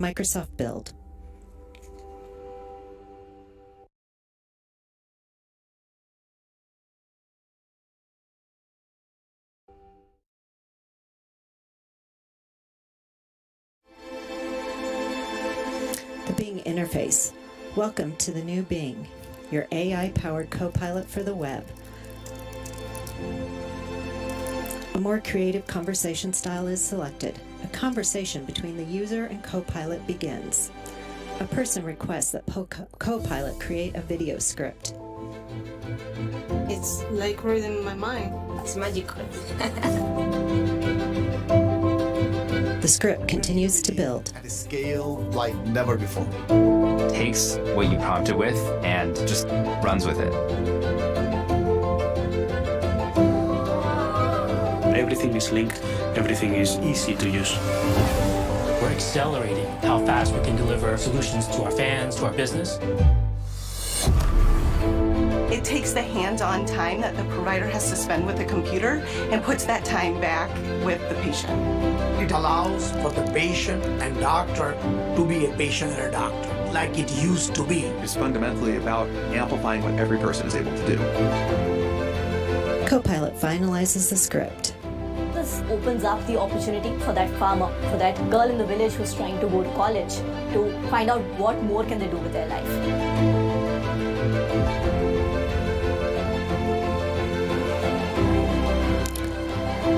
Microsoft Build. The Bing interface. Welcome to the new Bing, your AI-powered Copilot for the web. A more creative conversation style is selected. A conversation between the user and Copilot begins. A person requests that Copilot create a video script. It's like reading my mind. It's magical. The script continues to build. At a scale like never before. Takes what you prompt it with and just runs with it. Everything is linked, everything is easy to use. We're accelerating how fast we can deliver solutions to our fans, to our business. It takes the hands-on time that the provider has to spend with the computer and puts that time back with the patient. It allows for the patient and doctor to be a patient and a doctor, like it used to be. It's fundamentally about amplifying what every person is able to do. Copilot finalizes the script. This opens up the opportunity for that farmer, for that girl in the village who's trying to go to college, to find out what more can they do with their life.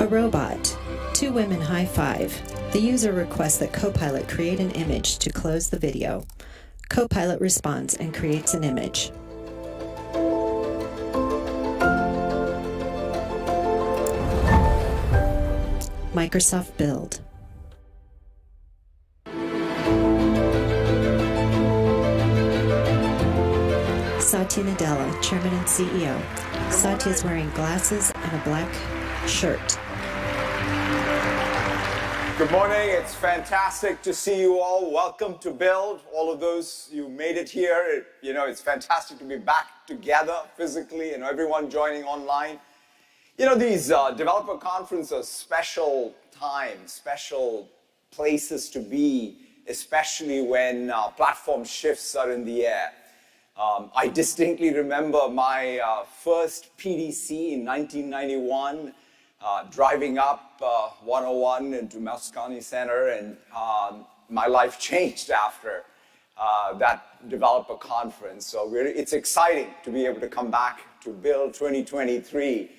A robot. Two women high-five. The user requests that Copilot create an image to close the video. Copilot responds and creates an image. Microsoft Build. Satya Nadella, Chairman and CEO. Satya is wearing glasses and a black shirt. Good morning. It's fantastic to see you all. Welcome to Build. All of those, you made it here. It's fantastic to be back together physically and everyone joining online. These developer conferences are special times, special places to be, especially when platform shifts are in the air. I distinctly remember my first PDC in 1991, driving up 101 into Moscone Center, and my life changed after that developer conference. So it's exciting to be able to come back to Build 2023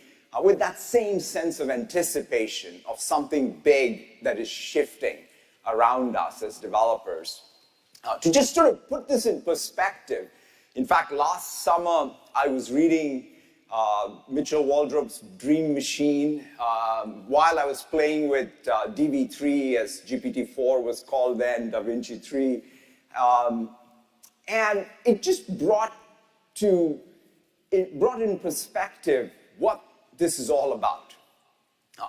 with that same sense of anticipation of something big that is shifting around us as developers. To just sort of put this in perspective, in fact, last summer I was reading Mitchell Waldrop's Dream Machine while I was playing with DV3, as GPT-4 was called then, DaVinci 3. And it just brought in perspective what this is all about.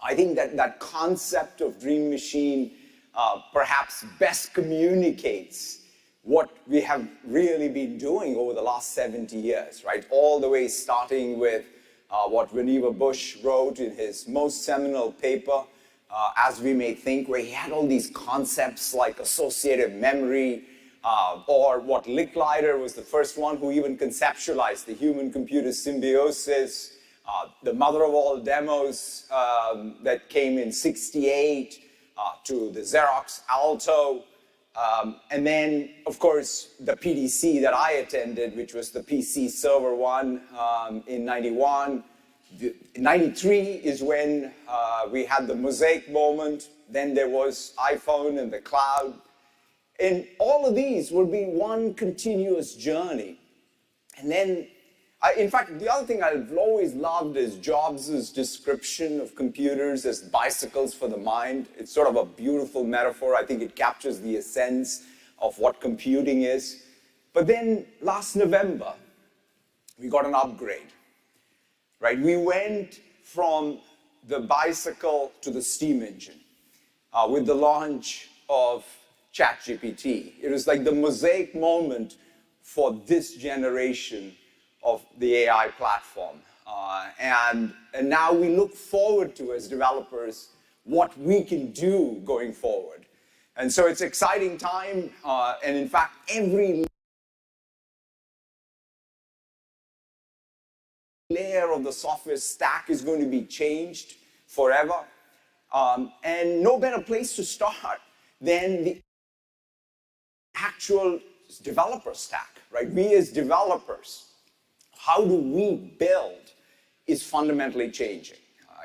I think that concept of Dream Machine perhaps best communicates what we have really been doing over the last 70 years, right? All the way starting with what Vannevar Bush wrote in his most seminal paper, As We May Think, where he had all these concepts like associative memory, or what Licklider was the first one who even conceptualized the human-computer symbiosis, the mother of all demos that came in '68, to the Xerox Alto, and then, of course, the PDC that I attended, which was the PC Server 1 in '91. '93 is when we had the Mosaic moment. Then there was iPhone and the cloud. And all of these will be one continuous journey. And then, in fact, the other thing I've always loved is Jobs' description of computers as bicycles for the mind. It's sort of a beautiful metaphor. I think it captures the essence of what computing is. But then last November, we got an upgrade, right? We went from the bicycle to the steam engine with the launch of ChatGPT. It was like the Mosaic moment for this generation of the AI platform. And now we look forward to, as developers, what we can do going forward. And so it's exciting time, and in fact, every layer of the software stack is going to be changed forever. And no better place to start than the actual developer stack, right? We as developers, how do we build is fundamentally changing.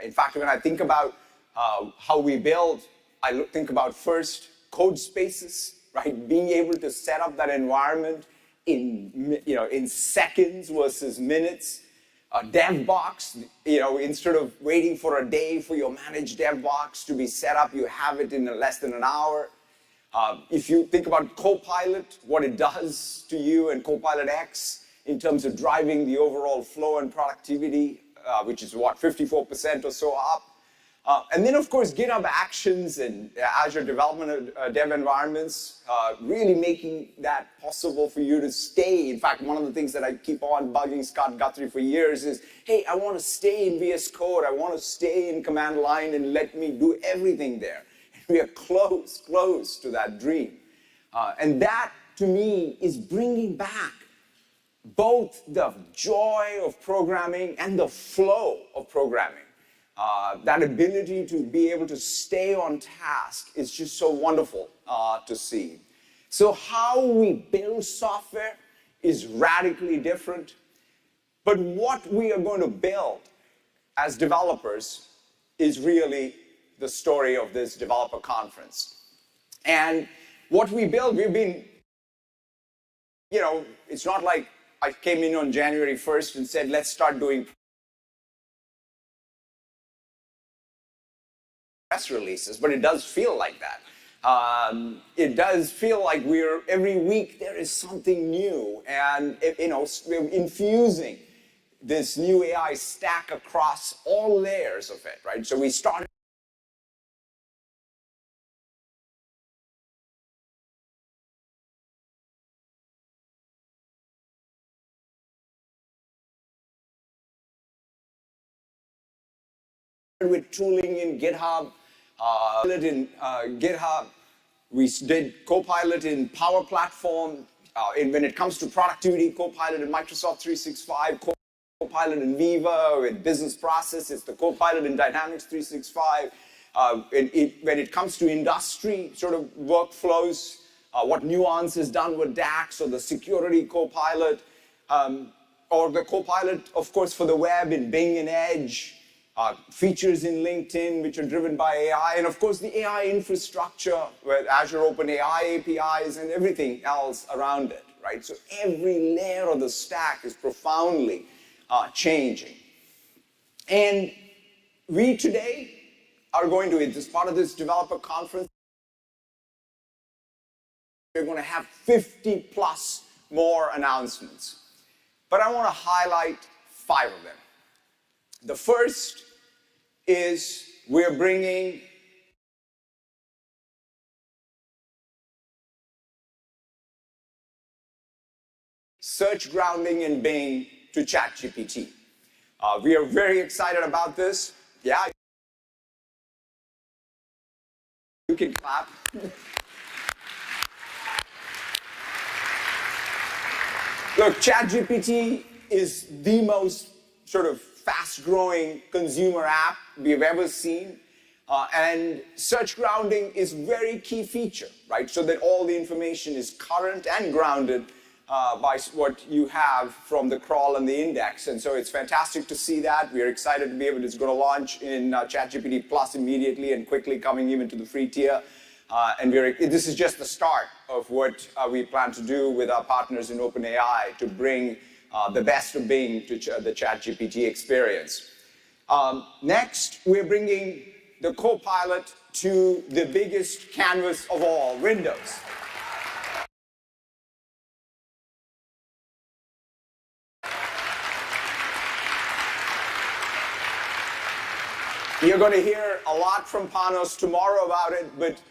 In fact, when I think about how we build, I think about first code spaces, right? Being able to set up that environment in seconds versus minutes. Dev box, instead of waiting for a day for your managed dev box to be set up, you have it in less than an hour. If you think about Copilot, what it does to you and Copilot X in terms of driving the overall flow and productivity, which is what, 54% or so up. And then, of course, GitHub Actions and Azure development dev environments, really making that possible for you to stay. In fact, one of the things that I keep on bugging Scott Guthrie for years is, hey, I want to stay in VS Code. I want to stay in command line and let me do everything there. And we are close to that dream. And that, to me, is bringing back both the joy of programming and the flow of programming. That ability to be able to stay on task is just so wonderful to see. So how we build software is radically different, but what we are going to build as developers is really the story of this developer conference. And what we build, we've been, it's not like I came in on January 1st and said, let's start doing press releases, but it does feel like that. It does feel like every week there is something new, and we're infusing this new AI stack across all layers of it, right? So we started with tooling in GitHub, in GitHub. We did Copilot in Power Platform. When it comes to productivity, Copilot in Microsoft 365, Copilot in Viva with business process. It's the Copilot in Dynamics 365. When it comes to industry sort of workflows, what Nuance has done with DAX, or the security Copilot, or the Copilot, of course, for the web in Bing and Edge. Features in LinkedIn which are driven by AI, and of course the AI infrastructure with Azure OpenAI APIs and everything else around it, right? So every layer of the stack is profoundly changing. And we today are going to, as part of this developer conference, we're going to have 50 plus more announcements. But I want to highlight 5 of them. The first is we're bringing search grounding in Bing to ChatGPT. We are very excited about this. Yeah. You can clap. Look, ChatGPT is the most sort of fast-growing consumer app we've ever seen. And search grounding is a very key feature, right? So that all the information is current and grounded by what you have from the crawl and the index. And so it's fantastic to see that. We're excited to be able to, it's going to launch in ChatGPT Plus immediately and quickly coming even to the free tier. And this is just the start of what we plan to do with our partners in OpenAI to bring the best of Bing to the ChatGPT experience. Next, we're bringing the Copilot to the biggest canvas of all, Windows. You're going to hear a lot from Panos tomorrow about it, but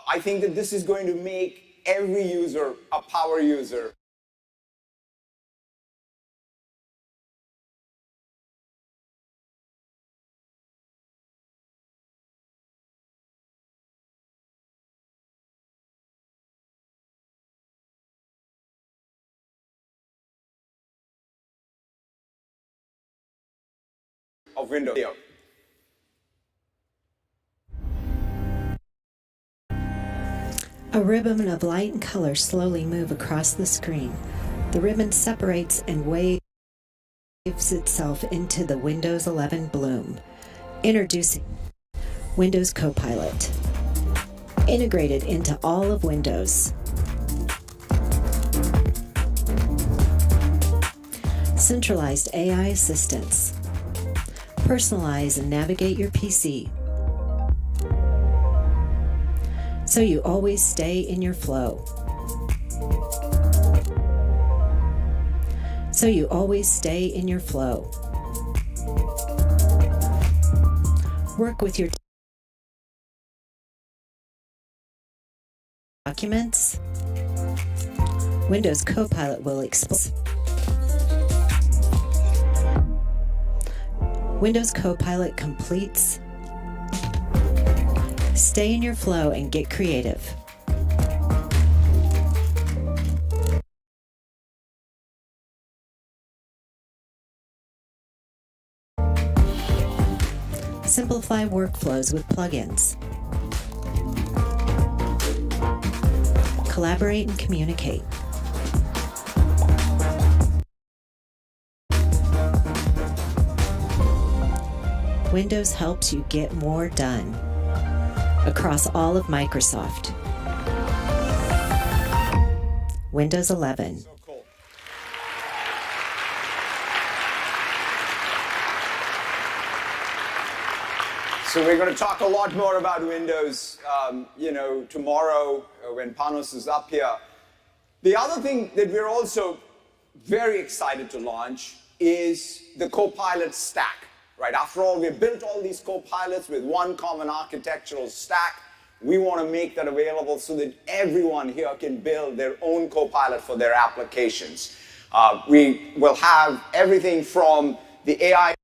I think that this is going to make every user a power user. of Windows. A ribbon of light and color slowly move across the screen. The ribbon separates and waves itself into the Windows 11 bloom. Introducing Windows Copilot. Integrated into all of Windows. Centralized AI assistance. Personalize and navigate your PC, so you always stay in your flow. So you always stay in your flow. Work with your documents. Windows Copilot will explain. Windows Copilot completes. Stay in your flow and get creative. Simplify workflows with plugins. Collaborate and communicate. Windows helps you get more done across all of Microsoft. Windows 11. So cool. So we're going to talk a lot more about Windows, tomorrow when Panos is up here. The other thing that we're also very excited to launch is the Copilot stack. Right? After all, we built all these Copilots with one common architectural stack. We want to make that available so that everyone here can build their own Copilot for their applications. We will have everything from the AI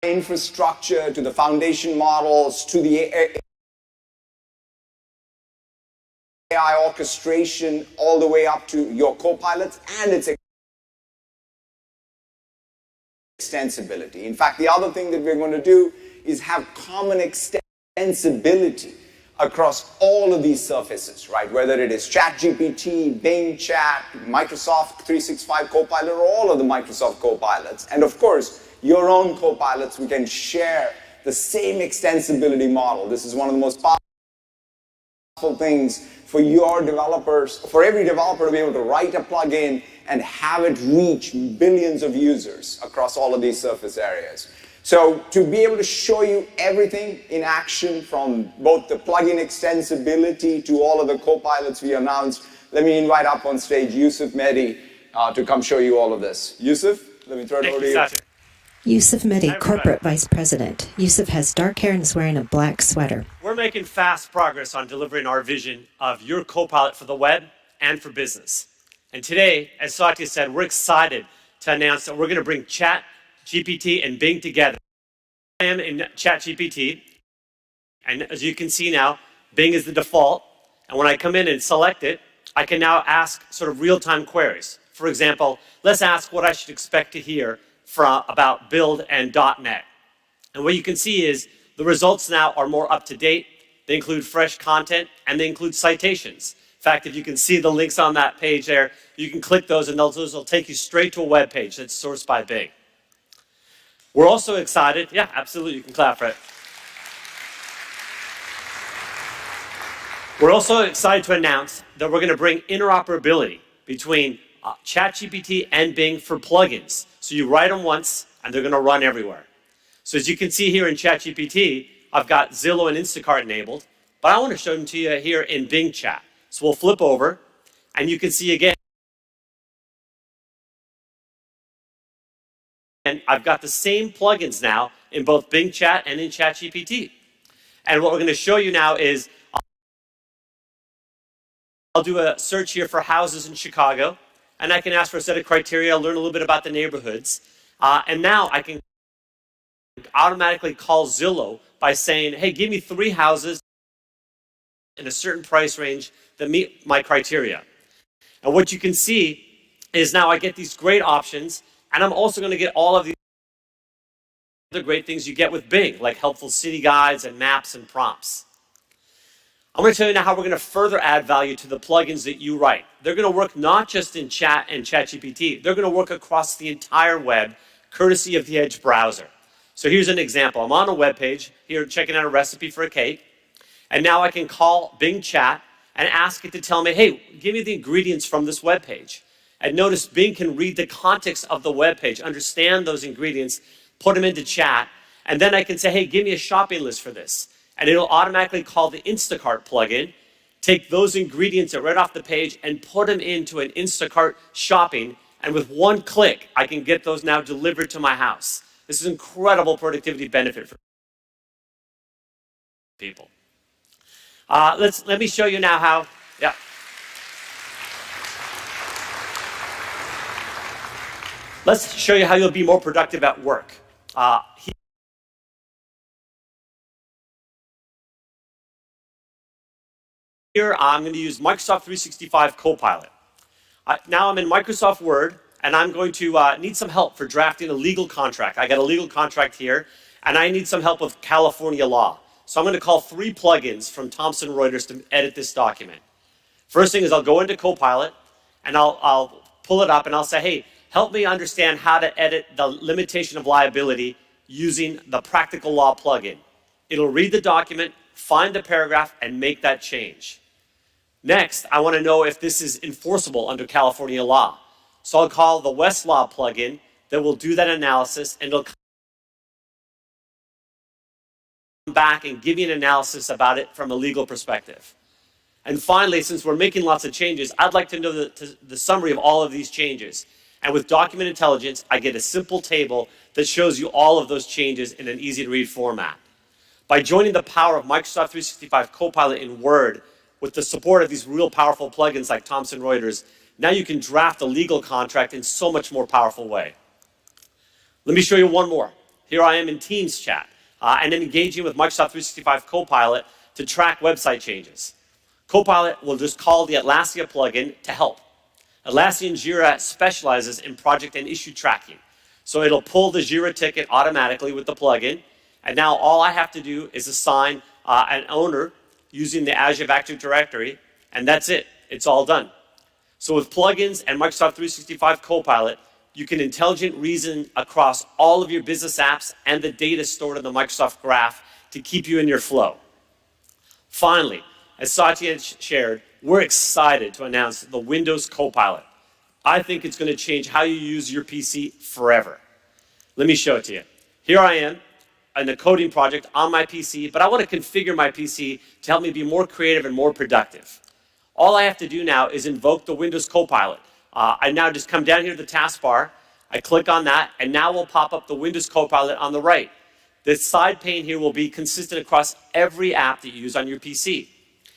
infrastructure to the foundation models to the AI orchestration all the way up to your Copilots and its extensibility. In fact, the other thing that we're going to do is have common extensibility across all of these surfaces, right? Whether it is ChatGPT, Bing Chat, Microsoft 365 Copilot, or all of the Microsoft Copilots. And of course, your own Copilots, we can share the same extensibility model. This is one of the most powerful things for your developers, for every developer to be able to write a plugin and have it reach billions of users across all of these surface areas. So to be able to show you everything in action, from both the plugin extensibility to all of the Copilots we announced, let me invite up on stage Yusuf Mehdi to come show you all of this. Yusuf, let me throw it over to you. Satya. Yusuf Mehdi, Corporate Vice President. Yusuf has dark hair and is wearing a black sweater. We're making fast progress on delivering our vision of your Copilot for the web and for business. And today, as Satya said, we're excited to announce that we're going to bring ChatGPT and Bing together. I am in ChatGPT, and as you can see now, Bing is the default. And when I come in and select it, I can now ask sort of real-time queries. For example, let's ask what I should expect to hear about build and .NET. And what you can see is the results now are more up-to-date. They include fresh content, and they include citations. In fact, if you can see the links on that page there, you can click those, and those will take you straight to a web page that's sourced by Bing. We're also excited. Yeah, absolutely. You can clap for it. We're also excited to announce that we're going to bring interoperability between ChatGPT and Bing for plugins. So you write them once, and they're going to run everywhere. So as you can see here in ChatGPT, I've got Zillow and Instacart enabled, but I want to show them to you here in Bing Chat. So we'll flip over, and you can see again, and I've got the same plugins now in both Bing Chat and in ChatGPT. And what we're going to show you now is I'll do a search here for houses in Chicago, and I can ask for a set of criteria, learn a little bit about the neighborhoods, and now I can automatically call Zillow by saying, hey, give me 3 houses in a certain price range that meet my criteria. And what you can see is now I get these great options, and I'm also going to get all of these the great things you get with Bing, like helpful city guides and maps and prompts. I'm going to tell you now how we're going to further add value to the plugins that you write. They're going to work not just in chat and ChatGPT, they're going to work across the entire web, courtesy of the Edge browser. So here's an example. I'm on a web page here checking out a recipe for a cake, and now I can call Bing Chat and ask it to tell me, hey, give me the ingredients from this web page. And notice Bing can read the context of the web page, understand those ingredients, put them into chat, and then I can say, hey, give me a shopping list for this. And it'll automatically call the Instacart plugin, take those ingredients right off the page and put them into an Instacart shopping. And with one click, I can get those now delivered to my house. This is an incredible productivity benefit for people. Let me show you now how, yeah. Let's show you how you'll be more productive at work. Here, I'm going to use Microsoft 365 Copilot. Now I'm in Microsoft Word, and I'm going to need some help for drafting a legal contract. I got a legal contract here, and I need some help with California law. So I'm going to call 3 plugins from Thomson Reuters to edit this document. First thing is I'll go into Copilot, and I'll pull it up, and I'll say, hey, help me understand how to edit the limitation of liability using the Practical Law plugin. It'll read the document, find the paragraph, and make that change. Next, I want to know if this is enforceable under California law. So I'll call the Westlaw plugin that will do that analysis, and it'll come back and give you an analysis about it from a legal perspective. And finally, since we're making lots of changes, I'd like to know the summary of all of these changes. And with Document Intelligence, I get a simple table that shows you all of those changes in an easy-to-read format. By joining the power of Microsoft 365 Copilot in Word with the support of these real powerful plugins like Thomson Reuters, now you can draft a legal contract in so much more powerful way. Let me show you one more. Here I am in Teams chat, and I'm engaging with Microsoft 365 Copilot to track website changes. Copilot will just call the Atlassian plugin to help. Atlassian Jira specializes in project and issue tracking. So it'll pull the Jira ticket automatically with the plugin, and now all I have to do is assign an owner using the Azure Active Directory, and that's it. It's all done. So with plugins and Microsoft 365 Copilot, you can intelligent reason across all of your business apps and the data stored in the Microsoft Graph to keep you in your flow. Finally, as Satya shared, we're excited to announce the Windows Copilot. I think it's going to change how you use your PC forever. Let me show it to you. Here I am in a coding project on my PC, but I want to configure my PC to help me be more creative and more productive. All I have to do now is invoke the Windows Copilot. I now just come down here to the taskbar, I click on that, and now we'll pop up the Windows Copilot on the right. This side pane here will be consistent across every app that you use on your PC.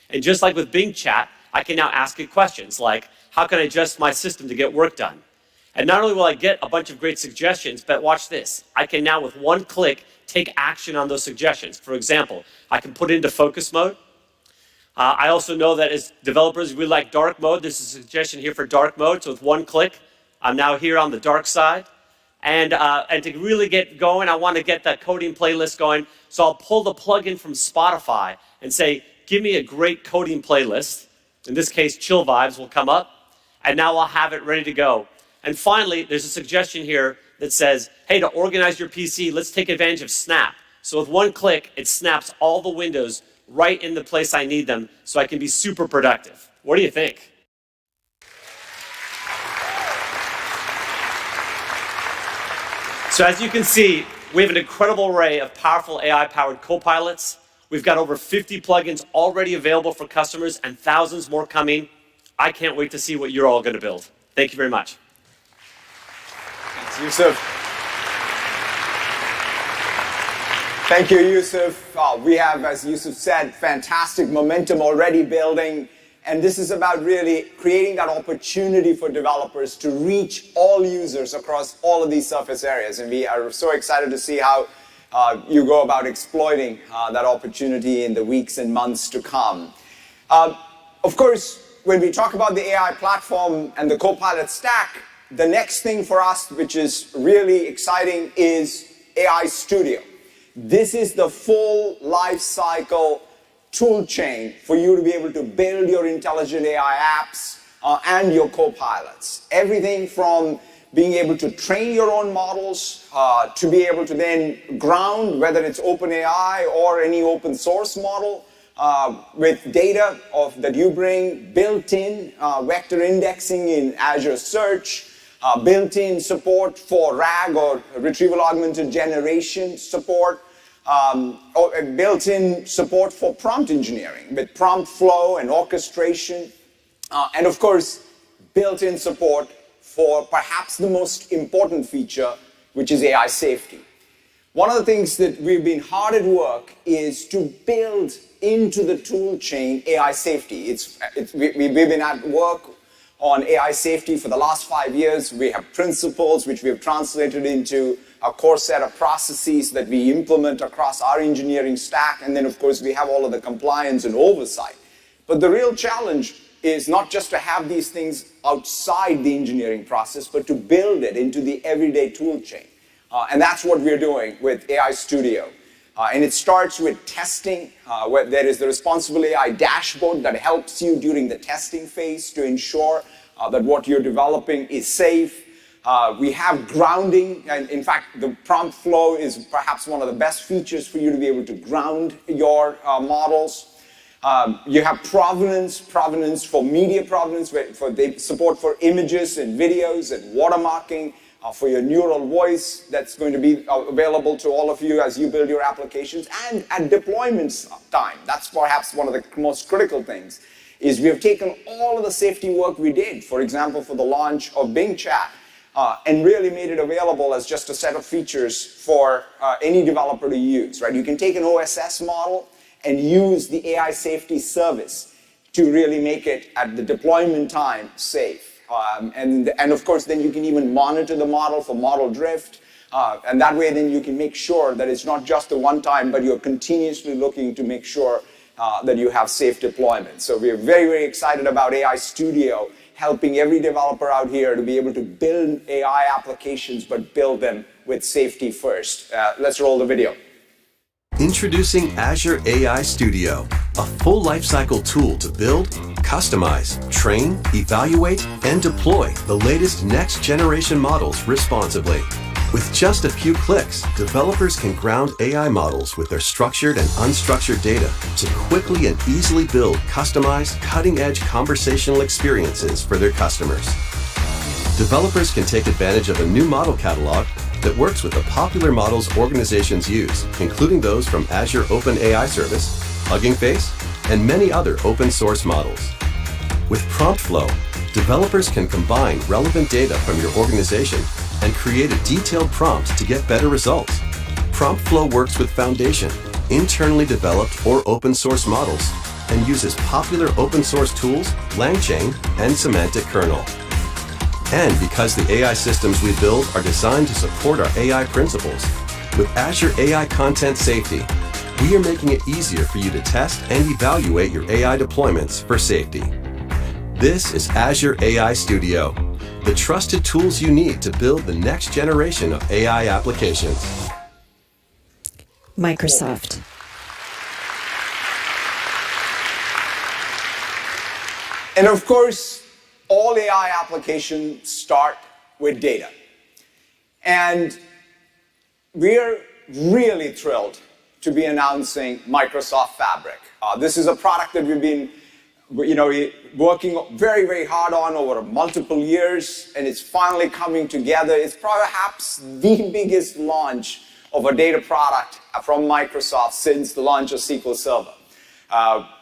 And just like with Bing Chat, I can now ask it questions like, how can I adjust my system to get work done? And not only will I get a bunch of great suggestions, but watch this. I can now, with one click, take action on those suggestions. For example, I can put it into focus mode. I also know that as developers, we like dark mode. There's a suggestion here for dark mode. So with one click, I'm now here on the dark side. And to really get going, I want to get that coding playlist going. So I'll pull the plugin from Spotify and say, give me a great coding playlist. In this case, Chill Vibes will come up. And now I'll have it ready to go. And finally, there's a suggestion here that says, hey, to organize your PC, let's take advantage of Snap. So with one click, it snaps all the windows right in the place I need them so I can be super productive. What do you think? So as you can see, we have an incredible array of powerful AI-powered copilots. We've got over 50 plugins already available for customers and thousands more coming. I can't wait to see what you're all going to build. Thank you very much. Thanks, Yusuf. Thank you, Yusuf. We have, as Yusuf said, fantastic momentum already building. And this is about really creating that opportunity for developers to reach all users across all of these surface areas. And we are so excited to see how you go about exploiting that opportunity in the weeks and months to come. Of course, when we talk about the AI platform and the Copilot stack, the next thing for us, which is really exciting, is AI Studio. This is the full life cycle tool chain for you to be able to build your intelligent AI apps and your copilots. Everything from being able to train your own models to be able to then ground, whether it's OpenAI or any open source model, with data that you bring, built-in vector indexing in Azure Search, built-in support for RAG or retrieval augmented generation support, built-in support for prompt engineering with prompt flow and orchestration, and of course, built-in support for perhaps the most important feature, which is AI safety. One of the things that we've been hard at work is to build into the tool chain AI safety. We've been at work on AI safety for the last 5 years. We have principles which we have translated into a core set of processes that we implement across our engineering stack, and then of course we have all of the compliance and oversight. But the real challenge is not just to have these things outside the engineering process, but to build it into the everyday tool chain. And that's what we're doing with AI Studio. And it starts with testing, where there is the responsible AI dashboard that helps you during the testing phase to ensure that what you're developing is safe. We have grounding, and in fact, the prompt flow is perhaps one of the best features for you to be able to ground your models. You have provenance for media provenance, for support for images and videos and watermarking, for your neural voice that's going to be available to all of you as you build your applications, and at deployment time. That's perhaps one of the most critical things, is we have taken all of the safety work we did, for example, for the launch of Bing Chat, and really made it available as just a set of features for any developer to use, right? You can take an OSS model and use the AI safety service to really make it at the deployment time safe. And of course, then you can even monitor the model for model drift. And that way, then you can make sure that it's not just the one time, but you're continuously looking to make sure that you have safe deployment. So we're very, very excited about AI Studio, helping every developer out here to be able to build AI applications, but build them with safety first. Let's roll the video. Introducing Azure AI Studio, a full lifecycle tool to build, customize, train, evaluate, and deploy the latest next-generation models responsibly. With just a few clicks, developers can ground AI models with their structured and unstructured data to quickly and easily build customized, cutting-edge conversational experiences for their customers. Developers can take advantage of a new model catalog that works with the popular models organizations use, including those from Azure OpenAI Service, Hugging Face, and many other open source models. With Prompt Flow, developers can combine relevant data from your organization and create a detailed prompt to get better results. Prompt Flow works with Foundation, internally developed or open source models, and uses popular open source tools, LangChain, and Semantic Kernel. And because the AI systems we build are designed to support our AI principles, with Azure AI Content Safety, we are making it easier for you to test and evaluate your AI deployments for safety. This is Azure AI Studio, the trusted tools you need to build the next generation of AI applications. Microsoft. And of course, all AI applications start with data. And we're really thrilled to be announcing Microsoft Fabric. This is a product that we've been working very, very hard on over multiple years, and it's finally coming together. It's perhaps the biggest launch of a data product from Microsoft since the launch of SQL Server.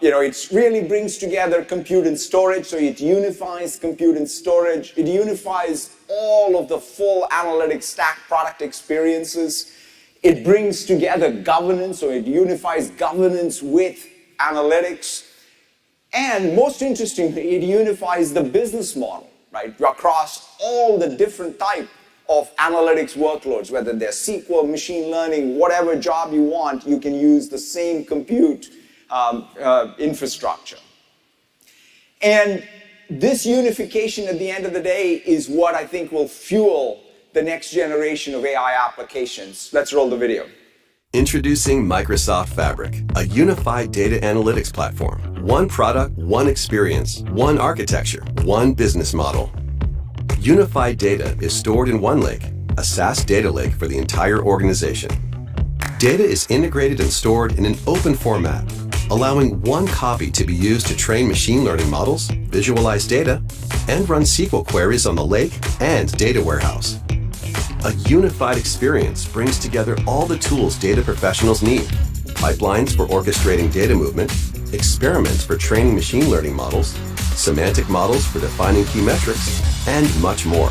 It really brings together compute and storage, so it unifies compute and storage. It unifies all of the full analytics stack product experiences. It brings together governance, so it unifies governance with analytics. And most interestingly, it unifies the business model, right, across all the different type of analytics workloads, whether they're SQL, machine learning, whatever job you want, you can use the same compute infrastructure. And this unification at the end of the day is what I think will fuel the next generation of AI applications. Let's roll the video. Introducing Microsoft Fabric, a unified data analytics platform. One product, one experience, one architecture, one business model. Unified data is stored in one lake, a SaaS data lake for the entire organization. Data is integrated and stored in an open format, allowing one copy to be used to train machine learning models, visualize data, and run SQL queries on the lake and data warehouse. A unified experience brings together all the tools data professionals need: pipelines for orchestrating data movement, experiments for training machine learning models, semantic models for defining key metrics, and much more.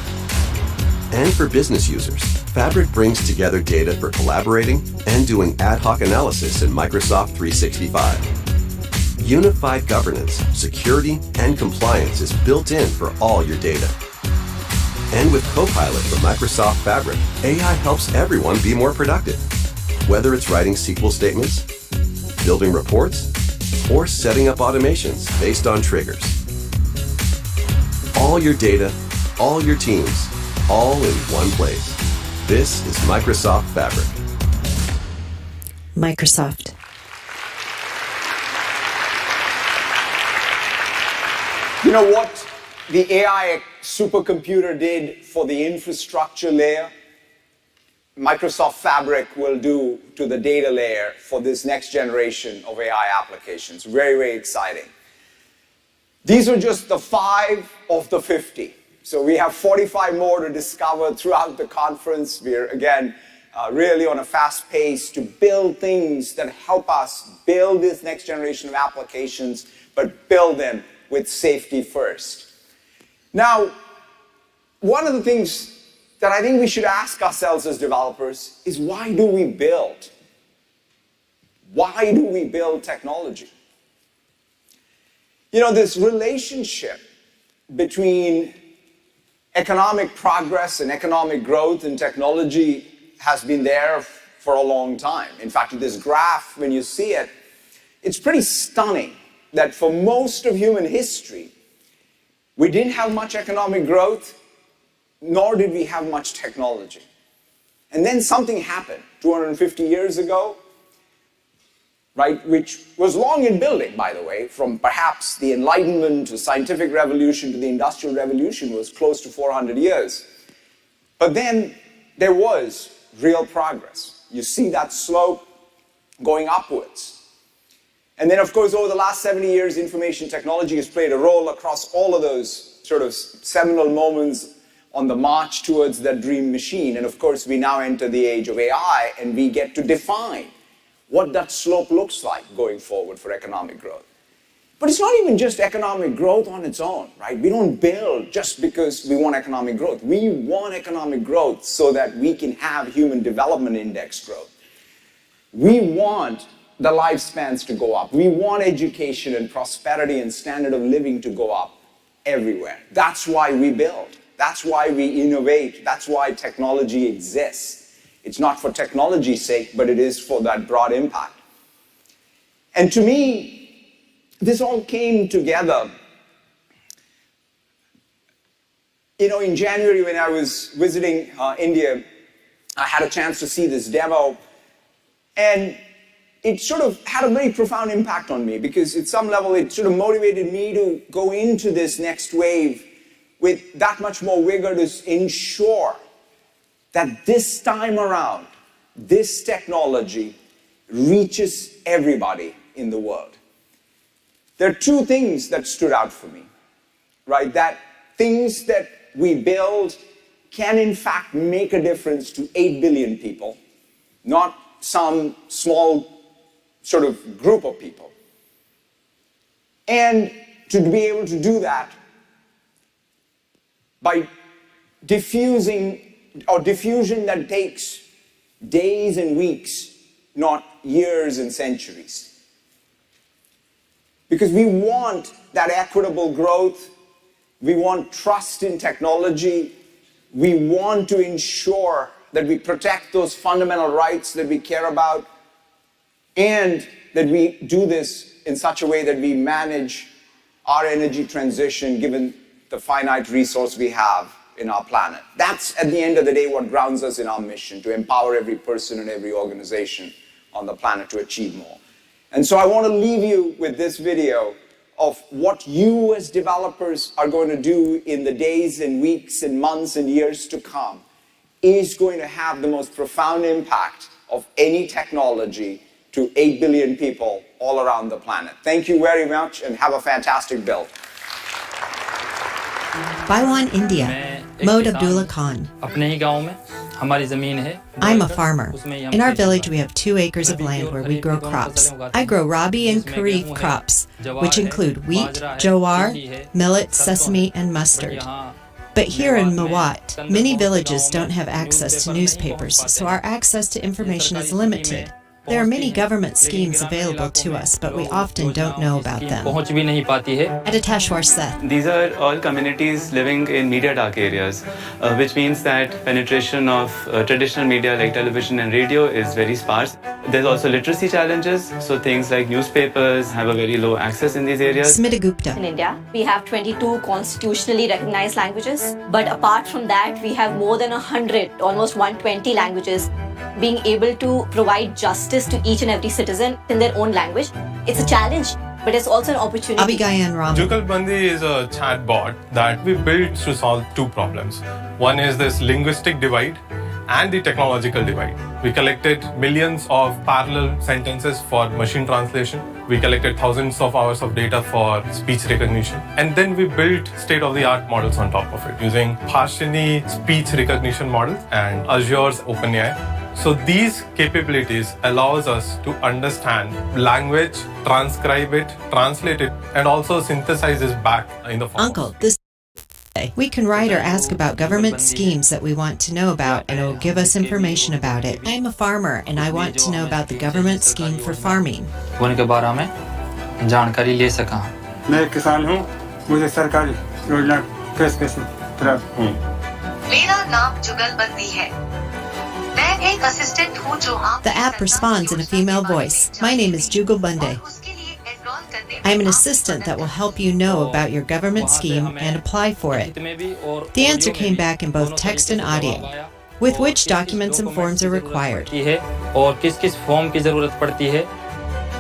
And for business users, Fabric brings together data for collaborating and doing ad hoc analysis in Microsoft 365. Unified governance, security, and compliance is built in for all your data. And with Copilot from Microsoft Fabric, AI helps everyone be more productive. Whether it's writing SQL statements, building reports, or setting up automations based on triggers. All your data, all your teams, all in one place. This is Microsoft Fabric. Microsoft. You know what the AI supercomputer did for the infrastructure layer? Microsoft Fabric will do to the data layer for this next generation of AI applications. Very, very exciting. These are just the 5 of the 50. So we have 45 more to discover throughout the conference. We're, again, really on a fast pace to build things that help us build this next generation of applications, but build them with safety first. Now, one of the things that I think we should ask ourselves as developers is, why do we build? Why do we build technology? You know, this relationship between economic progress and economic growth and technology has been there for a long time. In fact, this graph, when you see it, it's pretty stunning that for most of human history, we didn't have much economic growth, nor did we have much technology. And then something happened 250 years ago, right, which was long in building, by the way, from perhaps the Enlightenment to scientific revolution to the Industrial Revolution was close to 400 years. But then there was real progress. You see that slope going upwards. And then, of course, over the last 70 years, information technology has played a role across all of those sort of seminal moments on the march towards that dream machine. And of course, we now enter the age of AI, and we get to define what that slope looks like going forward for economic growth. But it's not even just economic growth on its own, right? We don't build just because we want economic growth. We want economic growth so that we can have human development index growth. We want the lifespans to go up. We want education and prosperity and standard of living to go up everywhere. That's why we build. That's why we innovate. That's why technology exists. It's not for technology's sake, but it is for that broad impact. And to me, this all came together. You know, in January when I was visiting India, I had a chance to see this demo, and it sort of had a very profound impact on me, because at some level it sort of motivated me to go into this next wave with that much more vigor to ensure that this time around, this technology reaches everybody in the world. There are two things that stood out for me, right? That things that we build can in fact make a difference to 8 billion people, not some small sort of group of people. And to be able to do that by diffusion that takes days and weeks, not years and centuries. Because we want that equitable growth, we want trust in technology, we want to ensure that we protect those fundamental rights that we care about, and that we do this in such a way that we manage our energy transition given the finite resource we have in our planet. That's, at the end of the day, what grounds us in our mission, to empower every person and every organization on the planet to achieve more. And so I want to leave you with this video of what you as developers are going to do in the days and weeks and months and years to come is going to have the most profound impact of any technology to 8 billion people all around the planet. Thank you very much and have a fantastic build. Baiwan, India. Mohd Abdullah Khan. I'm a farmer. In our village, we have 2 acres of land where we grow crops. I grow Rabi and Kharif crops, which include wheat, jowar, millet, sesame, and mustard. But here in Mewat, many villages don't have access to newspapers, so our access to information is limited. There are many government schemes available to us, but we often don't know about them. Aditashwar Seth. These are all communities living in media dark areas, which means that penetration of traditional media like television and radio is very sparse. There's also literacy challenges, so things like newspapers have a very low access in these areas. Smita Gupta. In India, we have 22 constitutionally recognized languages, but apart from that, we have more than 100, almost 120 languages. Being able to provide justice to each and every citizen in their own language, it's a challenge, but it's also an opportunity. Abigayan Ram. Jugalbandi is a chatbot that we built to solve 2 problems. One is this linguistic divide and the technological divide. We collected millions of parallel sentences for machine translation. We collected thousands of hours of data for speech recognition. And then we built state-of-the-art models on top of it using partially speech recognition models and Azure's OpenAI. So these capabilities allows us to understand language, transcribe it, translate it, and also synthesize it back in the form. Uncle, this we can write or ask about government schemes that we want to know about, and it will give us information about it. I'm a farmer, and I want to know about the government scheme for farming. मैं किसान हूँ, मुझे सरकारी योजना कैसे प्राप्त हो? मेरा नाम जुगलबंदी है. मैं एक असिस्टेंट हूँ जो आप. The app responds in a female voice. My name is Jugalbande. I am an assistant that will help you know about your government scheme and apply for it. The answer came back in both text and audio, with which documents and forms are required.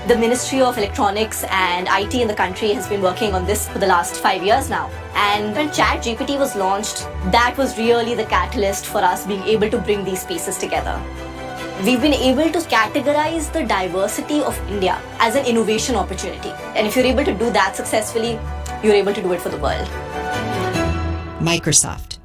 The Ministry of Electronics and IT in the country has been working on this for the last 5 years now. And when ChatGPT was launched, that was really the catalyst for us being able to bring these pieces together. We've been able to categorize the diversity of India as an innovation opportunity. And if you're able to do that successfully, you're able to do it for the world. Microsoft.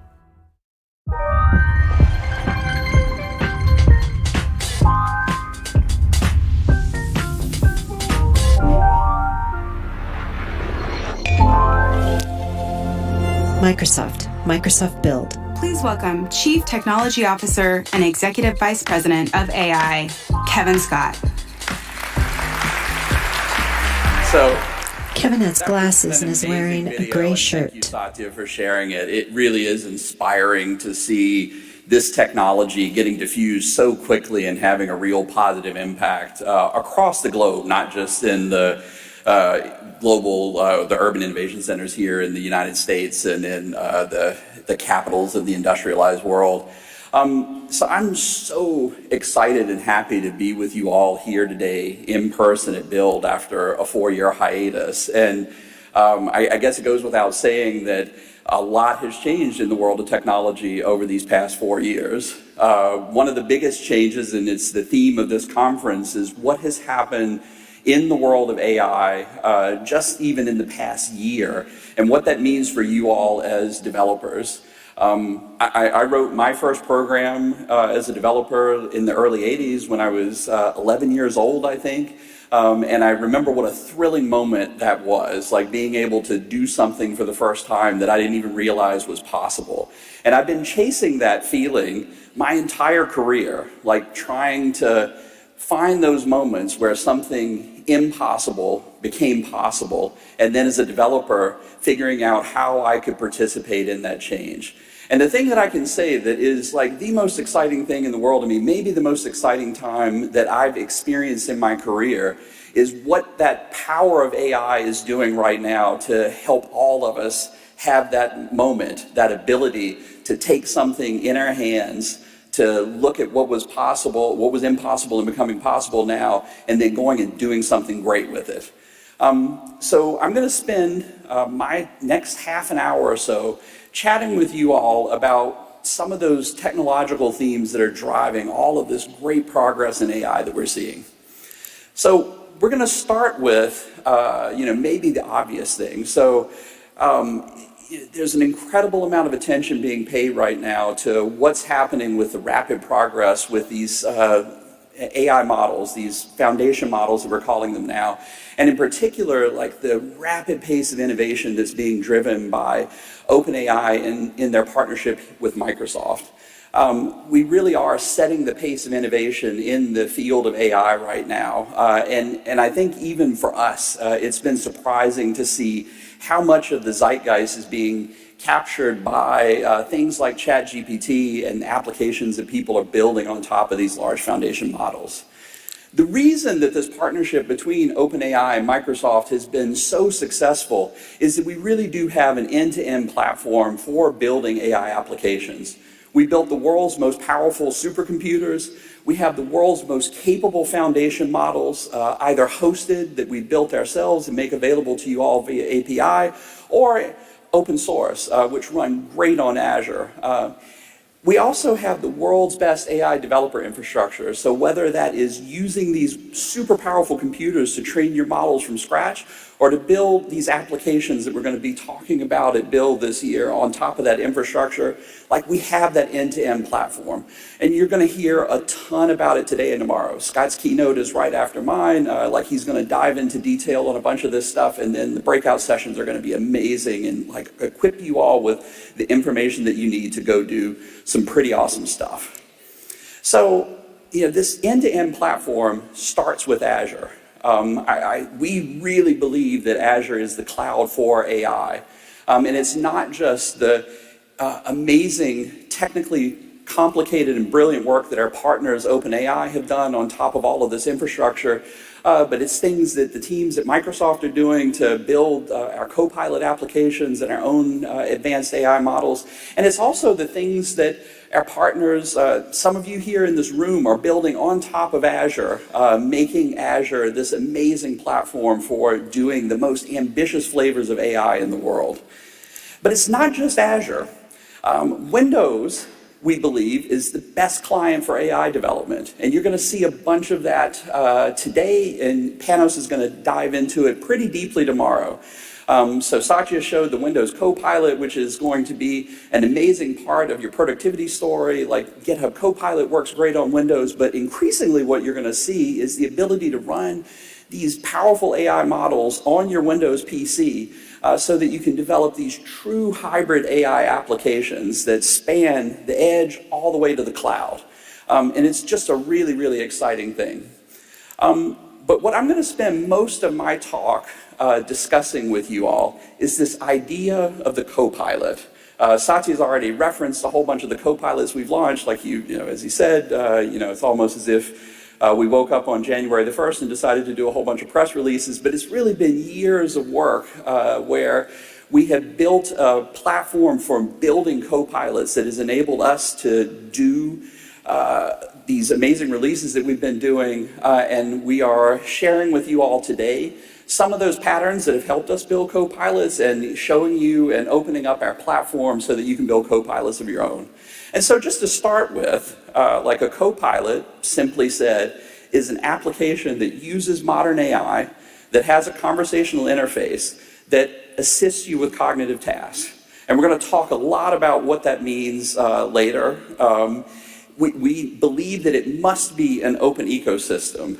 Microsoft Build. Please welcome Chief Technology Officer and Executive Vice President of AI, Kevin Scott. So, Kevin has glasses and is wearing a gray shirt. Thank you, Satya, for sharing it. It really is inspiring to see this technology getting diffused so quickly and having a real positive impact across the globe, not just in the the urban innovation centers here in the United States and in the capitals of the industrialized world. So I'm so excited and happy to be with you all here today in person at Build after a 4-year hiatus. And I guess it goes without saying that a lot has changed in the world of technology over these past 4 years. One of the biggest changes, and it's the theme of this conference, is what has happened in the world of AI just even in the past year, and what that means for you all as developers. I wrote my first program as a developer in the early 80s when I was 11 years old, I think. And I remember what a thrilling moment that was, like being able to do something for the first time that I didn't even realize was possible. And I've been chasing that feeling my entire career, like trying to find those moments where something impossible became possible, and then as a developer, figuring out how I could participate in that change. And the thing that I can say that is like the most exciting thing in the world to me, maybe the most exciting time that I've experienced in my career, is what that power of AI is doing right now to help all of us have that moment, that ability to take something in our hands, to look at what was possible, what was impossible and becoming possible now, and then going and doing something great with it. So I'm going to spend my next half an hour or so chatting with you all about some of those technological themes that are driving all of this great progress in AI that we're seeing. So we're going to start with, maybe the obvious thing. So there's an incredible amount of attention being paid right now to what's happening with the rapid progress with these AI models, these foundation models that we're calling them now, and in particular, like the rapid pace of innovation that's being driven by OpenAI in their partnership with Microsoft. We really are setting the pace of innovation in the field of AI right now, and I think even for us, it's been surprising to see how much of the zeitgeist is being captured by things like ChatGPT and applications that people are building on top of these large foundation models. The reason that this partnership between OpenAI and Microsoft has been so successful is that we really do have an end-to-end platform for building AI applications. We built the world's most powerful supercomputers. We have the world's most capable foundation models, either hosted that we built ourselves and make available to you all via API, or open source, which run great on Azure. We also have the world's best AI developer infrastructure. So whether that is using these super powerful computers to train your models from scratch, or to build these applications that we're going to be talking about at Build this year on top of that infrastructure, like we have that end-to-end platform. And you're going to hear a ton about it today and tomorrow. Scott's keynote is right after mine. He's going to dive into detail on a bunch of this stuff, and then the breakout sessions are going to be amazing and equip you all with the information that you need to go do some pretty awesome stuff. So, this end-to-end platform starts with Azure. We really believe that Azure is the cloud for AI. And it's not just the amazing, technically complicated and brilliant work that our partners OpenAI have done on top of all of this infrastructure, but it's things that the teams at Microsoft are doing to build our Copilot applications and our own advanced AI models. And it's also the things that our partners, some of you here in this room, are building on top of Azure, making Azure this amazing platform for doing the most ambitious flavors of AI in the world. But it's not just Azure. Windows, we believe, is the best client for AI development. And you're going to see a bunch of that today, and Panos is going to dive into it pretty deeply tomorrow. So Satya showed the Windows Copilot, which is going to be an amazing part of your productivity story. Like GitHub Copilot works great on Windows, but increasingly what you're going to see is the ability to run these powerful AI models on your Windows PC so that you can develop these true hybrid AI applications that span the edge all the way to the cloud. And it's just a really, really exciting thing. But what I'm going to spend most of my talk discussing with you all is this idea of the Copilot. Satya's already referenced a whole bunch of the Copilots we've launched. Like as he said, it's almost as if we woke up on January the 1st and decided to do a whole bunch of press releases, but it's really been years of work where we have built a platform for building Copilots that has enabled us to do these amazing releases that we've been doing, and we are sharing with you all today some of those patterns that have helped us build Copilots and showing you and opening up our platform so that you can build Copilots of your own. And so just to start with, like a Copilot, simply said, is an application that uses modern AI, that has a conversational interface, that assists you with cognitive tasks. And we're going to talk a lot about what that means later. We believe that it must be an open ecosystem.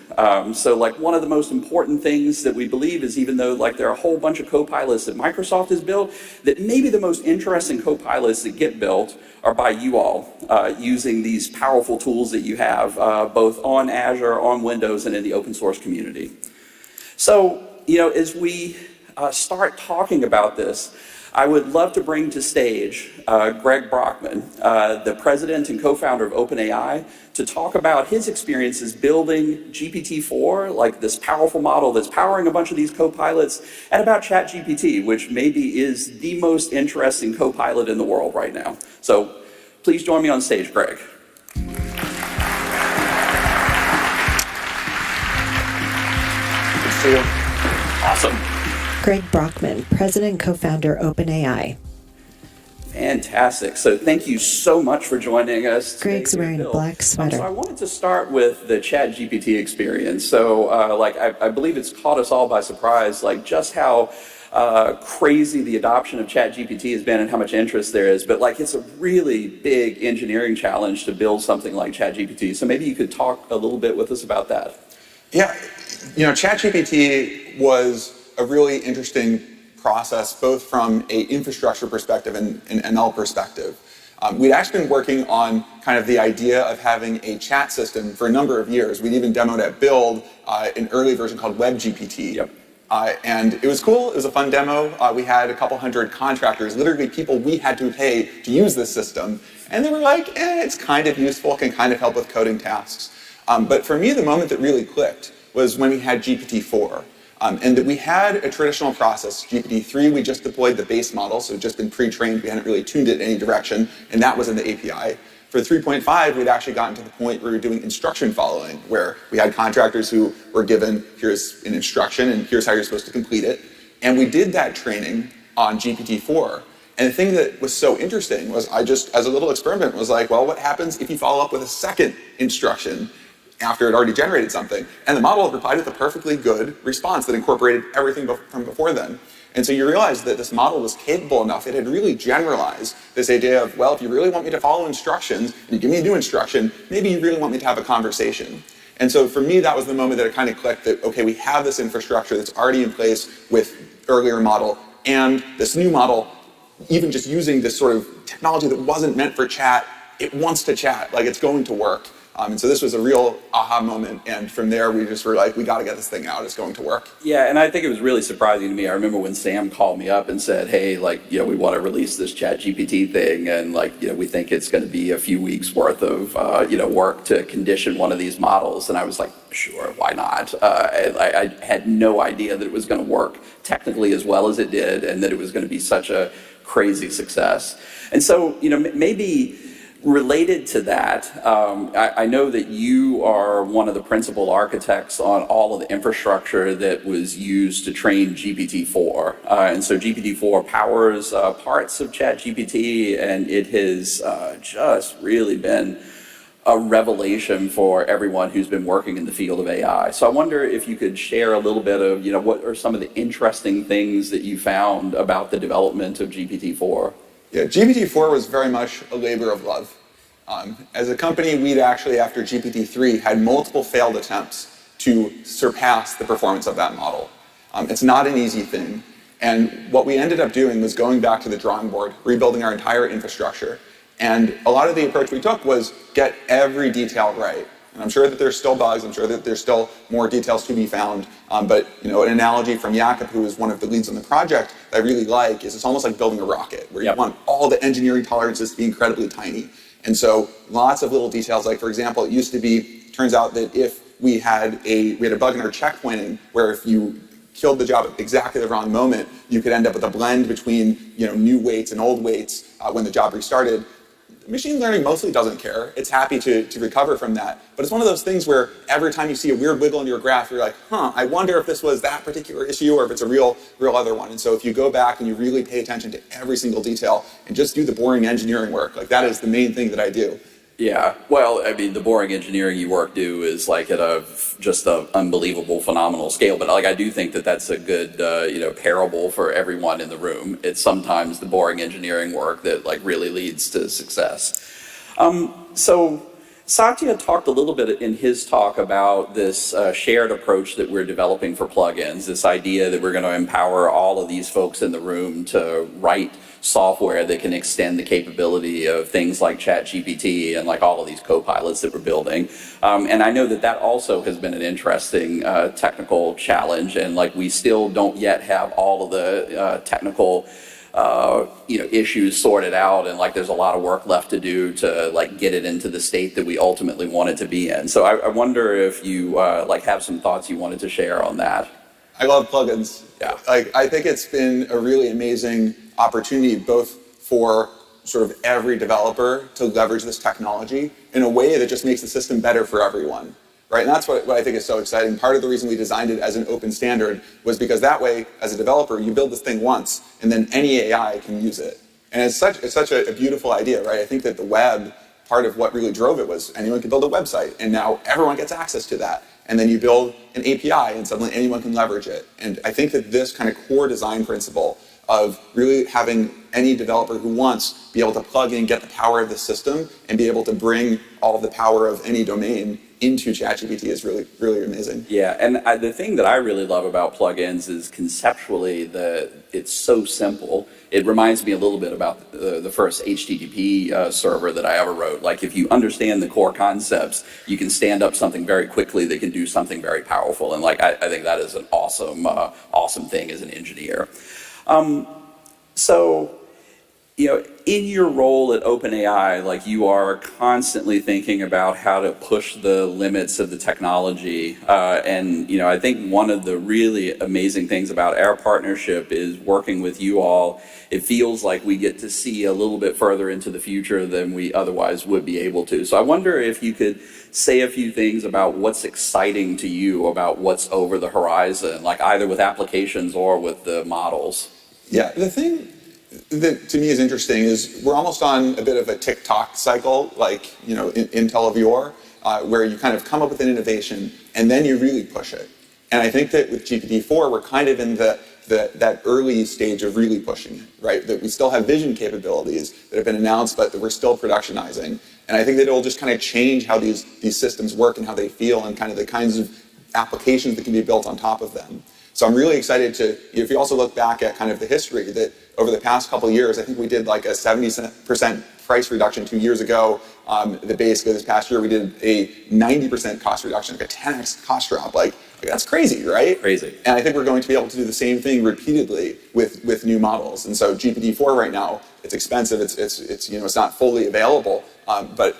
So like one of the most important things that we believe is, even though like there are a whole bunch of Copilots that Microsoft has built, that maybe the most interesting Copilots that get built are by you all, using these powerful tools that you have, both on Azure, on Windows, and in the open source community. So, as we start talking about this, I would love to bring to stage Greg Brockman, the president and co-founder of OpenAI, to talk about his experiences building GPT-4, like this powerful model that's powering a bunch of these co-pilots, and about ChatGPT, which maybe is the most interesting co-pilot in the world right now. So please join me on stage, Greg. Good to see you. Awesome. Greg Brockman, President and Co-founder, OpenAI. Fantastic. So thank you so much for joining us. Greg's wearing a black sweater. So I wanted to start with the ChatGPT experience. So I believe it's caught us all by surprise, like just how crazy the adoption of ChatGPT has been and how much interest there is. But like it's a really big engineering challenge to build something like ChatGPT. So maybe you could talk a little bit with us about that. Yeah, ChatGPT was a really interesting process, both from an infrastructure perspective and an ML perspective. We'd actually been working on kind of the idea of having a chat system for a number of years. We'd even demoed at Build an early version called WebGPT. Yep. And it was cool. It was a fun demo. We had a couple hundred contractors, literally people we had to pay to use this system. And they were like, it's kind of useful, can kind of help with coding tasks. But for me, the moment that really clicked was when we had GPT-4. And that we had a traditional process. GPT-3, we just deployed the base model, so it had just been pre-trained. We hadn't really tuned it in any direction, and that was in the API. For 3.5, we'd actually gotten to the point where we were doing instruction following, where we had contractors who were given, here's an instruction, and here's how you're supposed to complete it. And we did that training on GPT-4. And the thing that was so interesting was I just, as a little experiment, was like, well, what happens if you follow up with a second instruction after it already generated something? And the model replied with a perfectly good response that incorporated everything from before then. And so you realize that this model was capable enough, it had really generalized this idea of, well, if you really want me to follow instructions, and you give me a new instruction, maybe you really want me to have a conversation. And so for me, that was the moment that it kind of clicked that, okay, we have this infrastructure that's already in place with earlier model, and this new model, even just using this sort of technology that wasn't meant for chat, it wants to chat, like it's going to work. And so this was a real aha moment, and from there we just were like, we got to get this thing out, it's going to work. Yeah, and I think it was really surprising to me. I remember when Sam called me up and said, hey, we want to release this ChatGPT thing, and we think it's going to be a few weeks worth of work to condition one of these models. And I was like, sure, why not? I had no idea that it was going to work technically as well as it did, and that it was going to be such a crazy success. And so, maybe related to that, I know that you are one of the principal architects on all of the infrastructure that was used to train GPT-4. And so GPT-4 powers parts of ChatGPT, and it has just really been a revelation for everyone who's been working in the field of AI. So I wonder if you could share a little bit of, what are some of the interesting things that you found about the development of GPT-4? Yeah, GPT-4 was very much a labor of love. As a company, we'd actually, after GPT-3, had multiple failed attempts to surpass the performance of that model. It's not an easy thing. And what we ended up doing was going back to the drawing board, rebuilding our entire infrastructure. And a lot of the approach we took was get every detail right. And I'm sure that there's still bugs, I'm sure that there's still more details to be found. But an analogy from Jakob, who is one of the leads on the project, that I really like is it's almost like building a rocket, where you want all the engineering tolerances to be incredibly tiny. And so lots of little details, like for example, it used to be, turns out that if we had a bug in our checkpointing, where if you killed the job at exactly the wrong moment, you could end up with a blend between new weights and old weights when the job restarted. Machine learning mostly doesn't care. It's happy to recover from that. But it's one of those things where every time you see a weird wiggle in your graph, you're like, I wonder if this was that particular issue or if it's a real other one. And so if you go back and you really pay attention to every single detail and just do the boring engineering work, that is the main thing that I do. Yeah, well, I mean, the boring engineering you do is at just an unbelievable, phenomenal scale. But I do think that that's a good, parable for everyone in the room. It's sometimes the boring engineering work that really leads to success. So Satya talked a little bit in his talk about this shared approach that we're developing for plugins. This idea that we're going to empower all of these folks in the room to write software that can extend the capability of things like ChatGPT and all of these co-pilots that we're building. And I know that also has been an interesting technical challenge, and we still don't yet have all of the technical issues sorted out, and like there's a lot of work left to do to like get it into the state that we ultimately want it to be in. So I wonder if you like have some thoughts you wanted to share on that. I love plugins. Yeah. I think it's been a really amazing opportunity both for sort of every developer to leverage this technology in a way that just makes the system better for everyone. Right? And that's what I think is so exciting. Part of the reason we designed it as an open standard was because that way, as a developer, you build this thing once, and then any AI can use it. And it's such a beautiful idea, right? I think that the web, part of what really drove it was anyone could build a website, and now everyone gets access to that. And then you build an API, and suddenly anyone can leverage it. And I think that this kind of core design principle of really having any developer who wants be able to plug in, get the power of the system, and be able to bring all of the power of any domain into ChatGPT is really, really amazing. Yeah, and the thing that I really love about plugins is conceptually it's so simple. It reminds me a little bit about the first HTTP server that I ever wrote. Like if you understand the core concepts, you can stand up something very quickly that can do something very powerful. And like I think that is an awesome thing as an engineer. So, in your role at OpenAI, like you are constantly thinking about how to push the limits of the technology. And I think one of the really amazing things about our partnership is working with you all. It feels like we get to see a little bit further into the future than we otherwise would be able to. So I wonder if you could say a few things about what's exciting to you about what's over the horizon, like either with applications or with the models. Yeah, the thing that to me is interesting is we're almost on a bit of a TikTok cycle, like Intel of yore, where you kind of come up with an innovation and then you really push it. And I think that with GPT-4, we're kind of in that early stage of really pushing it, right? That we still have vision capabilities that have been announced, but that we're still productionizing. And I think that it'll just kind of change how these systems work and how they feel and kind of the kinds of applications that can be built on top of them. So I'm really excited if you also look back at kind of the history that over the past couple of years, I think we did like a 70% price reduction 2 years ago. Basically this past year, we did a 90% cost reduction, like a 10x cost drop. Like that's crazy, right? Crazy. And I think we're going to be able to do the same thing repeatedly with new models. And so GPT-4 right now, it's expensive. It's not fully available, but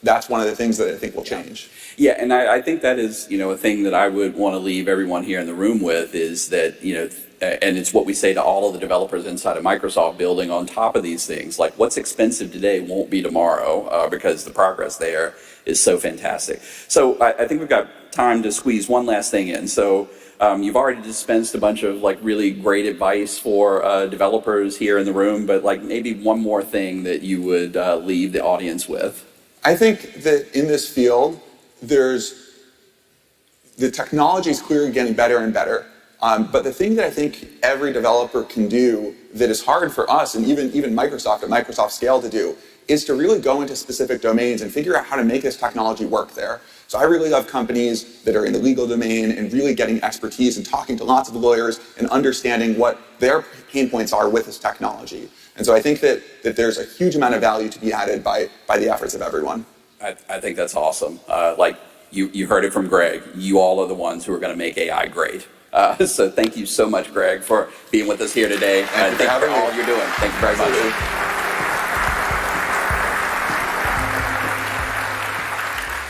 that's one of the things that I think will change. Yeah, and I think that is, a thing that I would want to leave everyone here in the room with is that, and it's what we say to all of the developers inside of Microsoft building on top of these things. Like what's expensive today won't be tomorrow because the progress there is so fantastic. So I think we've got time to squeeze one last thing in. So you've already dispensed a bunch of like really great advice for developers here in the room, but like maybe one more thing that you would leave the audience with. I think that in this field, the technology is clearly getting better and better. But the thing that I think every developer can do that is hard for us and even Microsoft at Microsoft scale to do is to really go into specific domains and figure out how to make this technology work there. So I really love companies that are in the legal domain and really getting expertise and talking to lots of lawyers and understanding what their pain points are with this technology. And so I think that there's a huge amount of value to be added by the efforts of everyone. I think that's awesome. Like you heard it from Greg. You all are the ones who are going to make AI great. So thank you so much, Greg, for being with us here today. Thank you for all you're doing. Thank you very much.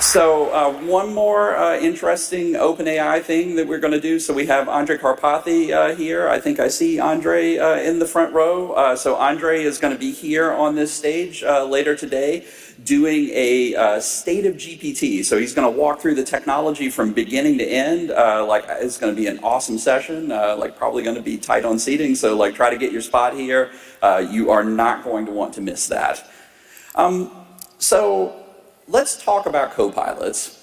So one more interesting OpenAI thing that we're going to do. So we have Andre Karpathy here. I think I see Andre in the front row. So Andre is going to be here on this stage later today doing a state of GPT. So he's going to walk through the technology from beginning to end. It's going to be an awesome session, probably going to be tight on seating. So try to get your spot here. You are not going to want to miss that. So let's talk about copilots.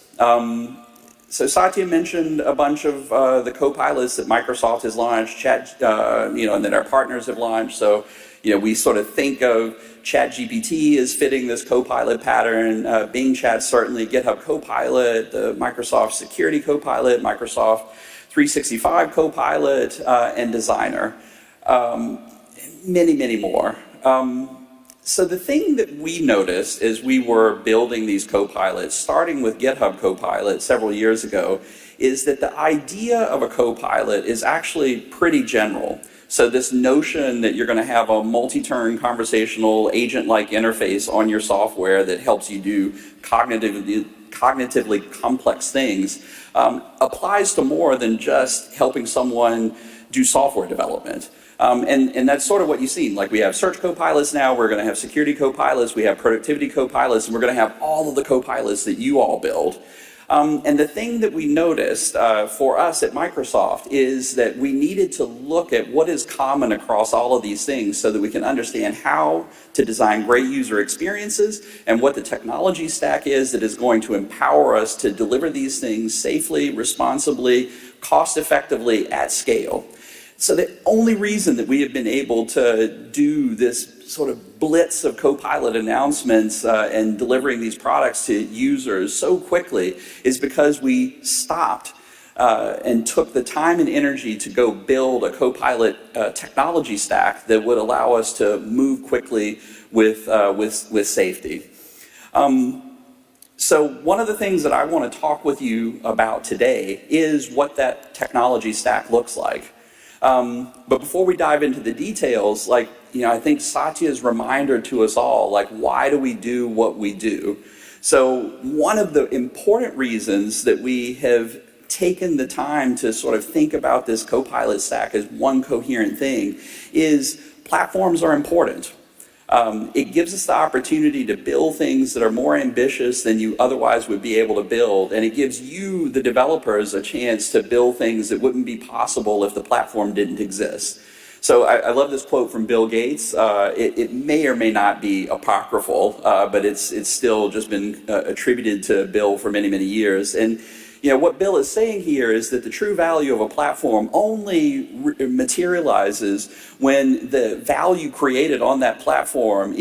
So Satya mentioned a bunch of the copilots that Microsoft has launched, and that our partners have launched. So, we sort of think of ChatGPT as fitting this copilot pattern. Bing Chat certainly, GitHub Copilot, the Microsoft Security Copilot, Microsoft 365 Copilot, and Designer. Many, many more. So the thing that we noticed as we were building these copilots, starting with GitHub Copilot several years ago, is that the idea of a Copilot is actually pretty general. So this notion that you're going to have a multi-turn conversational agent-like interface on your software that helps you do cognitively complex things applies to more than just helping someone do software development. And that's sort of what you've seen. Like we have search copilots now, we're going to have security copilots, we have productivity copilots, and we're going to have all of the copilots that you all build. And the thing that we noticed for us at Microsoft is that we needed to look at what is common across all of these things so that we can understand how to design great user experiences and what the technology stack is that is going to empower us to deliver these things safely, responsibly, cost-effectively at scale. So the only reason that we have been able to do this sort of blitz of Copilot announcements and delivering these products to users so quickly is because we stopped and took the time and energy to go build a Copilot technology stack that would allow us to move quickly with safety. So one of the things that I want to talk with you about today is what that technology stack looks like. But before we dive into the details, I think Satya's reminder to us all, why do we do what we do? So one of the important reasons that we have taken the time to sort of think about this Copilot stack as one coherent thing is platforms are important. It gives us the opportunity to build things that are more ambitious than you otherwise would be able to build, and it gives you, the developers, a chance to build things that wouldn't be possible if the platform didn't exist. So I love this quote from Bill Gates. It may or may not be apocryphal, but it's still just been attributed to Bill for many, many years. And what Bill is saying here is that the true value of a platform only materializes when the value created on that platform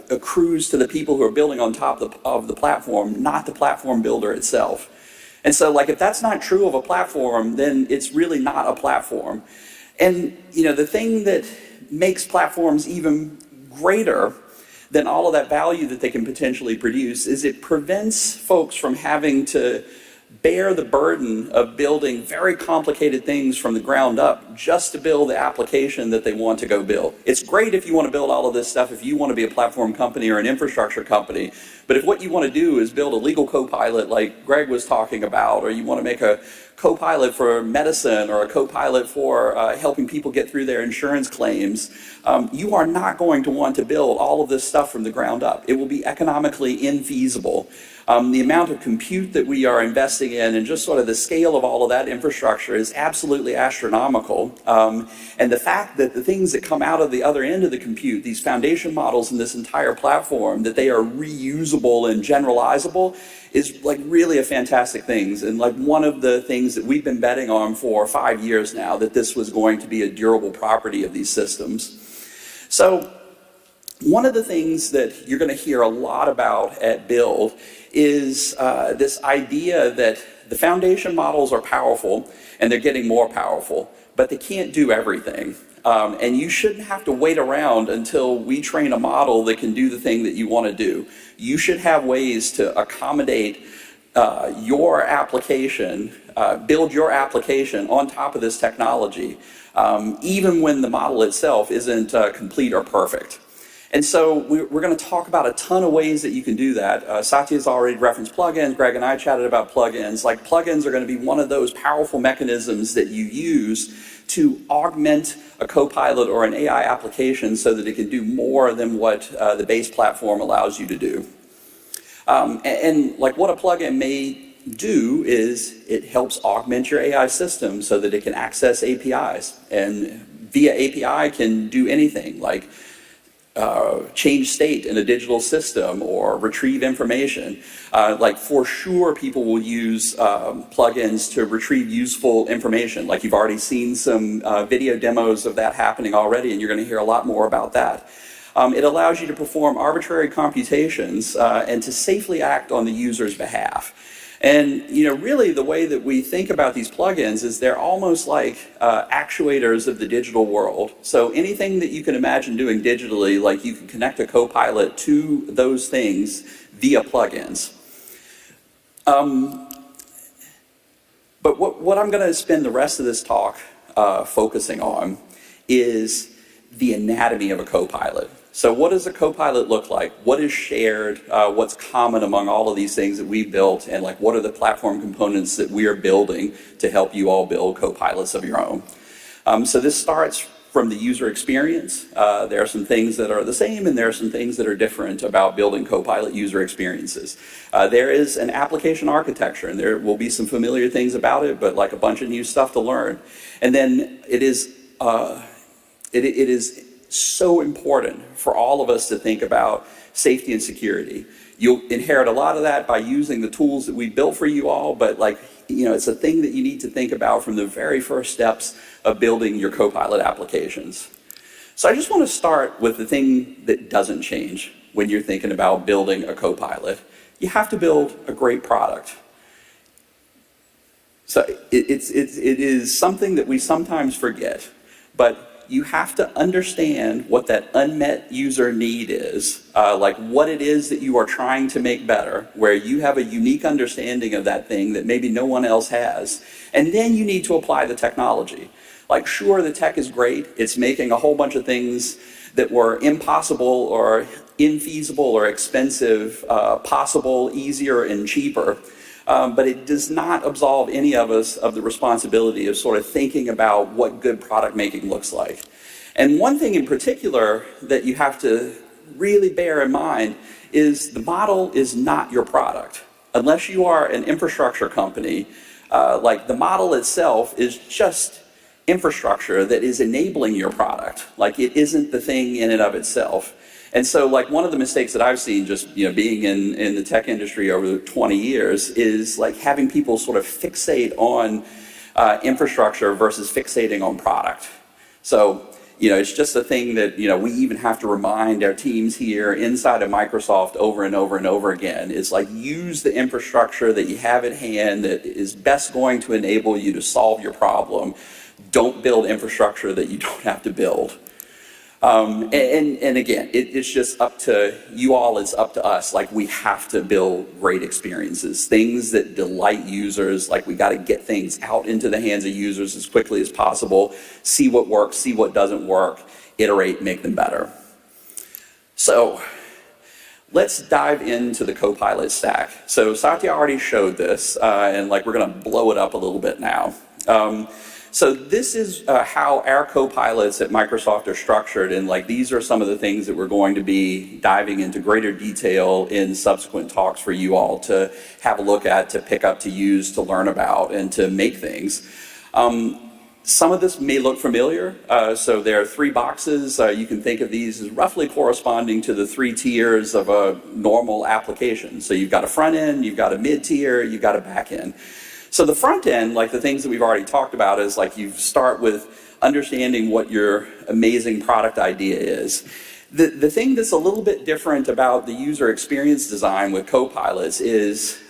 accrues to the people who are building on top of the platform, not the platform builder itself. And so, if that's not true of a platform, then it's really not a platform. And, the thing that makes platforms even greater than all of that value that they can potentially produce is it prevents folks from having to bear the burden of building very complicated things from the ground up just to build the application that they want to go build. It's great if you want to build all of this stuff, if you want to be a platform company or an infrastructure company, but if what you want to do is build a legal copilot like Greg was talking about, or you want to make a copilot for medicine or a copilot for helping people get through their insurance claims, you are not going to want to build all of this stuff from the ground up. It will be economically infeasible. The amount of compute that we are investing in and just sort of the scale of all of that infrastructure is absolutely astronomical. And the fact that the things that come out of the other end of the compute, these foundation models in this entire platform, that they are reusable and generalizable is really a fantastic thing. And one of the things that we've been betting on for 5 years now, that this was going to be a durable property of these systems. So one of the things that you're going to hear a lot about at Build is this idea that the foundation models are powerful and they're getting more powerful, but they can't do everything. And you shouldn't have to wait around until we train a model that can do the thing that you want to do. You should have ways to accommodate your application, build your application on top of this technology, even when the model itself isn't complete or perfect. And so we're going to talk about a ton of ways that you can do that. Satya's already referenced plugins. Greg and I chatted about plugins. Plugins are going to be one of those powerful mechanisms that you use to augment a Copilot or an AI application so that it can do more than what the base platform allows you to do. And what a plugin may do is it helps augment your AI system so that it can access APIs. And via API can do anything like change state in a digital system or retrieve information. For sure, people will use plugins to retrieve useful information. You've already seen some video demos of that happening already, and you're going to hear a lot more about that. It allows you to perform arbitrary computations and to safely act on the user's behalf. And really the way that we think about these plugins is they're almost like actuators of the digital world. So anything that you can imagine doing digitally, you can connect a Copilot to those things via plugins. But what I'm going to spend the rest of this talk focusing on is the anatomy of a Copilot. So what does a Copilot look like? What is shared? What's common among all of these things that we built? And like, what are the platform components that we are building to help you all build Copilots of your own? So this starts from the user experience. There are some things that are the same and there are some things that are different about building Copilot user experiences. There is an application architecture and there will be some familiar things about it, but like a bunch of new stuff to learn. And then it is so important for all of us to think about safety and security. You'll inherit a lot of that by using the tools that we built for you all, but like, you know, it's a thing that you need to think about from the very first steps of building your Copilot applications. So I just want to start with the thing that doesn't change when you're thinking about building a Copilot. You have to build a great product. So it is something that we sometimes forget, but you have to understand what that unmet user need is, like what it is that you are trying to make better, where you have a unique understanding of that thing that maybe no one else has. And then you need to apply the technology. Like, sure, the tech is great. It's making a whole bunch of things that were impossible or infeasible or expensive possible, easier, and cheaper. But it does not absolve any of us of the responsibility of sort of thinking about what good product making looks like. And one thing in particular that you have to really bear in mind is the model is not your product. Unless you are an infrastructure company, like the model itself is just infrastructure that is enabling your product. Like, it isn't the thing in and of itself. And so, like, one of the mistakes that I've seen just, you know, being in the tech industry over 20 years is like having people sort of fixate on infrastructure versus fixating on product. So, you know, it's just a thing that, you know, we even have to remind our teams here inside of Microsoft over and over and over again is like, use the infrastructure that you have at hand that is best going to enable you to solve your problem. Don't build infrastructure that you don't have to build. And again, it's just up to you all, it's up to us. Like, we have to build great experiences, things that delight users. Like, we got to get things out into the hands of users as quickly as possible, see what works, see what doesn't work, iterate, make them better. So let's dive into the Copilot stack. So Satya already showed this, and like, we're going to blow it up a little bit now. So this is how our Copilots at Microsoft are structured, and like, these are some of the things that we're going to be diving into greater detail in subsequent talks for you all to have a look at, to pick up, to use, to learn about, and to make things. Some of this may look familiar. So there are 3 boxes. You can think of these as roughly corresponding to the 3 tiers of a normal application. So you've got a front end, you've got a mid tier, you've got a back end. So the front end, like the things that we've already talked about, is like you start with understanding what your amazing product idea is. The thing that's a little bit different about the user experience design with Copilots is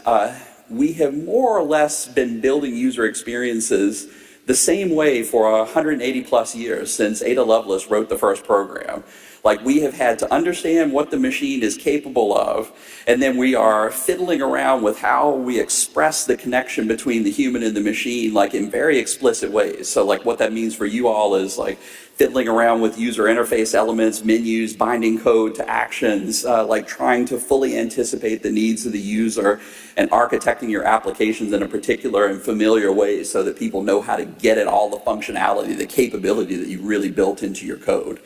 we have more or less been building user experiences the same way for 180 plus years since Ada Lovelace wrote the first program. Like, we have had to understand what the machine is capable of, and then we are fiddling around with how we express the connection between the human and the machine, like in very explicit ways. So like, what that means for you all is like fiddling around with user interface elements, menus, binding code to actions, like trying to fully anticipate the needs of the user and architecting your applications in a particular and familiar way so that people know how to get at all the functionality, the capability that you really built into your code.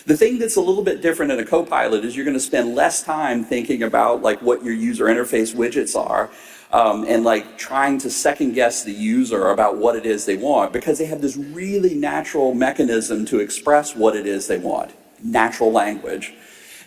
The thing that's a little bit different in a Copilot is you're going to spend less time thinking about like what your user interface widgets are and like trying to second guess the user about what it is they want, because they have this really natural mechanism to express what it is they want, natural language.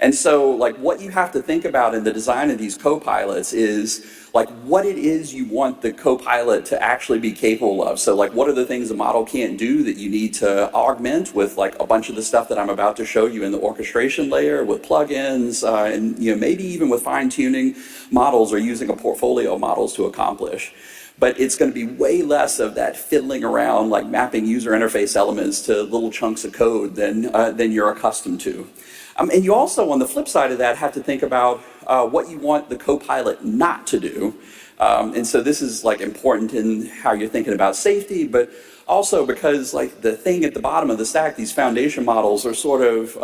And so like what you have to think about in the design of these Copilots is like what it is you want the Copilot to actually be capable of. So like, what are the things the model can't do that you need to augment with like a bunch of the stuff that I'm about to show you in the orchestration layer with plugins, and you know, maybe even with fine-tuning models or using a portfolio of models to accomplish. But it's going to be way less of that fiddling around, like mapping user interface elements to little chunks of code than you're accustomed to. And you also, on the flip side of that, have to think about what you want the Copilot not to do. And so this is like important in how you're thinking about safety, but also because like the thing at the bottom of the stack, these foundation models are sort of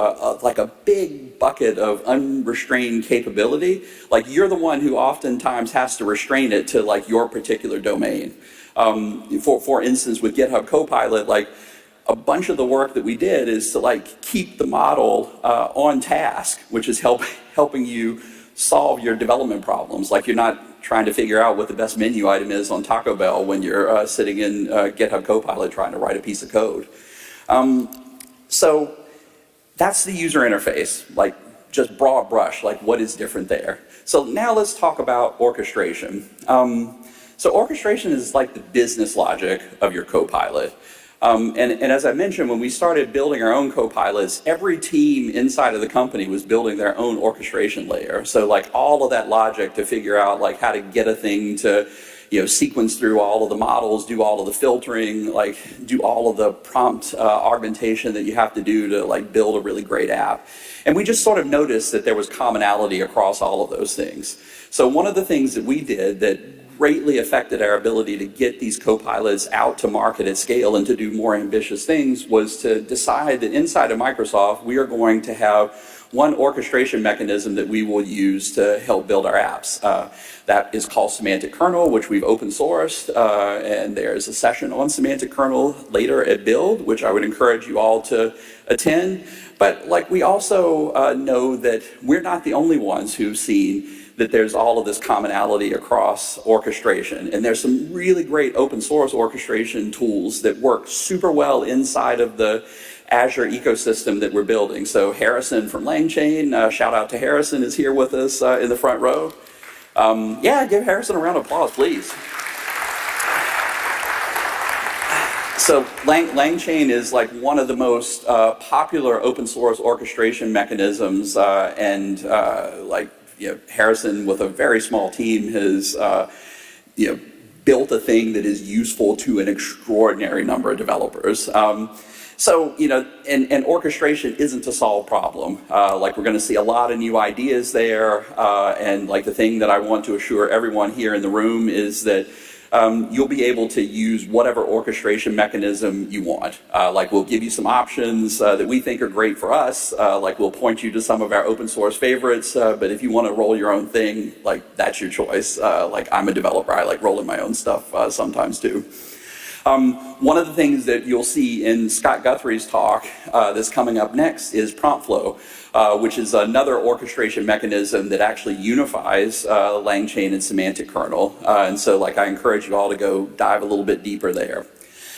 like a big bucket of unrestrained capability. Like you're the one who oftentimes has to restrain it to like your particular domain. For instance, with GitHub Copilot, like a bunch of the work that we did is to like keep the model on task, which is helping you solve your development problems. Like you're not trying to figure out what the best menu item is on Taco Bell when you're sitting in GitHub Copilot trying to write a piece of code. So that's the user interface, like just broad brush, like what is different there. So now let's talk about orchestration. So orchestration is like the business logic of your Copilot. And as I mentioned, when we started building our own copilots, every team inside of the company was building their own orchestration layer. So like all of that logic to figure out like how to get a thing to, you know, sequence through all of the models, do all of the filtering, like do all of the prompt augmentation that you have to do to like build a really great app. And we just sort of noticed that there was commonality across all of those things. So one of the things that we did that greatly affected our ability to get these copilots out to market at scale and to do more ambitious things was to decide that inside of Microsoft, we are going to have one orchestration mechanism that we will use to help build our apps. That is called Semantic Kernel, which we've open sourced, and there's a session on Semantic Kernel later at Build, which I would encourage you all to attend. But like we also know that we're not the only ones who've seen that there's all of this commonality across orchestration. And there's some really great open source orchestration tools that work super well inside of the Azure ecosystem that we're building. So Harrison from LangChain, shout out to Harrison, is here with us in the front row. Yeah, give Harrison a round of applause, please. So LangChain is like one of the most popular open source orchestration mechanisms, and like, you know, Harrison with a very small team has you know, built a thing that is useful to an extraordinary number of developers. So, you know, and orchestration isn't a solved problem. Like we're going to see a lot of new ideas there, and like the thing that I want to assure everyone here in the room is that you'll be able to use whatever orchestration mechanism you want. Like we'll give you some options that we think are great for us. Like we'll point you to some of our open source favorites, but if you want to roll your own thing, like that's your choice. Like I'm a developer, I like rolling my own stuff sometimes too. One of the things that you'll see in Scott Guthrie's talk that's coming up next is prompt flow, which is another orchestration mechanism that actually unifies LangChain and Semantic Kernel. And so like I encourage you all to go dive a little bit deeper there.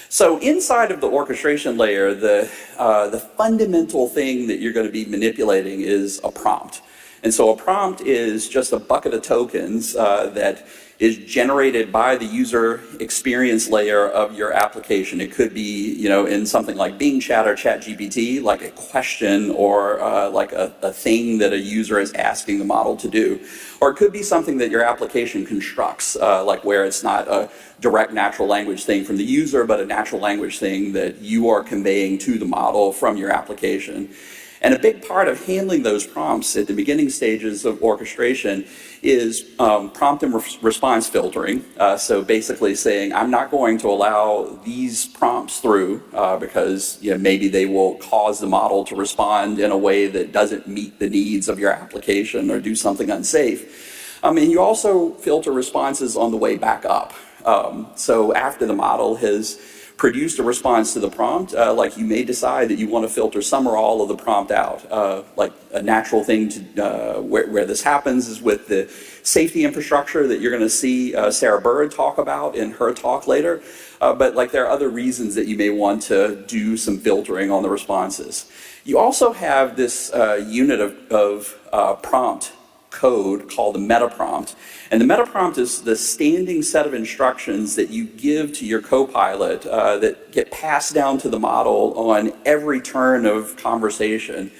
So inside of the orchestration layer, the fundamental thing that you're going to be manipulating is a prompt. And so a prompt is just a bucket of tokens that is generated by the user experience layer of your application. It could be, you know, in something like Bing Chat or ChatGPT, like a question or like a thing that a user is asking the model to do. Or it could be something that your application constructs, like where it's not a direct natural language thing from the user, but a natural language thing that you are conveying to the model from your application. And a big part of handling those prompts at the beginning stages of orchestration is prompt and response filtering. So basically saying, I'm not going to allow these prompts through because, you know, maybe they will cause the model to respond in a way that doesn't meet the needs of your application or do something unsafe. And you also filter responses on the way back up. So after the model has produced a response to the prompt, like you may decide that you want to filter some or all of the prompt out. Like a natural thing to where this happens is with the safety infrastructure that you're going to see Sarah Bird talk about in her talk later. But like there are other reasons that you may want to do some filtering on the responses. You also have this unit of prompt code called the meta prompt. And the meta prompt is the standing set of instructions that you give to your Copilot that get passed down to the model on every turn of conversation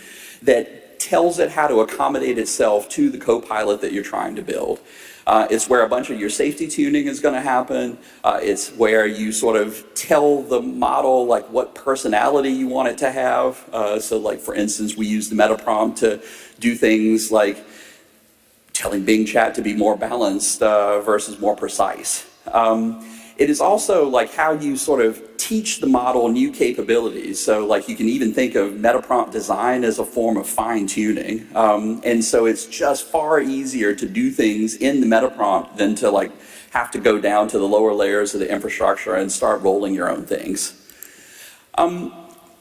that tells it how to accommodate itself to the Copilot that you're trying to build. It's where a bunch of your safety tuning is going to happen. It's where you sort of tell the model like what personality you want it to have. So like for instance, we use the meta prompt to do things like telling Bing Chat to be more balanced versus more precise. It is also like how you sort of teach the model new capabilities. So like you can even think of meta-prompt design as a form of fine-tuning. And so it's just far easier to do things in the meta-prompt than to like have to go down to the lower layers of the infrastructure and start rolling your own things.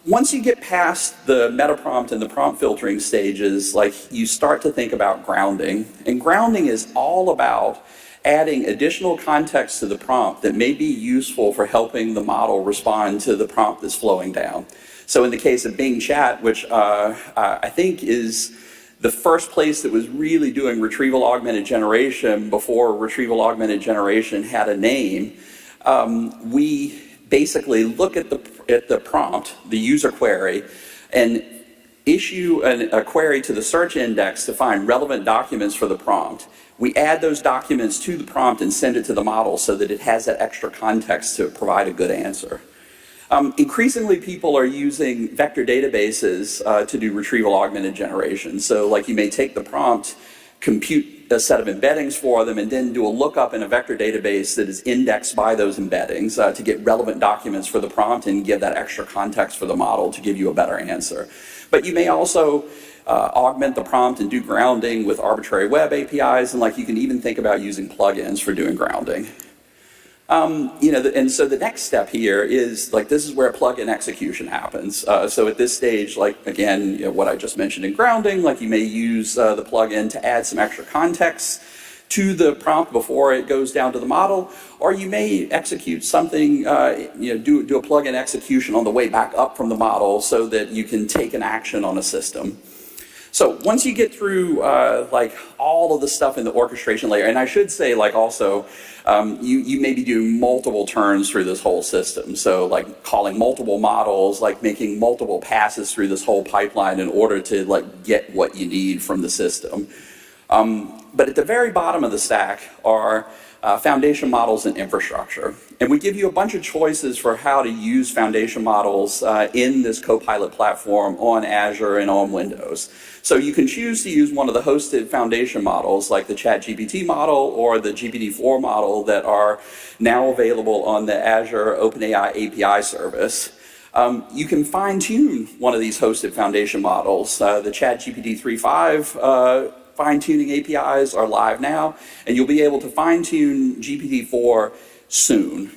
Once you get past the meta-prompt and the prompt filtering stages, like you start to think about grounding. And grounding is all about adding additional context to the prompt that may be useful for helping the model respond to the prompt that's flowing down. So in the case of Bing Chat, which I think is the first place that was really doing retrieval augmented generation before retrieval augmented generation had a name, we basically look at the prompt, the user query, and issue a query to the search index to find relevant documents for the prompt. We add those documents to the prompt and send it to the model so that it has that extra context to provide a good answer. Increasingly, people are using vector databases to do retrieval augmented generation. So like you may take the prompt, compute a set of embeddings for them, and then do a lookup in a vector database that is indexed by those embeddings to get relevant documents for the prompt and give that extra context for the model to give you a better answer. But you may also augment the prompt and do grounding with arbitrary web APIs, and like you can even think about using plugins for doing grounding. And so the next step here is like this is where plugin execution happens. So at this stage, like again, what I just mentioned in grounding, like you may use the plugin to add some extra context to the prompt before it goes down to the model, or you may execute something, do a plugin execution on the way back up from the model so that you can take an action on a system. So once you get through like all of the stuff in the orchestration layer, and I should say like also, you maybe do multiple turns through this whole system. So like calling multiple models, like making multiple passes through this whole pipeline in order to like get what you need from the system. But at the very bottom of the stack are foundation models and infrastructure. And we give you a bunch of choices for how to use foundation models in this Copilot platform on Azure and on Windows. So you can choose to use one of the hosted foundation models like the ChatGPT model or the GPT-4 model that are now available on the Azure OpenAI API service. You can fine-tune one of these hosted foundation models. The ChatGPT 3.5 fine-tuning APIs are live now, and you'll be able to fine-tune GPT-4 soon.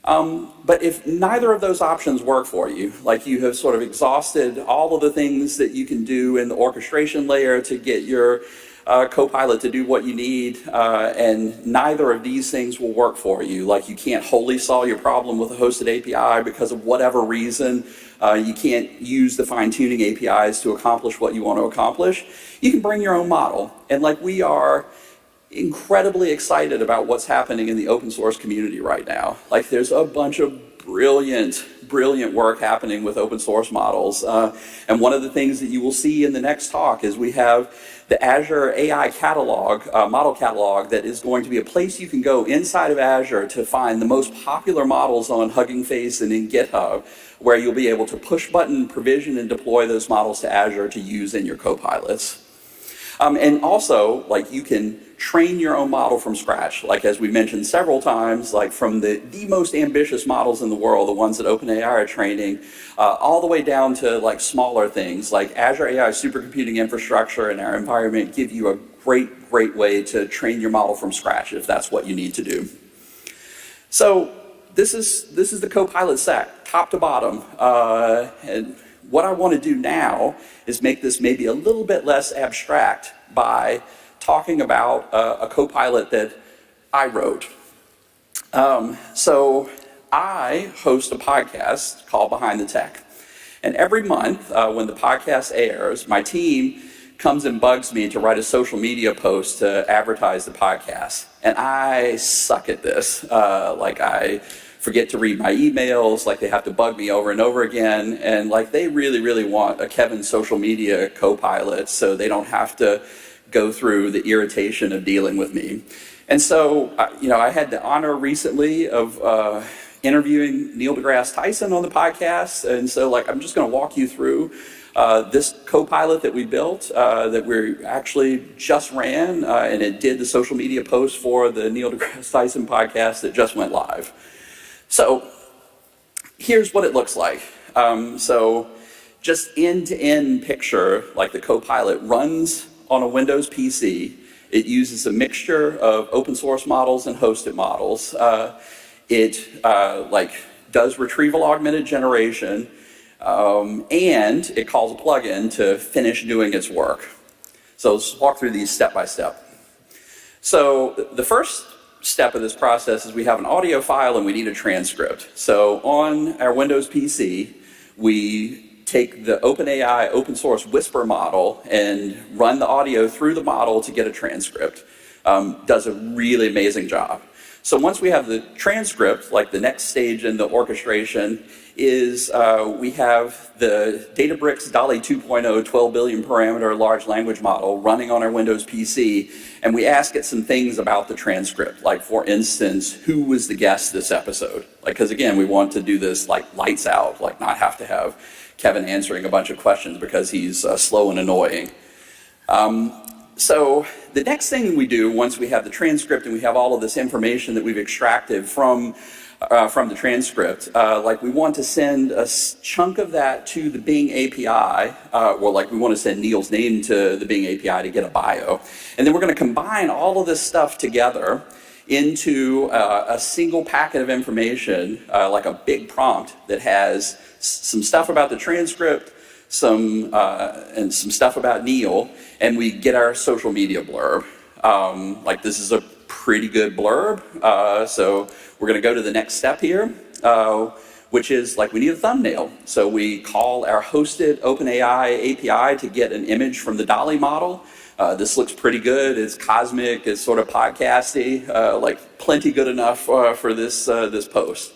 But if neither of those options work for you, like you have sort of exhausted all of the things that you can do in the orchestration layer to get your Copilot to do what you need, and neither of these things will work for you, like you can't wholly solve your problem with a hosted API because of whatever reason, you can't use the fine-tuning APIs to accomplish what you want to accomplish, you can bring your own model. And like we are incredibly excited about what's happening in the open source community right now. Like there's a bunch of brilliant work happening with open source models. And one of the things that you will see in the next talk is we have the Azure AI catalog, model catalog, that is going to be a place you can go inside of Azure to find the most popular models on Hugging Face and in GitHub, where you'll be able to push button provision and deploy those models to Azure to use in your Copilots. And also, like you can train your own model from scratch, like as we mentioned several times, like from the most ambitious models in the world, the ones that OpenAI are training, all the way down to like smaller things, like Azure AI supercomputing infrastructure and our environment give you a great way to train your model from scratch if that's what you need to do. So this is the Copilot stack, top to bottom, and what I want to do now is make this maybe a little bit less abstract by talking about a Copilot that I wrote. So I host a podcast called Behind the Tech. And every month when the podcast airs, my team comes and bugs me to write a social media post to advertise the podcast. And I suck at this. Like I forget to read my emails, like they have to bug me over and over again, and like they really want a Kevin social media Copilot so they don't have to go through the irritation of dealing with me. And so, I had the honor recently of, interviewing Neil deGrasse Tyson on the podcast. And so like, I'm just going to walk you through this Copilot that we built that we actually just ran, and it did the social media post for the Neil deGrasse Tyson podcast that just went live. So here's what it looks like. So just end-to-end picture, like the Copilot runs on a Windows PC. It uses a mixture of open source models and hosted models. It does retrieval augmented generation, and it calls a plugin to finish doing its work. So let's walk through these step by step. So the first step of this process is we have an audio file and we need a transcript. So on our Windows PC, we take the OpenAI open source Whisper model and run the audio through the model to get a transcript. Does a really amazing job. So once we have the transcript, like the next stage in the orchestration is we have the Databricks DALL-E 2.0 12 billion parameter large language model running on our Windows PC, and we ask it some things about the transcript, like for instance, who was the guest this episode? Like, because again, we want to do this like lights out, like not have to have Kevin answering a bunch of questions because he's slow and annoying. So the next thing we do once we have the transcript and we have all of this information that we've extracted from the transcript, like we want to send a chunk of that to the Bing API, or like we want to send Neil's name to the Bing API to get a bio. And then we're going to combine all of this stuff together into a single packet of information, like a big prompt that has some stuff about the transcript, and some stuff about Neil, and we get our social media blurb. Like this is a pretty good blurb, so we're going to go to the next step here, which is like we need a thumbnail. So we call our hosted OpenAI API to get an image from the DALL-E model. This looks pretty good. It's cosmic. It's sort of podcasty, like plenty good enough for this post.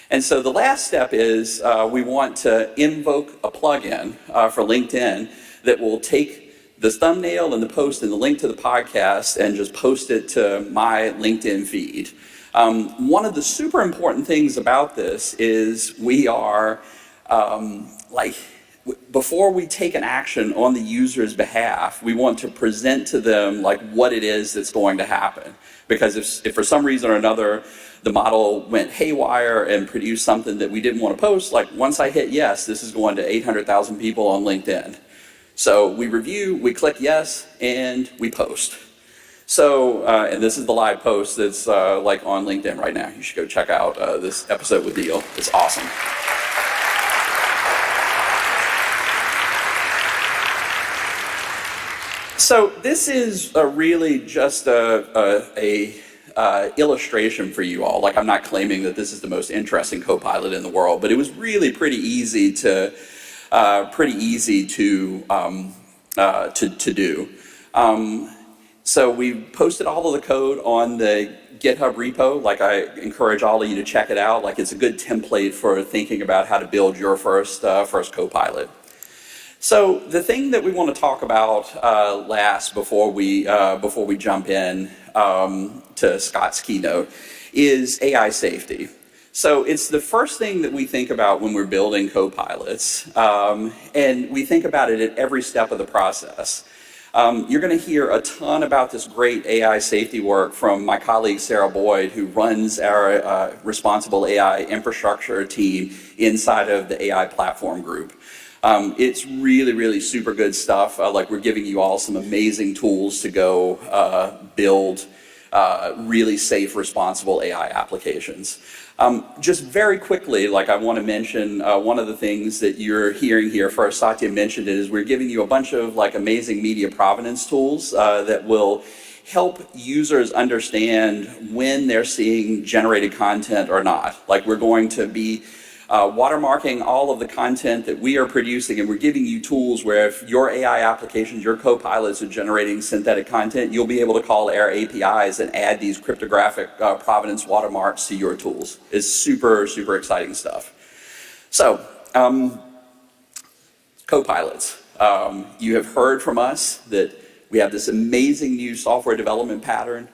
And so the last step is we want to invoke a plugin for LinkedIn that will take this thumbnail and the post and the link to the podcast and just post it to my LinkedIn feed. One of the super important things about this is we are before we take an action on the user's behalf, we want to present to them like what it is that's going to happen. Because if for some reason or another the model went haywire and produced something that we didn't want to post, like once I hit yes, this is going to 800,000 people on LinkedIn. So we review, we click yes, and we post. So, and this is the live post that's like on LinkedIn right now. You should go check out this episode with Neil. It's awesome. So this is really just a illustration for you all. Like I'm not claiming that this is the most interesting Copilot in the world, but it was really pretty easy to do. So we posted all of the code on the GitHub repo. Like I encourage all of you to check it out. Like it's a good template for thinking about how to build your first Copilot. So the thing that we want to talk about last before we jump in to Scott's keynote is AI safety. So it's the first thing that we think about when we're building Copilots, and we think about it at every step of the process. You're going to hear a ton about this great AI safety work from my colleague Sarah Boyd, who runs our responsible AI infrastructure team inside of the AI platform group. It's really, really super good stuff. Like we're giving you all some amazing tools to go build really safe, responsible AI applications. Just very quickly, like I want to mention one of the things that you're hearing here first, Satya mentioned it, is we're giving you a bunch of like amazing media provenance tools that will help users understand when they're seeing generated content or not. Like we're going to be watermarking all of the content that we are producing, and we're giving you tools where if your AI applications, your copilots are generating synthetic content, you'll be able to call our APIs and add these cryptographic provenance watermarks to your tools. It's super, super exciting stuff. So, copilots. You have heard from us that we have this amazing new software development pattern.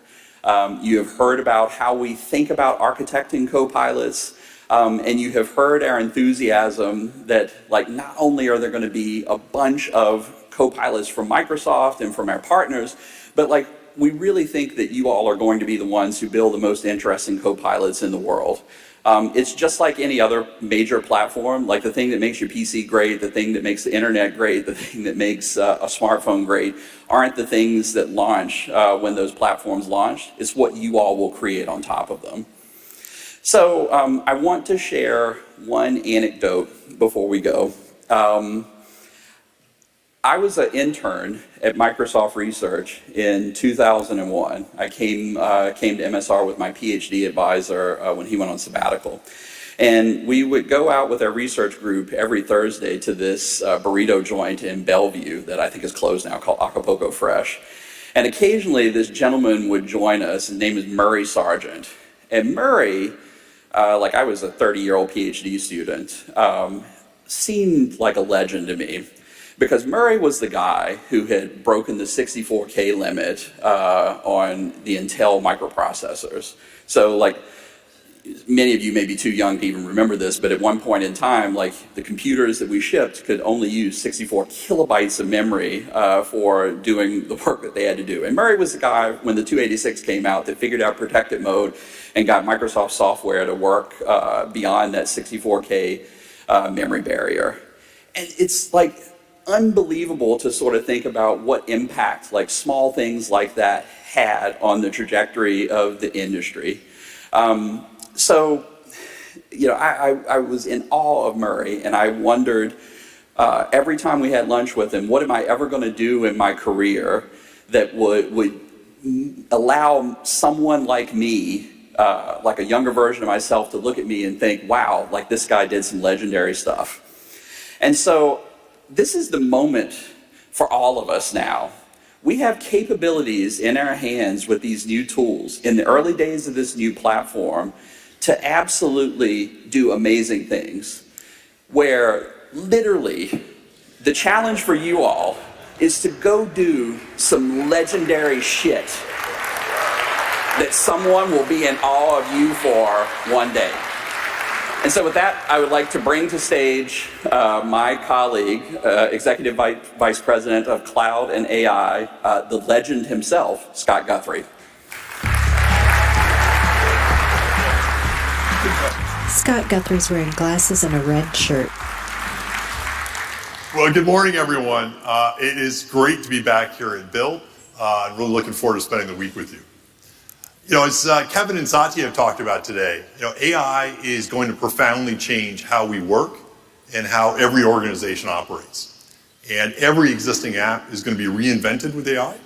You have heard about how we think about architecting copilots. And you have heard our enthusiasm that like not only are there going to be a bunch of copilots from Microsoft and from our partners, but like we really think that you all are going to be the ones who build the most interesting copilots in the world. It's just like any other major platform, like the thing that makes your PC great, the thing that makes the internet great, the thing that makes a smartphone great, aren't the things that launch when those platforms launch. It's what you all will create on top of them. So I want to share one anecdote before we go. I was an intern at Microsoft Research in 2001. I came to MSR with my PhD advisor when he went on sabbatical. And we would go out with our research group every Thursday to this burrito joint in Bellevue that I think is closed now, called Acapulco Fresh. And occasionally this gentleman would join us. His name is Murray Sargent. And Murray, like I was a 30-year-old PhD student, seemed like a legend to me. Because Murray was the guy who had broken the 64K limit on the Intel microprocessors. So like many of you may be too young to even remember this, but at one point in time, like the computers that we shipped could only use 64 kilobytes of memory for doing the work that they had to do. And Murray was the guy when the 286 came out that figured out protected mode and got Microsoft software to work beyond that 64K memory barrier. And it's like unbelievable to sort of think about what impact like small things like that had on the trajectory of the industry. So, you know, I was in awe of Murray, and I wondered every time we had lunch with him, what am I ever going to do in my career that would allow someone like me, like a younger version of myself, to look at me and think, wow, like this guy did some legendary stuff. And so this is the moment for all of us now. We have capabilities in our hands with these new tools in the early days of this new platform to absolutely do amazing things, where literally the challenge for you all is to go do some legendary shit that someone will be in awe of you for one day. And so with that, I would like to bring to stage my colleague, Executive Vice President of Cloud and AI, the legend himself, Scott Guthrie. Scott Guthrie's wearing glasses and a red shirt. Well, good morning, everyone. It is great to be back here at Build. I'm really looking forward to spending the week with you. You know, as Kevin and Satya have talked about today, you know, AI is going to profoundly change how we work and how every organization operates. And every existing app is going to be reinvented with AI.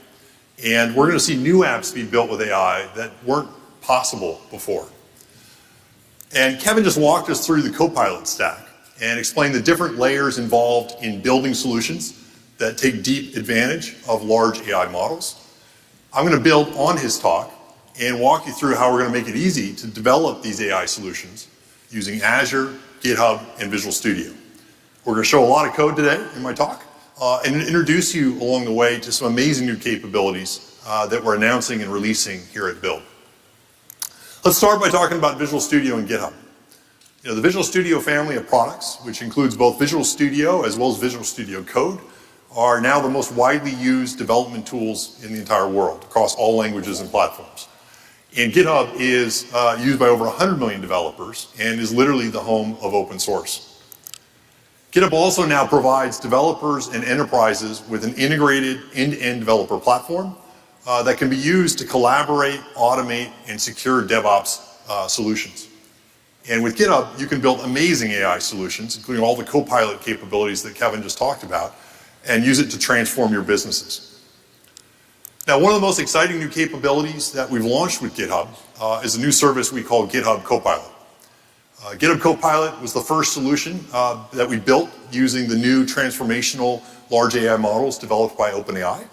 And we're going to see new apps be built with AI that weren't possible before. And Kevin just walked us through the Copilot stack and explained the different layers involved in building solutions that take deep advantage of large AI models. I'm going to build on his talk and walk you through how we're going to make it easy to develop these AI solutions using Azure, GitHub, and Visual Studio. We're going to show a lot of code today in my talk and introduce you along the way to some amazing new capabilities that we're announcing and releasing here at Build. Let's start by talking about Visual Studio and GitHub. You know, the Visual Studio family of products, which includes both Visual Studio as well as Visual Studio Code, are now the most widely used development tools in the entire world across all languages and platforms. And GitHub is used by over 100 million developers and is literally the home of open source. GitHub also now provides developers and enterprises with an integrated end-to-end developer platform that can be used to collaborate, automate, and secure DevOps solutions. And with GitHub, you can build amazing AI solutions, including all the Copilot capabilities that Kevin just talked about, and use it to transform your businesses. Now, one of the most exciting new capabilities that we've launched with GitHub is a new service we call GitHub Copilot. GitHub Copilot was the first solution that we built using the new transformational large AI models developed by OpenAI.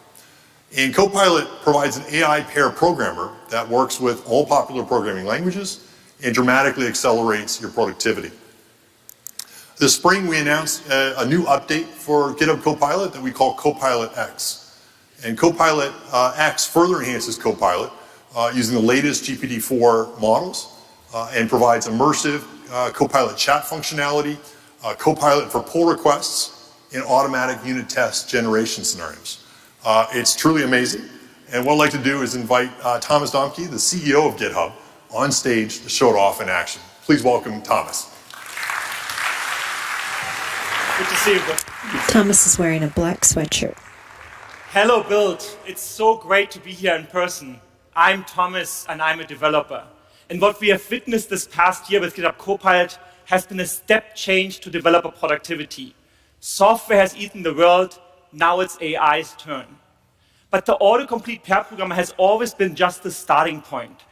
And Copilot provides an AI pair programmer that works with all popular programming languages and dramatically accelerates your productivity. This spring, we announced a new update for GitHub Copilot that we call Copilot X. And Copilot X further enhances Copilot using the latest GPT-4 models and provides immersive Copilot chat functionality, Copilot for pull requests, and automatic unit test generation scenarios. It's truly amazing. And what I'd like to do is invite Thomas Dohmke, the CEO of GitHub, on stage to show it off in action. Please welcome Thomas. Good to see you. Thomas is wearing a black sweatshirt. Hello, Build. It's so great to be here in person. I'm Thomas, and I'm a developer. And what we have witnessed this past year with GitHub Copilot has been a step change to developer productivity. Software has eaten the world, now it's AI's turn. But the autocomplete pair programmer has always been just the starting point.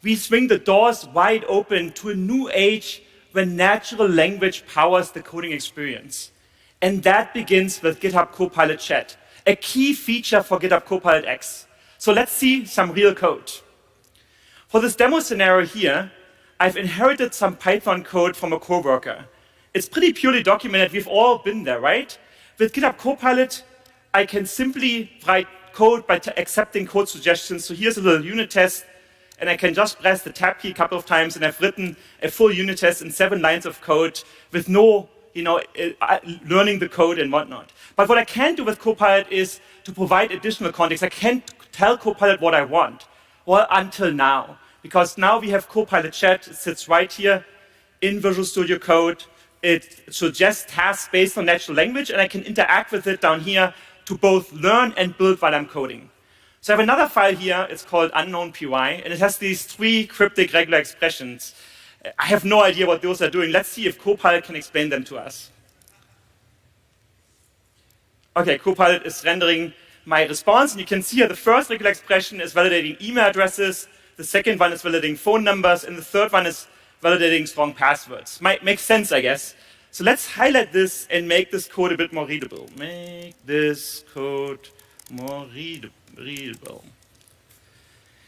We swing the doors wide open to a new age when natural language powers the coding experience. And that begins with GitHub Copilot Chat, a key feature for GitHub Copilot X. So let's see some real code. For this demo scenario here, I've inherited some Python code from a coworker. It's pretty purely documented. We've all been there, right? With GitHub Copilot, I can simply write code by accepting code suggestions. So here's a little unit test, and I can just press the tab key a couple of times, and I've written a full unit test in 7 lines of code with no learning the code and whatnot. But what I can do with Copilot is to provide additional context. I can't tell Copilot what I want. Well, until now. Because now we have Copilot Chat. It sits right here in Visual Studio Code. It suggests tasks based on natural language, and I can interact with it down here to both learn and build while I'm coding. So I have another file here. It's called unknown.py, and it has these 3 cryptic regular expressions. I have no idea what those are doing. Let's see if Copilot can explain them to us. Okay, Copilot is rendering my response, and you can see here the first regular expression is validating email addresses, the second one is validating phone numbers, and the third one is validating strong passwords. Makes sense, I guess. So let's highlight this and make this code a bit more readable. Make this code more readable.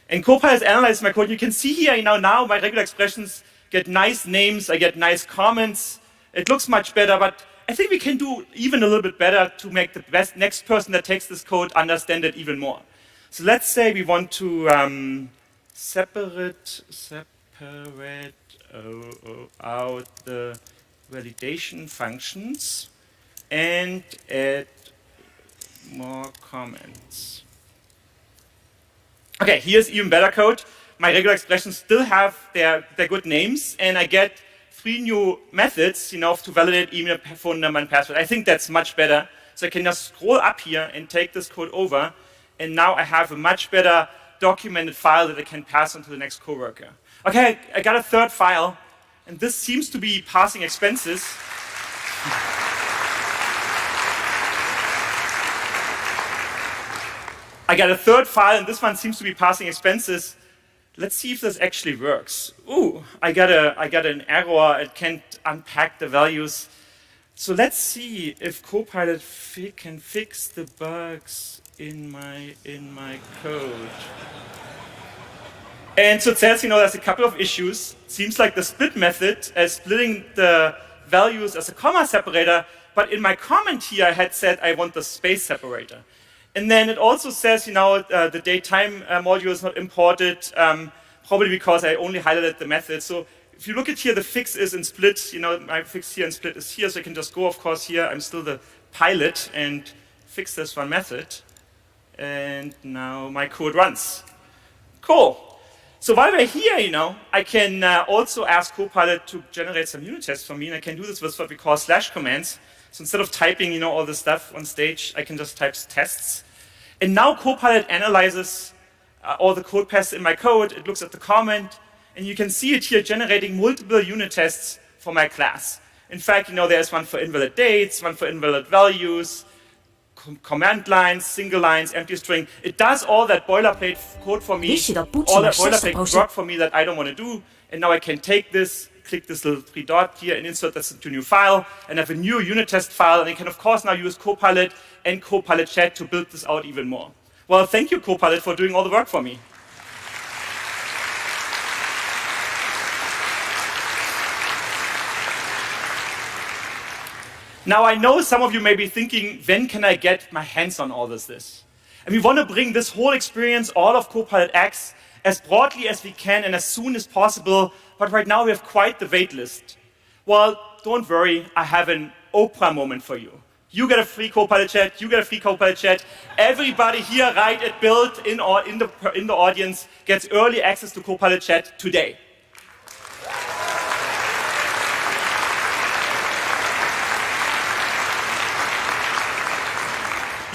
And Copilot has analyzed my code. You can see here, now my regular expressions get nice names, I get nice comments. It looks much better, but I think we can do even a little bit better to make the next person that takes this code understand it even more. So let's say we want to separate out the validation functions and add more comments. Okay, here's even better code. My regular expressions still have their good names, and I get 3 new methods, to validate email, phone number, and password. I think that's much better. So I can just scroll up here and take this code over, and now I have a much better documented file that I can pass on to the next coworker. Okay, I got a third file, and this seems to be passing expenses. I got a third file, and this one seems to be passing expenses. Let's see if this actually works. Ooh, I got an error. It can't unpack the values. So let's see if Copilot can fix the bugs in my code. And so it says, there's a couple of issues. Seems like the split method is splitting the values as a comma separator, but in my comment here, I had said I want the space separator. And then it also says, the datetime module is not imported, probably because I only highlighted the method. So if you look at here, the fix is in split. My fix here in split is here, so I can just go, of course, here. I'm still the pilot and fix this one method. And now my code runs. Cool. So while we're here, I can also ask Copilot to generate some unit tests for me, and I can do this with what we call / commands. So instead of typing, all this stuff on stage, I can just type tests. And now Copilot analyzes all the code passes in my code. It looks at the comment, and you can see it here generating multiple unit tests for my class. In fact, there's one for invalid dates, one for invalid values, command lines, single lines, empty string. It does all that boilerplate code for me, all that boilerplate work for me that I don't want to do. And now I can take this, click this little 3 dot here and insert this into a new file and have a new unit test file. And I can, of course, now use Copilot and Copilot Chat to build this out even more. Well, thank you, Copilot, for doing all the work for me. Now, I know some of you may be thinking, when can I get my hands on all this? And we want to bring this whole experience, all of Copilot X, as broadly as we can and as soon as possible but right now we have quite the wait list. Well, don't worry, I have an Oprah moment for you. You get a free Copilot chat, you get a free Copilot chat. Everybody here right at Build in the audience gets early access to Copilot chat today.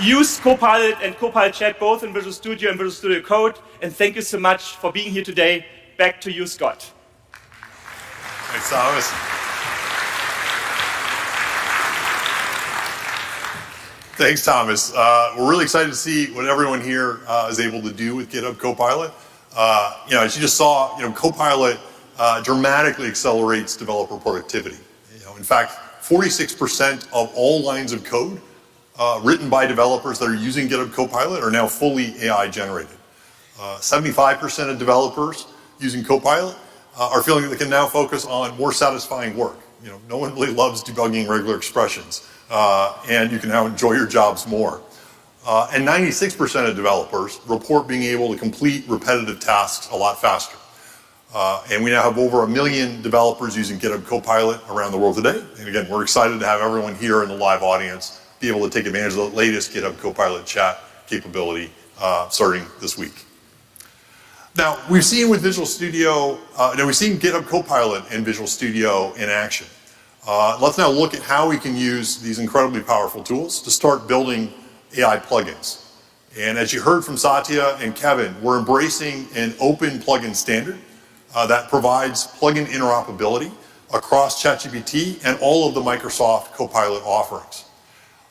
Use Copilot and Copilot Chat both in Visual Studio and Visual Studio Code. And thank you so much for being here today. Back to you, Scott. Thanks, Thomas. Thanks, Thomas. We're really excited to see what everyone here is able to do with GitHub Copilot. As you just saw, Copilot dramatically accelerates developer productivity. In fact, 46% of all lines of code written by developers that are using GitHub Copilot are now fully AI generated. 75% of developers using Copilot are feeling that they can now focus on more satisfying work. No one really loves debugging regular expressions, and you can now enjoy your jobs more. And 96% of developers report being able to complete repetitive tasks a lot faster. And we now have over 1 million developers using GitHub Copilot around the world today. And again, we're excited to have everyone here in the live audience be able to take advantage of the latest GitHub Copilot chat capability starting this week. Now, we've seen with Visual Studio, we've seen GitHub Copilot and Visual Studio in action. Let's now look at how we can use these incredibly powerful tools to start building AI plugins. And as you heard from Satya and Kevin, we're embracing an open plugin standard that provides plugin interoperability across ChatGPT and all of the Microsoft Copilot offerings.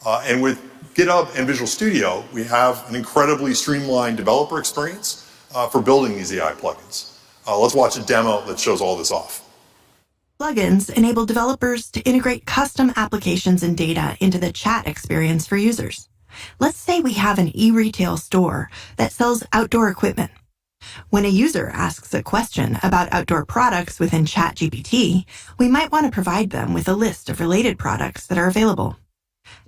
And with GitHub and Visual Studio, we have an incredibly streamlined developer experience for building these AI plugins. Let's watch a demo that shows all this off. Plugins enable developers to integrate custom applications and data into the chat experience for users. Let's say we have an e-retail store that sells outdoor equipment. When a user asks a question about outdoor products within ChatGPT, we might want to provide them with a list of related products that are available.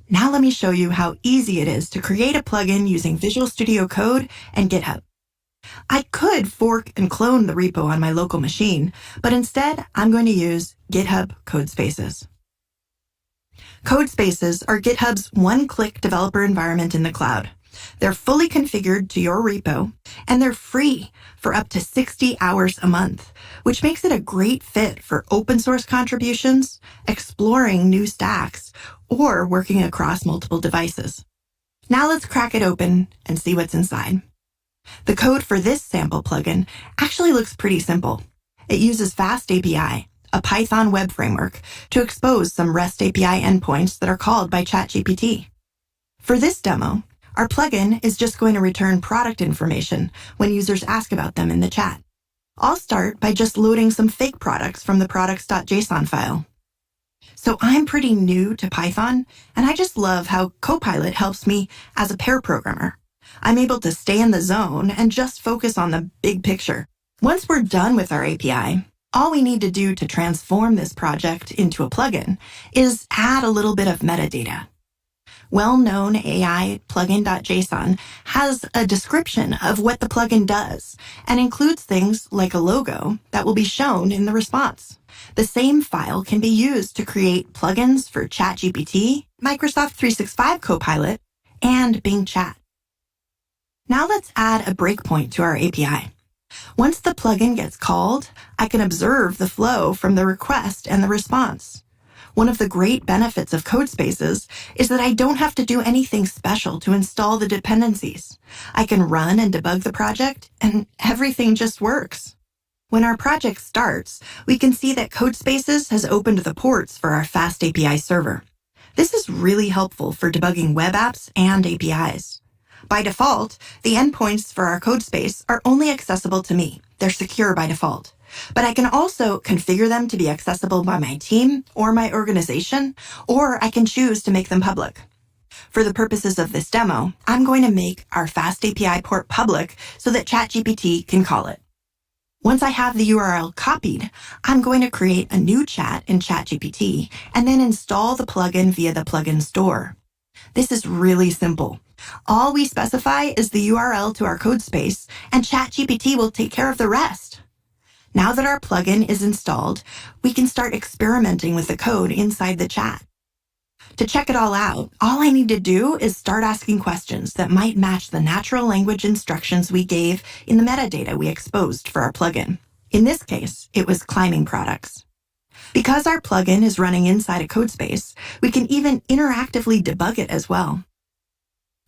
Now let me show you how easy it is to create a plugin using Visual Studio Code and GitHub. I could fork and clone the repo on my local machine, but instead I'm going to use GitHub Codespaces. Codespaces are GitHub's one-click developer environment in the cloud. They're fully configured to your repo, and they're free for up to 60 hours a month, which makes it a great fit for open source contributions, exploring new stacks, or working across multiple devices. Now let's crack it open and see what's inside. The code for this sample plugin actually looks pretty simple. It uses Fast API, a Python web framework, to expose some REST API endpoints that are called by ChatGPT. For this demo, our plugin is just going to return product information when users ask about them in the chat. I'll start by just loading some fake products from the products.json file. So I'm pretty new to Python, and I just love how Copilot helps me as a pair programmer. I'm able to stay in the zone and just focus on the big picture. Once we're done with our API, all we need to do to transform this project into a plugin is add a little bit of metadata. Well-known AI plugin.json has a description of what the plugin does and includes things like a logo that will be shown in the response. The same file can be used to create plugins for ChatGPT, Microsoft 365 Copilot, and Bing Chat. Now let's add a breakpoint to our API. Once the plugin gets called, I can observe the flow from the request and the response. One of the great benefits of Codespaces is that I don't have to do anything special to install the dependencies. I can run and debug the project, and everything just works. When our project starts, we can see that Codespaces has opened the ports for our Fast API server. This is really helpful for debugging web apps and APIs. By default, the endpoints for our Codespace are only accessible to me. They're secure by default. But I can also configure them to be accessible by my team or my organization, or I can choose to make them public. For the purposes of this demo, I'm going to make our Fast API port public so that ChatGPT can call it. Once I have the URL copied, I'm going to create a new chat in ChatGPT and then install the plugin via the plugin store. This is really simple. All we specify is the URL to our Codespace, and ChatGPT will take care of the rest. Now that our plugin is installed, we can start experimenting with the code inside the chat. To check it all out, all I need to do is start asking questions that might match the natural language instructions we gave in the metadata we exposed for our plugin. In this case, it was climbing products. Because our plugin is running inside a code space, we can even interactively debug it as well.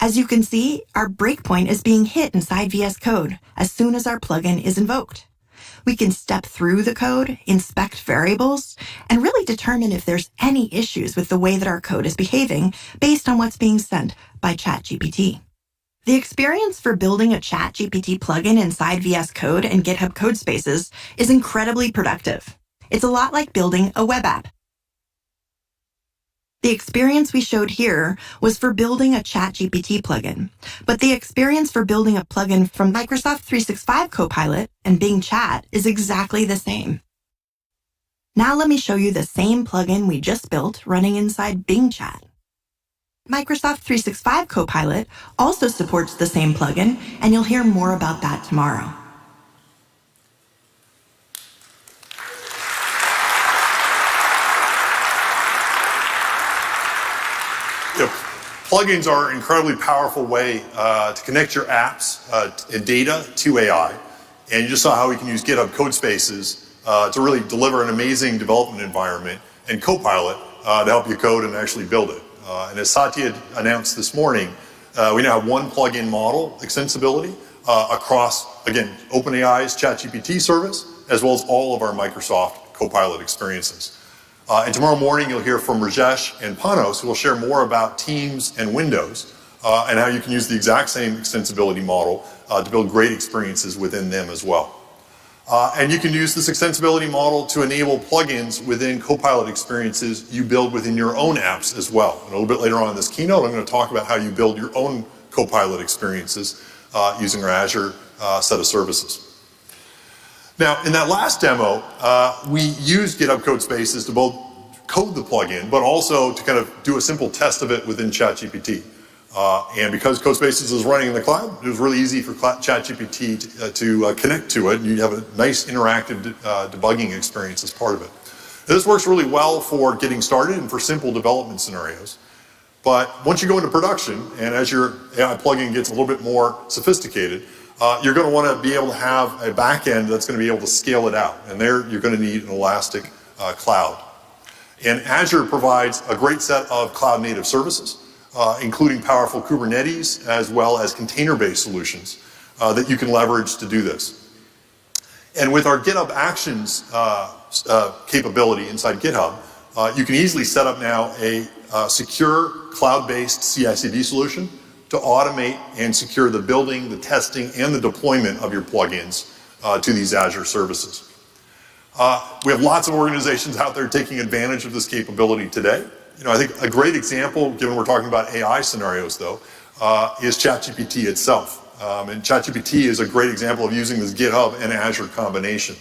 As you can see, our breakpoint is being hit inside VS Code as soon as our plugin is invoked. We can step through the code, inspect variables, and really determine if there's any issues with the way that our code is behaving based on what's being sent by ChatGPT. The experience for building a ChatGPT plugin inside VS Code and GitHub Codespaces is incredibly productive. It's a lot like building a web app. The experience we showed here was for building a ChatGPT plugin, but the experience for building a plugin from Microsoft 365 Copilot and Bing Chat is exactly the same. Now let me show you the same plugin we just built running inside Bing Chat. Microsoft 365 Copilot also supports the same plugin, and you'll hear more about that tomorrow. Plugins are an incredibly powerful way to connect your apps and data to AI. And you just saw how we can use GitHub Codespaces to really deliver an amazing development environment, and Copilot to help you code and actually build it. And as Satya announced this morning, we now have one plugin model extensibility across, again, OpenAI's ChatGPT service, as well as all of our Microsoft Copilot experiences. And tomorrow morning, you'll hear from Rajesh and Panos, who will share more about Teams and Windows and how you can use the exact same extensibility model to build great experiences within them as well. And you can use this extensibility model to enable plugins within Copilot experiences you build within your own apps as well. And a little bit later on in this keynote, I'm going to talk about how you build your own Copilot experiences using our Azure set of services. Now, in that last demo, we used GitHub Codespaces to both code the plugin, but also to kind of do a simple test of it within ChatGPT. And because Codespaces is running in the cloud, it was really easy for ChatGPT to connect to it. You have a nice interactive debugging experience as part of it. This works really well for getting started and for simple development scenarios. But once you go into production, and as your AI plugin gets a little bit more sophisticated, you're going to want to be able to have a backend that's going to be able to scale it out. And there you're going to need an elastic cloud. And Azure provides a great set of cloud native services, including powerful Kubernetes as well as container-based solutions that you can leverage to do this. And with our GitHub Actions capability inside GitHub, you can easily set up now a secure cloud-based CI/CD solution to automate and secure the building, the testing, and the deployment of your plugins to these Azure services. We have lots of organizations out there taking advantage of this capability today. I think a great example, given we're talking about AI scenarios though, is ChatGPT itself. And ChatGPT is a great example of using this GitHub and Azure combination.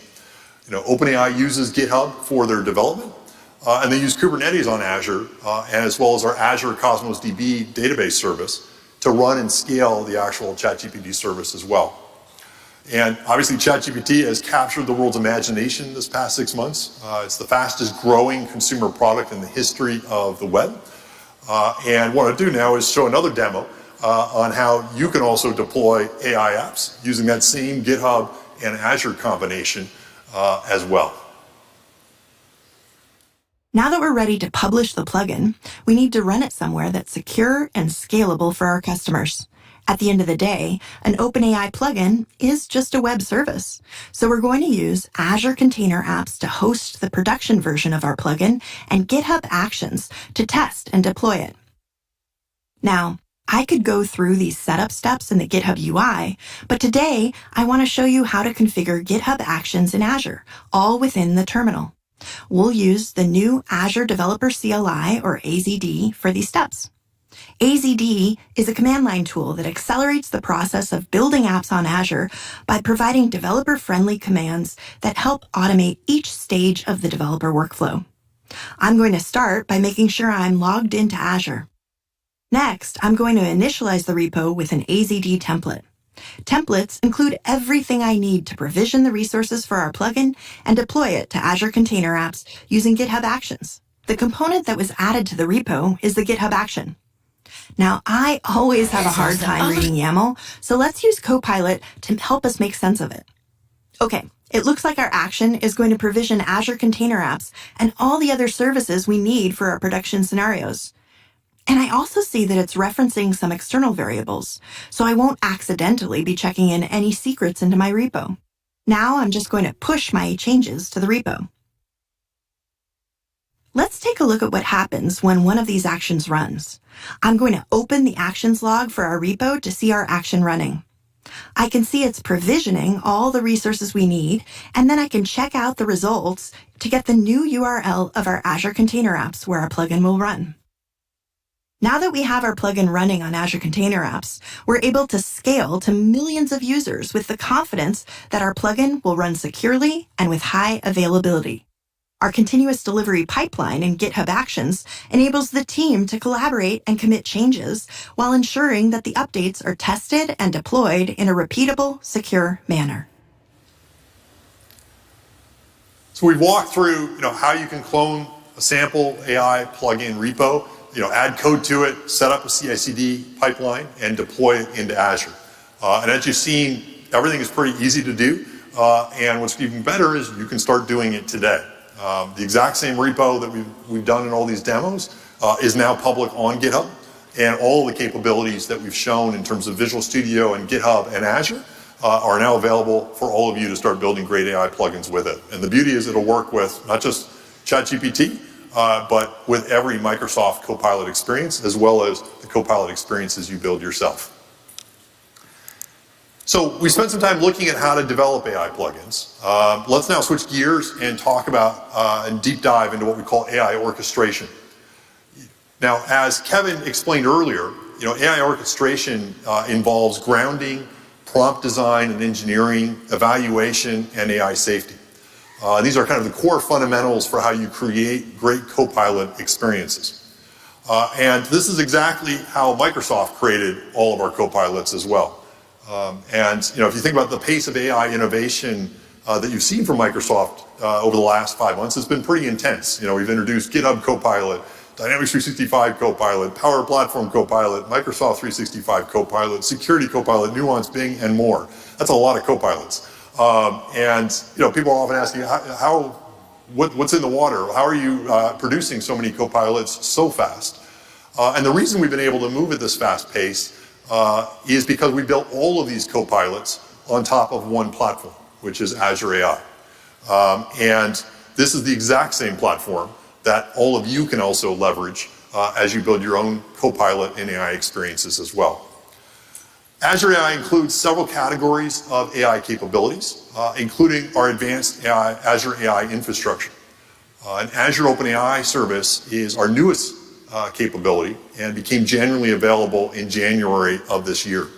OpenAI uses GitHub for their development, and they use Kubernetes on Azure, as well as our Azure Cosmos DB database service to run and scale the actual ChatGPT service as well. And obviously ChatGPT has captured the world's imagination this past 6 months. It's the fastest growing consumer product in the history of the web. And what I'll do now is show another demo on how you can also deploy AI apps using that same GitHub and Azure combination as well. Now that we're ready to publish the plugin, we need to run it somewhere that's secure and scalable for our customers. At the end of the day, an OpenAI plugin is just a web service. So we're going to use Azure Container Apps to host the production version of our plugin and GitHub Actions to test and deploy it. Now, I could go through these setup steps in the GitHub UI, but today I want to show you how to configure GitHub Actions in Azure, all within the terminal. We'll use the new Azure Developer CLI, or AZD, for these steps. AZD is a command line tool that accelerates the process of building apps on Azure by providing developer-friendly commands that help automate each stage of the developer workflow. I'm going to start by making sure I'm logged into Azure. Next, I'm going to initialize the repo with an AZD template. Templates include everything I need to provision the resources for our plugin and deploy it to Azure Container Apps using GitHub Actions. The component that was added to the repo is the GitHub action. Now, I always have a hard time reading YAML, so let's use Copilot to help us make sense of it. Okay, it looks like our action is going to provision Azure Container Apps and all the other services we need for our production scenarios. And I also see that it's referencing some external variables, so I won't accidentally be checking in any secrets into my repo. Now I'm just going to push my changes to the repo. Let's take a look at what happens when one of these actions runs. I'm going to open the actions log for our repo to see our action running. I can see it's provisioning all the resources we need, and then I can check out the results to get the new URL of our Azure Container Apps where our plugin will run. Now that we have our plugin running on Azure Container Apps, we're able to scale to millions of users with the confidence that our plugin will run securely and with high availability. Our continuous delivery pipeline in GitHub Actions enables the team to collaborate and commit changes while ensuring that the updates are tested and deployed in a repeatable, secure manner. So we've walked through, how you can clone a sample AI plugin repo, add code to it, set up a CI/CD pipeline, and deploy it into Azure. And as you've seen, everything is pretty easy to do. And what's even better is you can start doing it today. The exact same repo that we've done in all these demos is now public on GitHub, and all the capabilities that we've shown in terms of Visual Studio and GitHub and Azure are now available for all of you to start building great AI plugins with it. And the beauty is it'll work with not just ChatGPT, but with every Microsoft Copilot experience, as well as the Copilot experiences you build yourself. So we spent some time looking at how to develop AI plugins. Let's now switch gears and talk about and deep dive into what we call AI orchestration. Now, as Kevin explained earlier, AI orchestration involves grounding, prompt design and engineering, evaluation, and AI safety. These are kind of the core fundamentals for how you create great Copilot experiences. And this is exactly how Microsoft created all of our Copilots as well. If you think about the pace of AI innovation that you've seen from Microsoft over the last 5 months, it's been pretty intense. We've introduced GitHub Copilot, Dynamics 365 Copilot, Power Platform Copilot, Microsoft 365 Copilot, Security Copilot, Nuance, Bing, and more. That's a lot of Copilots. People are often asking, what's in the water? How are you producing so many Copilots so fast? And the reason we've been able to move at this fast pace is because we built all of these Copilots on top of one platform, which is Azure AI. And this is the exact same platform that all of you can also leverage as you build your own Copilot and AI experiences as well. Azure AI includes several categories of AI capabilities, including our advanced Azure AI infrastructure. An Azure OpenAI Service is our newest capability and became generally available in January of this year.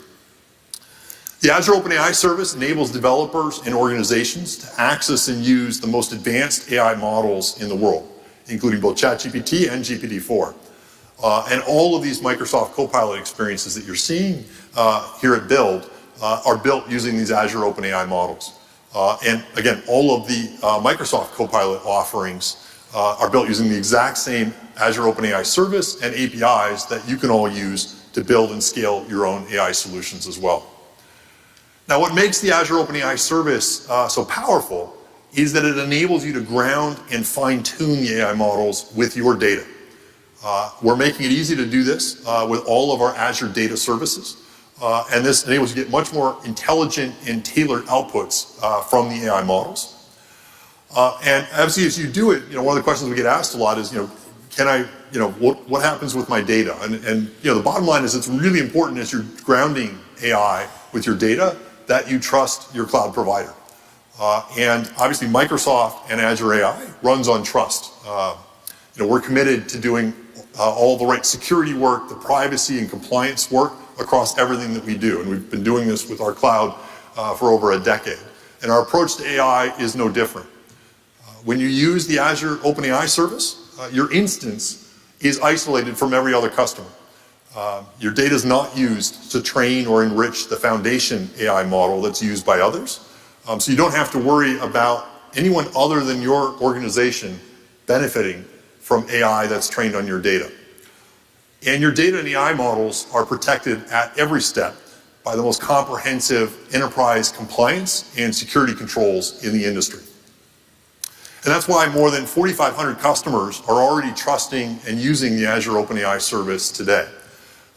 The Azure OpenAI Service enables developers and organizations to access and use the most advanced AI models in the world, including both ChatGPT and GPT-4. And all of these Microsoft Copilot experiences that you're seeing here at Build are built using these Azure OpenAI models. And again, all of the Microsoft Copilot offerings are built using the exact same Azure OpenAI Service and APIs that you can all use to build and scale your own AI solutions as well. Now, what makes the Azure OpenAI Service so powerful is that it enables you to ground and fine-tune the AI models with your data. We're making it easy to do this with all of our Azure data services, and this enables you to get much more intelligent and tailored outputs from the AI models. And obviously, as you do it, one of the questions we get asked a lot is, what happens with my data? And the bottom line is it's really important as you're grounding AI with your data that you trust your cloud provider. And obviously, Microsoft and Azure AI runs on trust. We're committed to doing all the right security work, the privacy and compliance work across everything that we do. And we've been doing this with our cloud for over a decade. And our approach to AI is no different. When you use the Azure OpenAI Service, your instance is isolated from every other customer. Your data is not used to train or enrich the foundation AI model that's used by others. So you don't have to worry about anyone other than your organization benefiting from AI that's trained on your data. And your data and AI models are protected at every step by the most comprehensive enterprise compliance and security controls in the industry. And that's why more than 4,500 customers are already trusting and using the Azure OpenAI service today.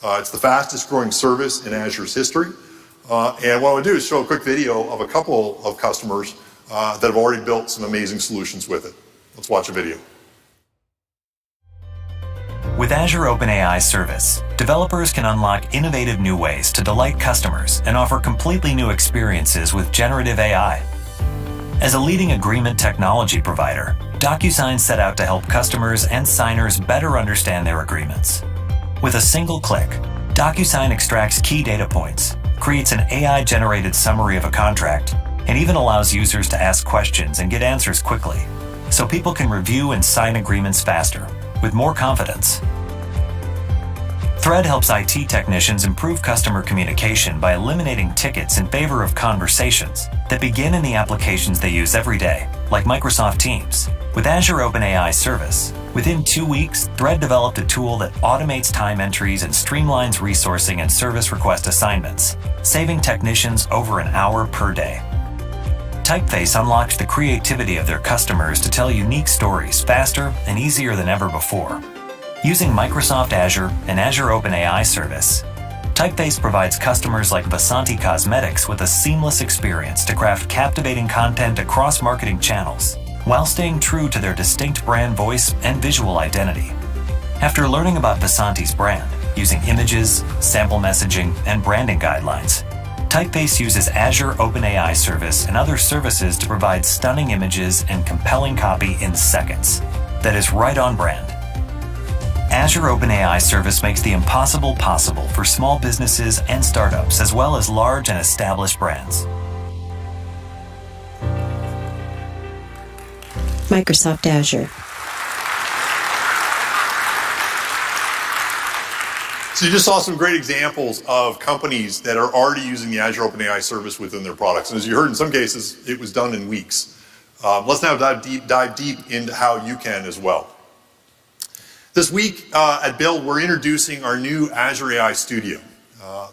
It's the fastest growing service in Azure's history. And what I want to do is show a quick video of a couple of customers that have already built some amazing solutions with it. Let's watch a video. With Azure OpenAI Service, developers can unlock innovative new ways to delight customers and offer completely new experiences with generative AI. As a leading agreement technology provider, DocuSign set out to help customers and signers better understand their agreements. With a single click, DocuSign extracts key data points, creates an AI-generated summary of a contract, and even allows users to ask questions and get answers quickly, so people can review and sign agreements faster, with more confidence. Thread helps IT technicians improve customer communication by eliminating tickets in favor of conversations that begin in the applications they use every day, like Microsoft Teams. With Azure OpenAI Service, within 2 weeks, Thread developed a tool that automates time entries and streamlines resourcing and service request assignments, saving technicians over an hour per day. Typeface unlocked the creativity of their customers to tell unique stories faster and easier than ever before. Using Microsoft Azure and Azure OpenAI Service, Typeface provides customers like Vasanti Cosmetics with a seamless experience to craft captivating content across marketing channels, while staying true to their distinct brand voice and visual identity. After learning about Vasanti's brand, using images, sample messaging, and branding guidelines, Typeface uses Azure OpenAI Service and other services to provide stunning images and compelling copy in seconds. That is right on brand. Azure OpenAI Service makes the impossible possible for small businesses and startups, as well as large and established brands. Microsoft Azure. So you just saw some great examples of companies that are already using the Azure OpenAI service within their products. And as you heard, in some cases, it was done in weeks. Let's now dive deep into how you can as well. This week at Build, we're introducing our new Azure AI Studio.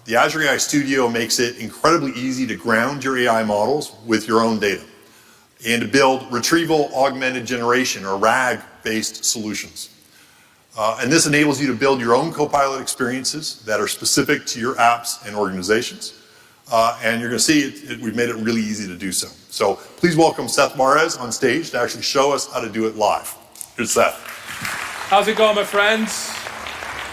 The Azure AI Studio makes it incredibly easy to ground your AI models with your own data and to build retrieval augmented generation, or RAG-based solutions. And this enables you to build your own Copilot experiences that are specific to your apps and organizations. And you're going to see we've made it really easy to do so. So please welcome Seth Mares on stage to actually show us how to do it live. Here's Seth. How's it going, my friends?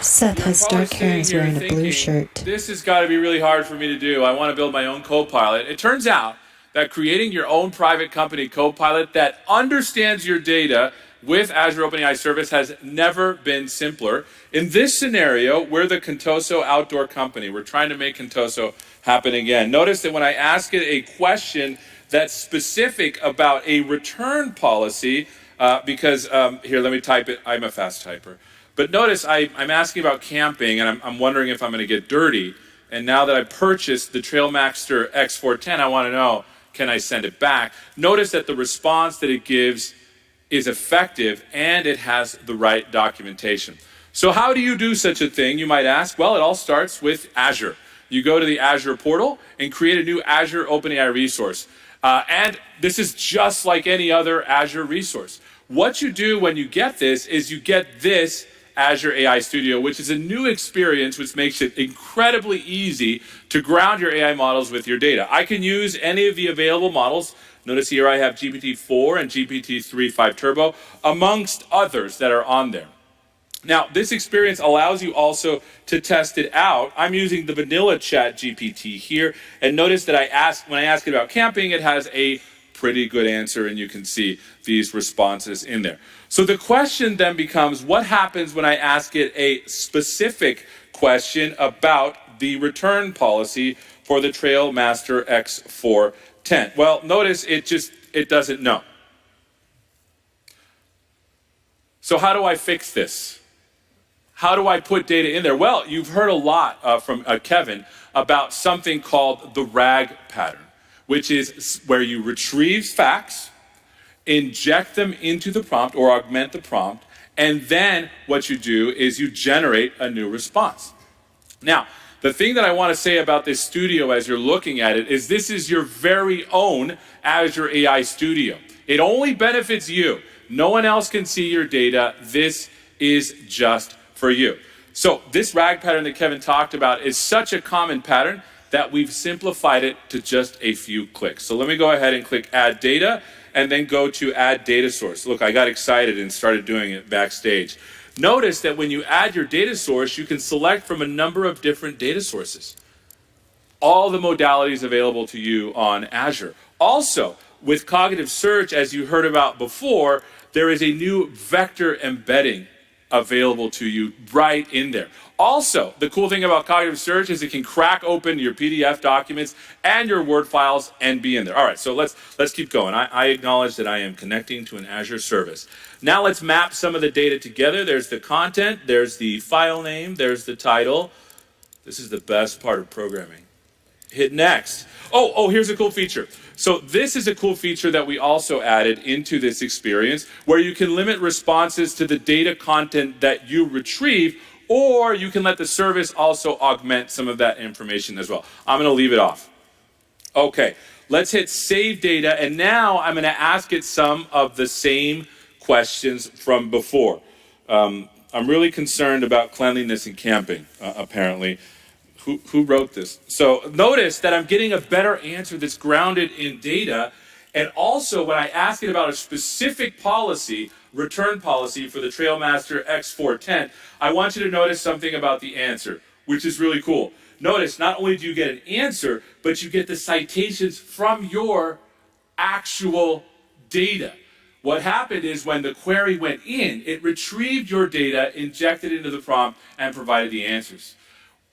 Seth has dark hair and is wearing a blue shirt. This has got to be really hard for me to do. I want to build my own Copilot. It turns out that creating your own private company Copilot that understands your data with Azure OpenAI Service has never been simpler. In this scenario, we're the Contoso outdoor company. We're trying to make Contoso happen again. Notice that when I ask it a question that's specific about a return policy, here, let me type it. I'm a fast typer. But notice I'm asking about camping, and I'm wondering if I'm going to get dirty. And now that I purchased the Trailmaster X410, I want to know, can I send it back? Notice that the response that it gives is effective, and it has the right documentation. So how do you do such a thing, you might ask? Well, it all starts with Azure. You go to the Azure portal and create a new Azure OpenAI resource. And this is just like any other Azure resource. What you do when you get this is you get this Azure AI Studio, which is a new experience which makes it incredibly easy to ground your AI models with your data. I can use any of the available models. Notice here I have GPT-4 and GPT-3.5 Turbo, amongst others that are on there. Now, this experience allows you also to test it out. I'm using the vanilla chat GPT here, and notice that when I ask it about camping, it has a pretty good answer, and you can see these responses in there. So the question then becomes, what happens when I ask it a specific question about the return policy for the Trailmaster X410? Well, notice it doesn't know. So how do I fix this? How do I put data in there? Well, you've heard a lot from Kevin about something called the RAG pattern, which is where you retrieve facts, inject them into the prompt or augment the prompt, and then what you do is you generate a new response. Now, the thing that I want to say about this studio as you're looking at it is this is your very own Azure AI Studio. It only benefits you. No one else can see your data. This is just for you. So this RAG pattern that Kevin talked about is such a common pattern that we've simplified it to just a few clicks. So let me go ahead and click Add Data and then go to Add Data Source. Look, I got excited and started doing it backstage. Notice that when you add your data source, you can select from a number of different data sources. All the modalities available to you on Azure. Also, with cognitive search, as you heard about before, there is a new vector embedding available to you right in there. Also, the cool thing about cognitive search is it can crack open your PDF documents and your Word files and be in there. All right, so let's keep going. I acknowledge that I am connecting to an Azure service. Now let's map some of the data together. There's the content, there's the file name, there's the title. This is the best part of programming. Hit next. Oh, here's a cool feature. So this is a cool feature that we also added into this experience where you can limit responses to the data content that you retrieve, or you can let the service also augment some of that information as well. I'm going to leave it off. Okay, let's hit Save Data, and now I'm going to ask it some of the same questions from before. I'm really concerned about cleanliness and camping, apparently. Who wrote this? So notice that I'm getting a better answer that's grounded in data. And also when I ask it about a specific policy, return policy for the Trailmaster X410, I want you to notice something about the answer, which is really cool. Notice not only do you get an answer, but you get the citations from your actual data. What happened is when the query went in, it retrieved your data, injected into the prompt, and provided the answers.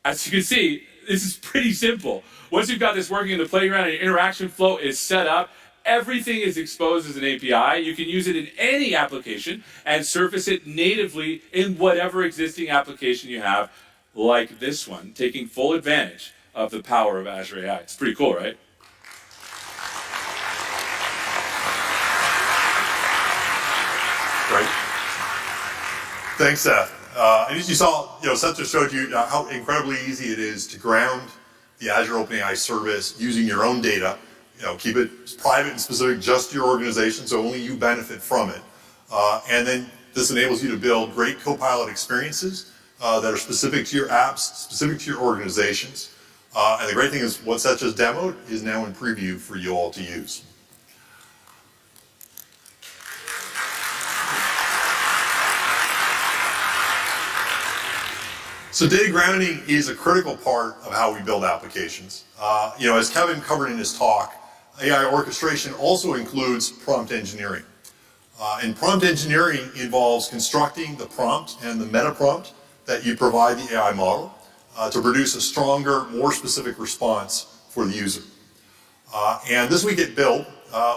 As you can see, this is pretty simple. Once you've got this working in the playground and your interaction flow is set up, everything is exposed as an API. You can use it in any application and surface it natively in whatever existing application you have, like this one, taking full advantage of the power of Azure AI. It's pretty cool, right? Great. Thanks, Seth. And as you saw, Satya showed you how incredibly easy it is to ground the Azure OpenAI service using your own data. Keep it private and specific just to your organization, so only you benefit from it. And then this enables you to build great Copilot experiences that are specific to your apps, specific to your organizations. And the great thing is what Seth just demoed is now in preview for you all to use. So data grounding is a critical part of how we build applications. As Kevin covered in his talk, AI orchestration also includes prompt engineering. And prompt engineering involves constructing the prompt and the meta prompt that you provide the AI model to produce a stronger, more specific response for the user. And this week at Build,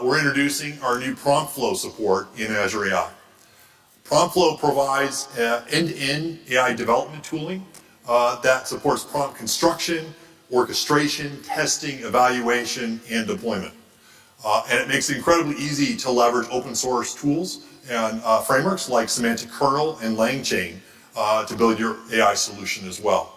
we're introducing our new prompt flow support in Azure AI. Prompt flow provides end-to-end AI development tooling that supports prompt construction, orchestration, testing, evaluation, and deployment. And it makes it incredibly easy to leverage open source tools and frameworks like Semantic Kernel and LangChain to build your AI solution as well.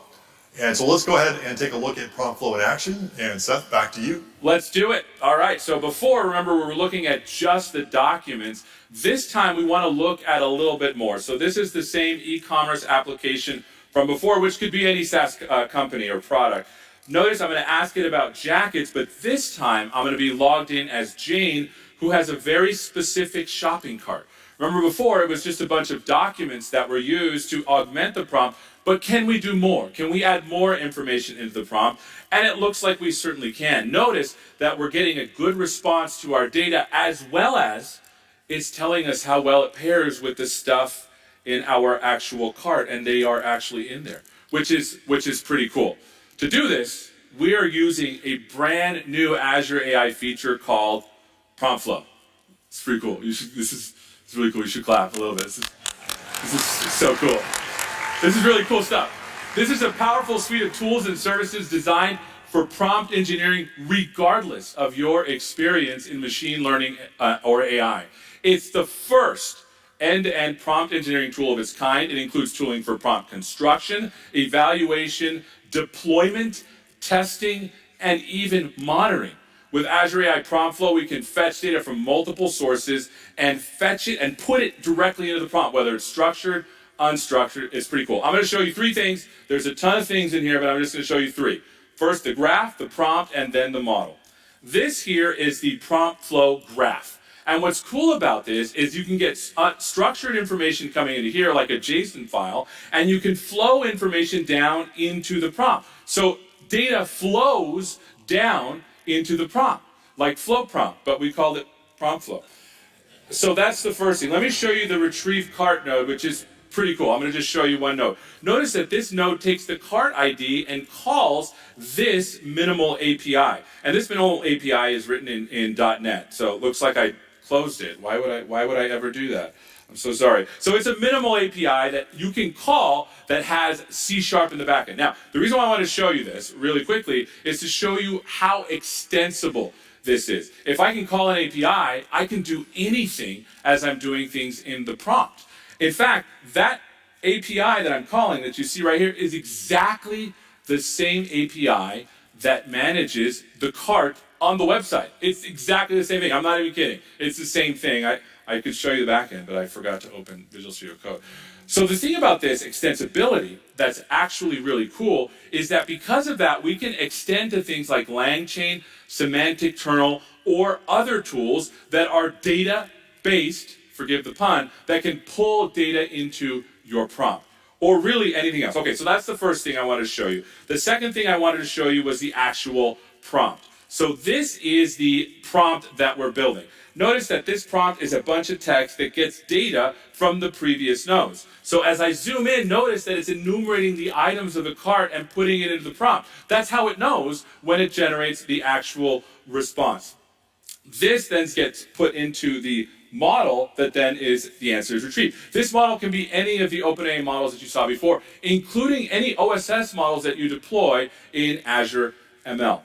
And so let's go ahead and take a look at prompt flow in action. And Seth, back to you. Let's do it. All right, so before, remember, we were looking at just the documents. This time we want to look at a little bit more. So this is the same e-commerce application from before, which could be any SaaS company or product. Notice I'm going to ask it about jackets, but this time I'm going to be logged in as Jane, who has a very specific shopping cart. Remember before, it was just a bunch of documents that were used to augment the prompt, but can we do more? Can we add more information into the prompt? And it looks like we certainly can. Notice that we're getting a good response to our data, as well as it's telling us how well it pairs with the stuff in our actual cart, and they are actually in there, which is pretty cool. To do this, we are using a brand new Azure AI feature called Prompt Flow. It's pretty cool. It's really cool. You should clap a little bit. This is so cool. This is really cool stuff. This is a powerful suite of tools and services designed for prompt engineering regardless of your experience in machine learning or AI. It's the first end-to-end prompt engineering tool of its kind. It includes tooling for prompt construction, evaluation, deployment, testing, and even monitoring. With Azure AI Prompt Flow, we can fetch data from multiple sources and fetch it and put it directly into the prompt, whether it's structured, unstructured. It's pretty cool. I'm going to show you three things. There's a ton of things in here, but I'm just going to show you three. First, the graph, the prompt, and then the model. This here is the prompt flow graph. And what's cool about this is you can get structured information coming into here, like a JSON file, and you can flow information down into the prompt. So data flows down into the prompt, like flow prompt, but we called it prompt flow. So that's the first thing. Let me show you the retrieve cart node, which is pretty cool. I'm going to just show you one node. Notice that this node takes the cart ID and calls this minimal API. And this minimal API is written in .NET, so it looks like I closed it. Why would I ever do that? I'm so sorry. So it's a minimal API that you can call that has C# in the backend. Now, the reason why I want to show you this really quickly is to show you how extensible this is. If I can call an API, I can do anything as I'm doing things in the prompt. In fact, that API that I'm calling that you see right here is exactly the same API that manages the cart on the website. It's exactly the same thing. I'm not even kidding. It's the same thing. I could show you the back end, but I forgot to open Visual Studio Code. So the thing about this extensibility that's actually really cool is that because of that, we can extend to things like LangChain, Semantic Kernel, or other tools that are data-based, forgive the pun, that can pull data into your prompt, or really anything else. Okay, so that's the first thing I wanted to show you. The second thing I wanted to show you was the actual prompt. So this is the prompt that we're building. Notice that this prompt is a bunch of text that gets data from the previous nodes. So as I zoom in, notice that it's enumerating the items of the cart and putting it into the prompt. That's how it knows when it generates the actual response. This then gets put into the model that then is the answer is retrieved. This model can be any of the OpenAI models that you saw before, including any OSS models that you deploy in Azure ML.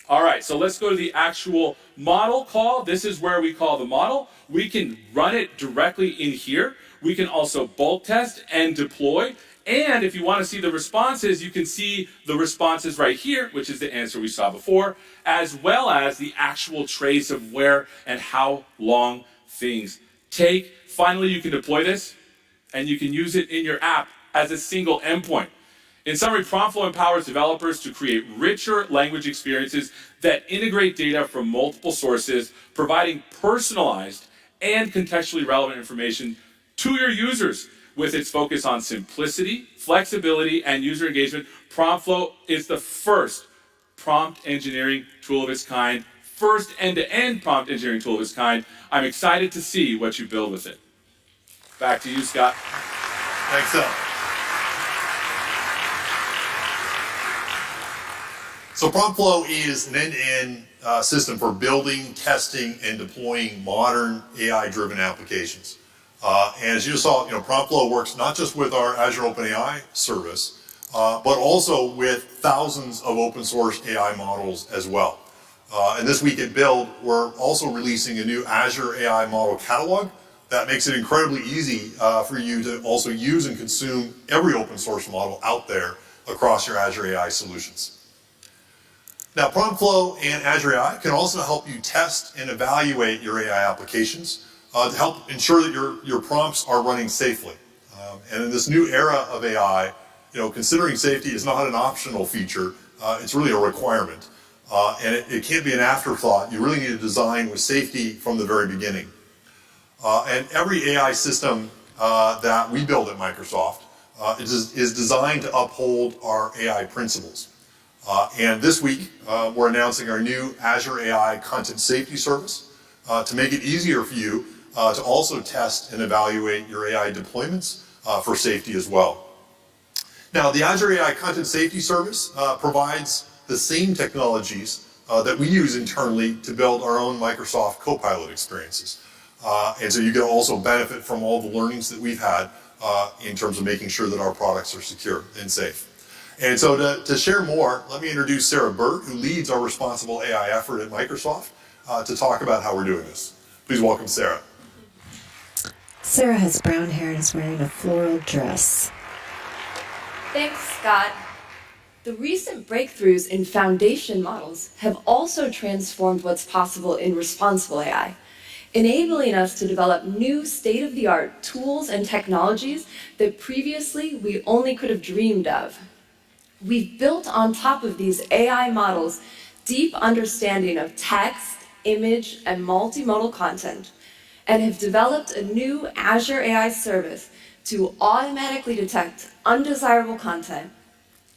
All right, so let's go to the actual model call. This is where we call the model. We can run it directly in here. We can also bulk test and deploy. And if you want to see the responses, you can see the responses right here, which is the answer we saw before, as well as the actual trace of where and how long things take. Finally, you can deploy this, and you can use it in your app as a single endpoint. In summary, Prompt Flow empowers developers to create richer language experiences that integrate data from multiple sources, providing personalized and contextually relevant information to your users. With its focus on simplicity, flexibility, and user engagement, Prompt Flow is the first prompt engineering tool of its kind, first end-to-end prompt engineering tool of its kind. I'm excited to see what you build with it. Back to you, Scott. Thanks, Sal. So Prompt Flow is an end-to-end system for building, testing, and deploying modern AI-driven applications. And as you saw, Prompt Flow works not just with our Azure OpenAI service, but also with thousands of open source AI models as well. And this week at Build, we're also releasing a new Azure AI model catalog that makes it incredibly easy for you to also use and consume every open source model out there across your Azure AI solutions. Now, Prompt Flow and Azure AI can also help you test and evaluate your AI applications to help ensure that your prompts are running safely. And in this new era of AI, considering safety is not an optional feature, it's really a requirement. And it can't be an afterthought. You really need to design with safety from the very beginning. And every AI system that we build at Microsoft is designed to uphold our AI principles. And this week, we're announcing our new Azure AI Content Safety Service to make it easier for you to also test and evaluate your AI deployments for safety as well. Now, the Azure AI Content Safety Service provides the same technologies that we use internally to build our own Microsoft Copilot experiences. And so you can also benefit from all the learnings that we've had in terms of making sure that our products are secure and safe. And so to share more, let me introduce Sarah Burt, who leads our responsible AI effort at Microsoft, to talk about how we're doing this. Please welcome Sarah. Sarah has brown hair and is wearing a floral dress. Thanks, Scott. The recent breakthroughs in foundation models have also transformed what's possible in responsible AI, enabling us to develop new state-of-the-art tools and technologies that previously we only could have dreamed of. We've built on top of these AI models deep understanding of text, image, and multimodal content, and have developed a new Azure AI service to automatically detect undesirable content,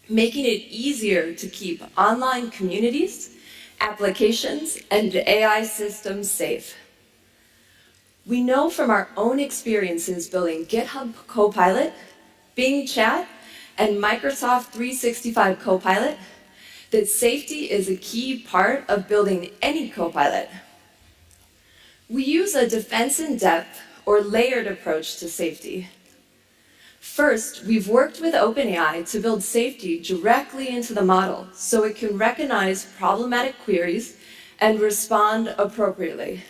making it easier to keep online communities, applications, and AI systems safe. We know from our own experiences building GitHub Copilot, Bing Chat, and Microsoft 365 Copilot that safety is a key part of building any Copilot. We use a defense in depth or layered approach to safety. First, we've worked with OpenAI to build safety directly into the model so it can recognize problematic queries and respond appropriately.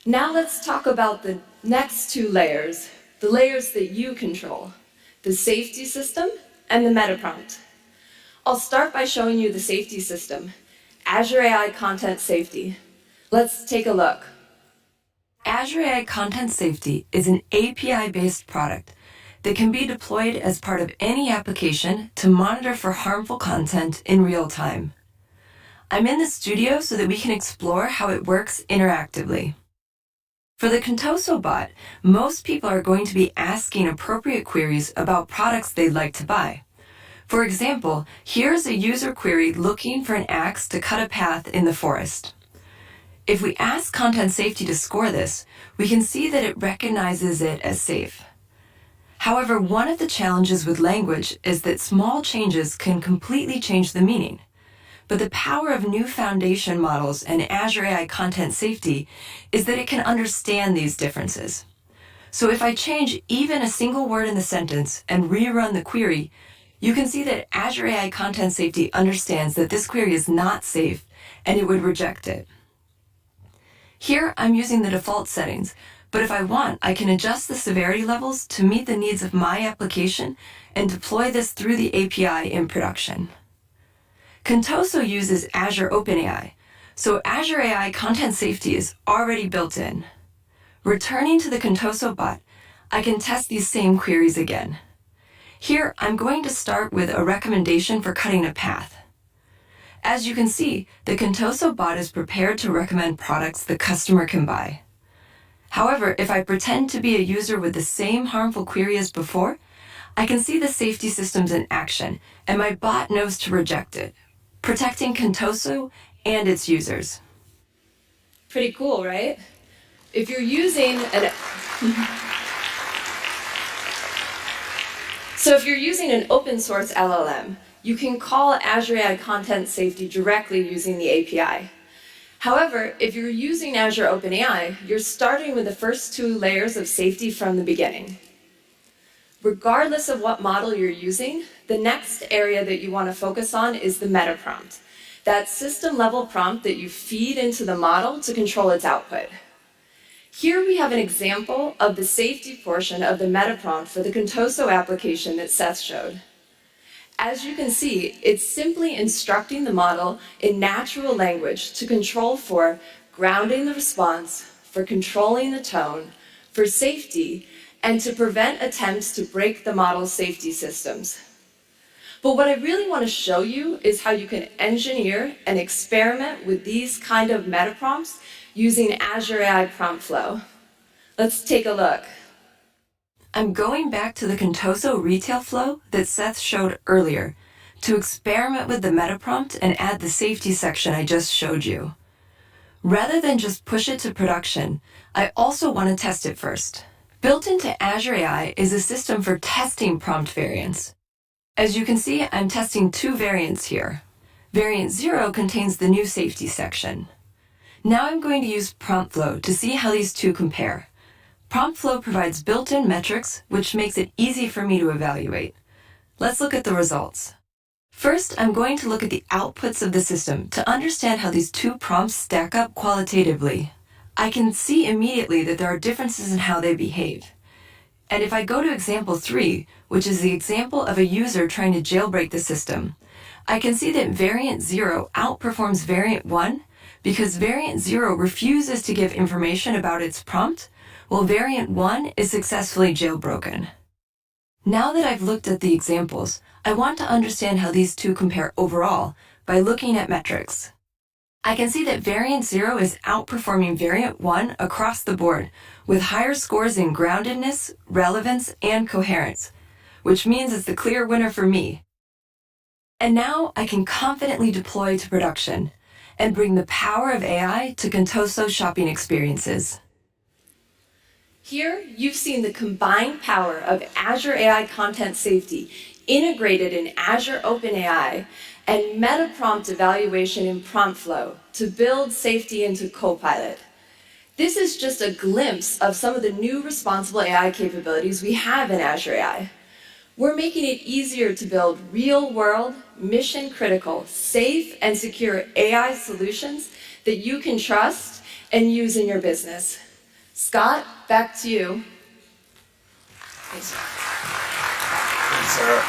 Now let's talk about the next two layers, the layers that you control, the safety system and the meta prompt. I'll start by showing you the safety system, Azure AI Content Safety. Let's take a look. Azure AI Content Safety is an API-based product that can be deployed as part of any application to monitor for harmful content in real time. I'm in the studio so that we can explore how it works interactively. For the Contoso bot, most people are going to be asking appropriate queries about products they'd like to buy. For example, here's a user query looking for an axe to cut a path in the forest. If we ask Content Safety to score this, we can see that it recognizes it as safe. However, one of the challenges with language is that small changes can completely change the meaning. But the power of new foundation models and Azure AI Content Safety is that it can understand these differences. So if I change even a single word in the sentence and rerun the query, you can see that Azure AI Content Safety understands that this query is not safe and it would reject it. Here, I'm using the default settings, but if I want, I can adjust the severity levels to meet the needs of my application and deploy this through the API in production. Contoso uses Azure OpenAI, so Azure AI Content Safety is already built in. Returning to the Contoso bot, I can test these same queries again. Here, I'm going to start with a recommendation for cutting a path. As you can see, the Contoso bot is prepared to recommend products the customer can buy. However, if I pretend to be a user with the same harmful query as before, I can see the safety systems in action, and my bot knows to reject it, protecting Contoso and its users. Pretty cool, right? If you're using an open source LLM, you can call Azure AI Content Safety directly using the API. However, if you're using Azure OpenAI, you're starting with the first two layers of safety from the beginning. Regardless of what model you're using, the next area that you want to focus on is the meta prompt, that system-level prompt that you feed into the model to control its output. Here we have an example of the safety portion of the meta prompt for the Contoso application that Seth showed. As you can see, it's simply instructing the model in natural language to control for grounding the response, for controlling the tone, for safety, and to prevent attempts to break the model's safety systems. But what I really want to show you is how you can engineer and experiment with these kind of meta prompts using Azure AI Prompt Flow. Let's take a look. I'm going back to the Contoso retail flow that Seth showed earlier to experiment with the meta prompt and add the safety section I just showed you. Rather than just push it to production, I also want to test it first. Built into Azure AI is a system for testing prompt variants. As you can see, I'm testing two variants here. Variant 0 contains the new safety section. Now I'm going to use prompt flow to see how these two compare. Prompt Flow provides built-in metrics, which makes it easy for me to evaluate. Let's look at the results. First, I'm going to look at the outputs of the system to understand how these two prompts stack up qualitatively. I can see immediately that there are differences in how they behave. And if I go to example 3, which is the example of a user trying to jailbreak the system, I can see that variant 0 outperforms variant 1 because variant 0 refuses to give information about its prompt, while variant 1 is successfully jailbroken. Now that I've looked at the examples, I want to understand how these two compare overall by looking at metrics. I can see that variant 0 is outperforming variant 1 across the board, with higher scores in groundedness, relevance, and coherence, which means it's the clear winner for me. And now I can confidently deploy to production and bring the power of AI to Contoso shopping experiences. Here, you've seen the combined power of Azure AI Content Safety integrated in Azure OpenAI and meta prompt evaluation in Prompt Flow to build safety into Copilot. This is just a glimpse of some of the new responsible AI capabilities we have in Azure AI. We're making it easier to build real-world, mission-critical, safe, and secure AI solutions that you can trust and use in your business. Scott, back to you. Thanks, Sarah.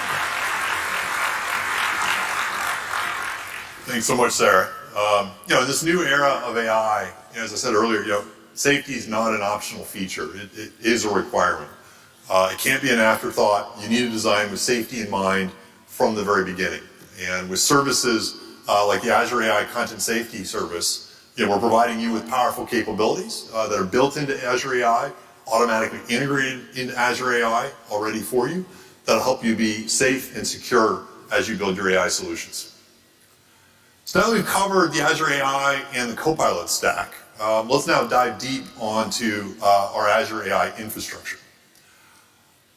Thanks so much, Sarah. In this new era of AI, as I said earlier, safety is not an optional feature. It is a requirement. It can't be an afterthought. You need to design with safety in mind from the very beginning. And with services like the Azure AI Content Safety Service, we're providing you with powerful capabilities that are built into Azure AI, automatically integrated into Azure AI already for you, that'll help you be safe and secure as you build your AI solutions. So now that we've covered the Azure AI and the Copilot stack, let's now dive deep onto our Azure AI infrastructure.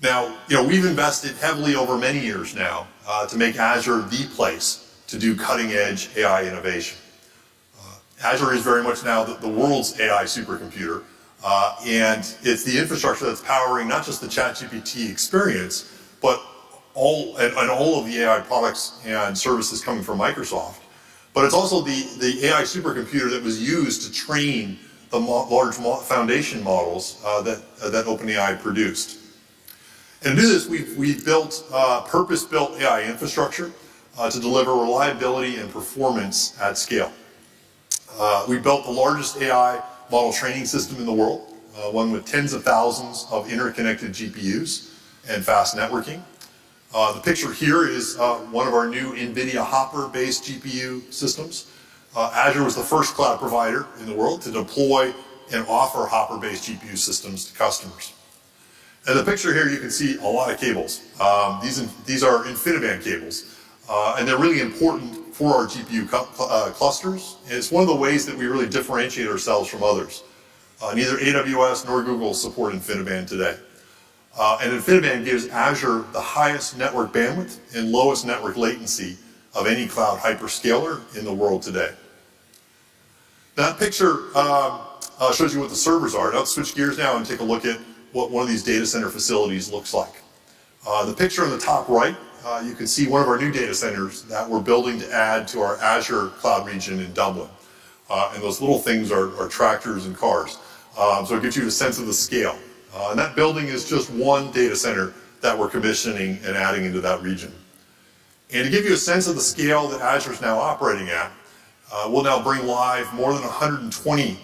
Now, we've invested heavily over many years now to make Azure the place to do cutting-edge AI innovation. Azure is very much now the world's AI supercomputer, and it's the infrastructure that's powering not just the ChatGPT experience, but all of the AI products and services coming from Microsoft. But it's also the AI supercomputer that was used to train the large foundation models that OpenAI produced. And to do this, we've built purpose-built AI infrastructure to deliver reliability and performance at scale. We built the largest AI model training system in the world, one with tens of thousands of interconnected GPUs and fast networking. The picture here is one of our new NVIDIA Hopper-based GPU systems. Azure was the first cloud provider in the world to deploy and offer Hopper-based GPU systems to customers. And the picture here, you can see a lot of cables. These are InfiniBand cables, and they're really important for our GPU clusters. And it's one of the ways that we really differentiate ourselves from others. Neither AWS nor Google support InfiniBand today. And InfiniBand gives Azure the highest network bandwidth and lowest network latency of any cloud hyperscaler in the world today. That picture shows you what the servers are. Now let's switch gears now and take a look at what one of these data center facilities looks like. The picture on the top right, you can see one of our new data centers that we're building to add to our Azure cloud region in Dublin. And those little things are tractors and cars. So it gives you a sense of the scale. And that building is just one data center that we're commissioning and adding into that region. And to give you a sense of the scale that Azure is now operating at, we'll now bring live more than 120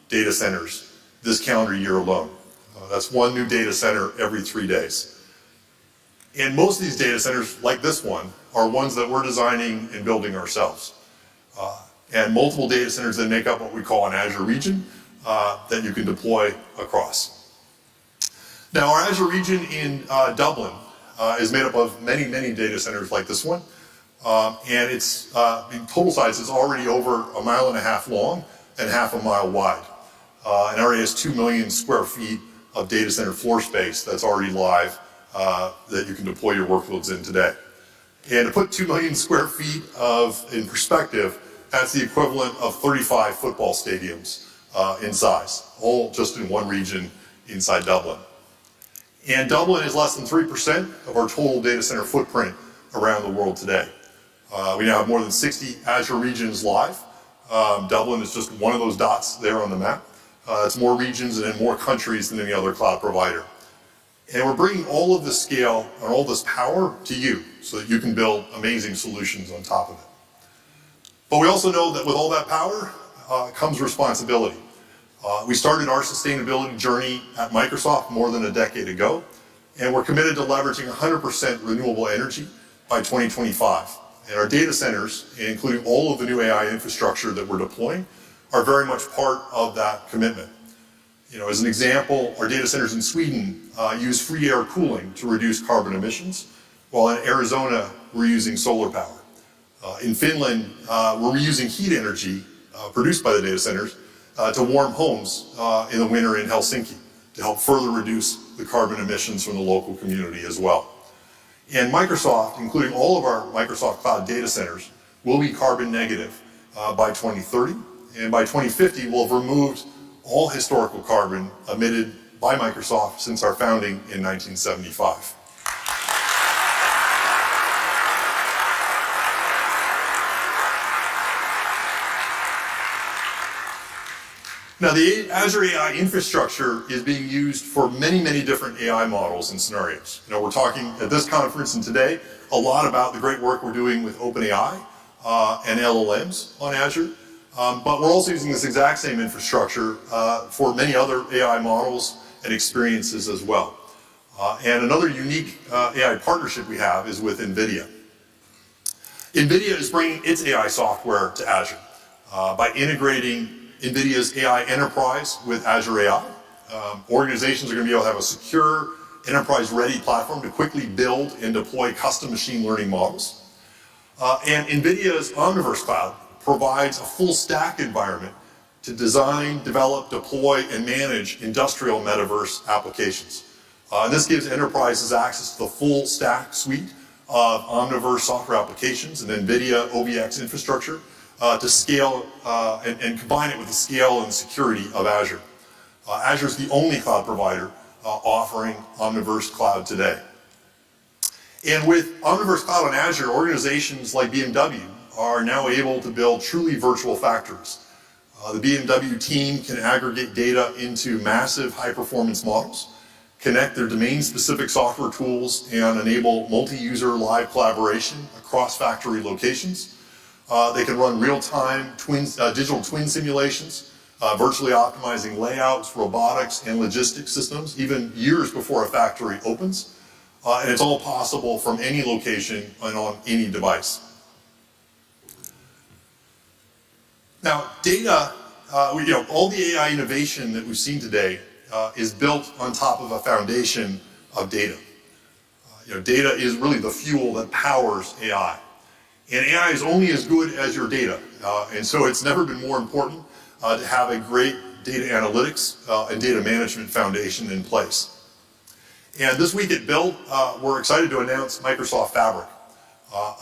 data centers this calendar year alone. That's one new data center every 3 days. And most of these data centers, like this one, are ones that we're designing and building ourselves. And multiple data centers that make up what we call an Azure region that you can deploy across. Now, our Azure region in Dublin is made up of many, many data centers like this one. And its in total size is already over 1.5 miles long and 0.5 mile wide. And already has 2 million square feet of data center floor space that's already live that you can deploy your workloads in today. And to put 2 million square feet in perspective, that's the equivalent of 35 football stadiums in size, all just in one region inside Dublin. And Dublin is less than 3% of our total data center footprint around the world today. We now have more than 60 Azure regions live. Dublin is just one of those dots there on the map. It's more regions and in more countries than any other cloud provider. And we're bringing all of this scale and all this power to you so that you can build amazing solutions on top of it. But we also know that with all that power comes responsibility. We started our sustainability journey at Microsoft more than a decade ago, and we're committed to leveraging 100% renewable energy by 2025. And our data centers, including all of the new AI infrastructure that we're deploying, are very much part of that commitment. As an example, our data centers in Sweden use free air cooling to reduce carbon emissions, while in Arizona, we're using solar power. In Finland, we're reusing heat energy produced by the data centers to warm homes in the winter in Helsinki to help further reduce the carbon emissions from the local community as well. And Microsoft, including all of our Microsoft Cloud data centers, will be carbon negative by 2030. And by 2050, we'll have removed all historical carbon emitted by Microsoft since our founding in 1975. Now, the Azure AI infrastructure is being used for many, many different AI models and scenarios. We're talking at this conference and today a lot about the great work we're doing with OpenAI and LLMs on Azure. But we're also using this exact same infrastructure for many other AI models and experiences as well. And another unique AI partnership we have is with NVIDIA. NVIDIA is bringing its AI software to Azure by integrating NVIDIA's AI enterprise with Azure AI. Organizations are going to be able to have a secure, enterprise-ready platform to quickly build and deploy custom machine learning models. And NVIDIA's Omniverse Cloud provides a full stack environment to design, develop, deploy, and manage industrial metaverse applications. And this gives enterprises access to the full stack suite of Omniverse software applications and NVIDIA OVX infrastructure to scale and combine it with the scale and security of Azure. Azure is the only cloud provider offering Omniverse Cloud today. And with Omniverse Cloud on Azure, organizations like BMW are now able to build truly virtual factories. The BMW team can aggregate data into massive high-performance models, connect their domain-specific software tools, and enable multi-user live collaboration across factory locations. They can run real-time digital twin simulations, virtually optimizing layouts, robotics, and logistics systems, even years before a factory opens. And it's all possible from any location and on any device. Now, data, all the AI innovation that we've seen today is built on top of a foundation of data. Data is really the fuel that powers AI. And AI is only as good as your data. And so it's never been more important to have a great data analytics and data management foundation in place. And this week at Build, we're excited to announce Microsoft Fabric,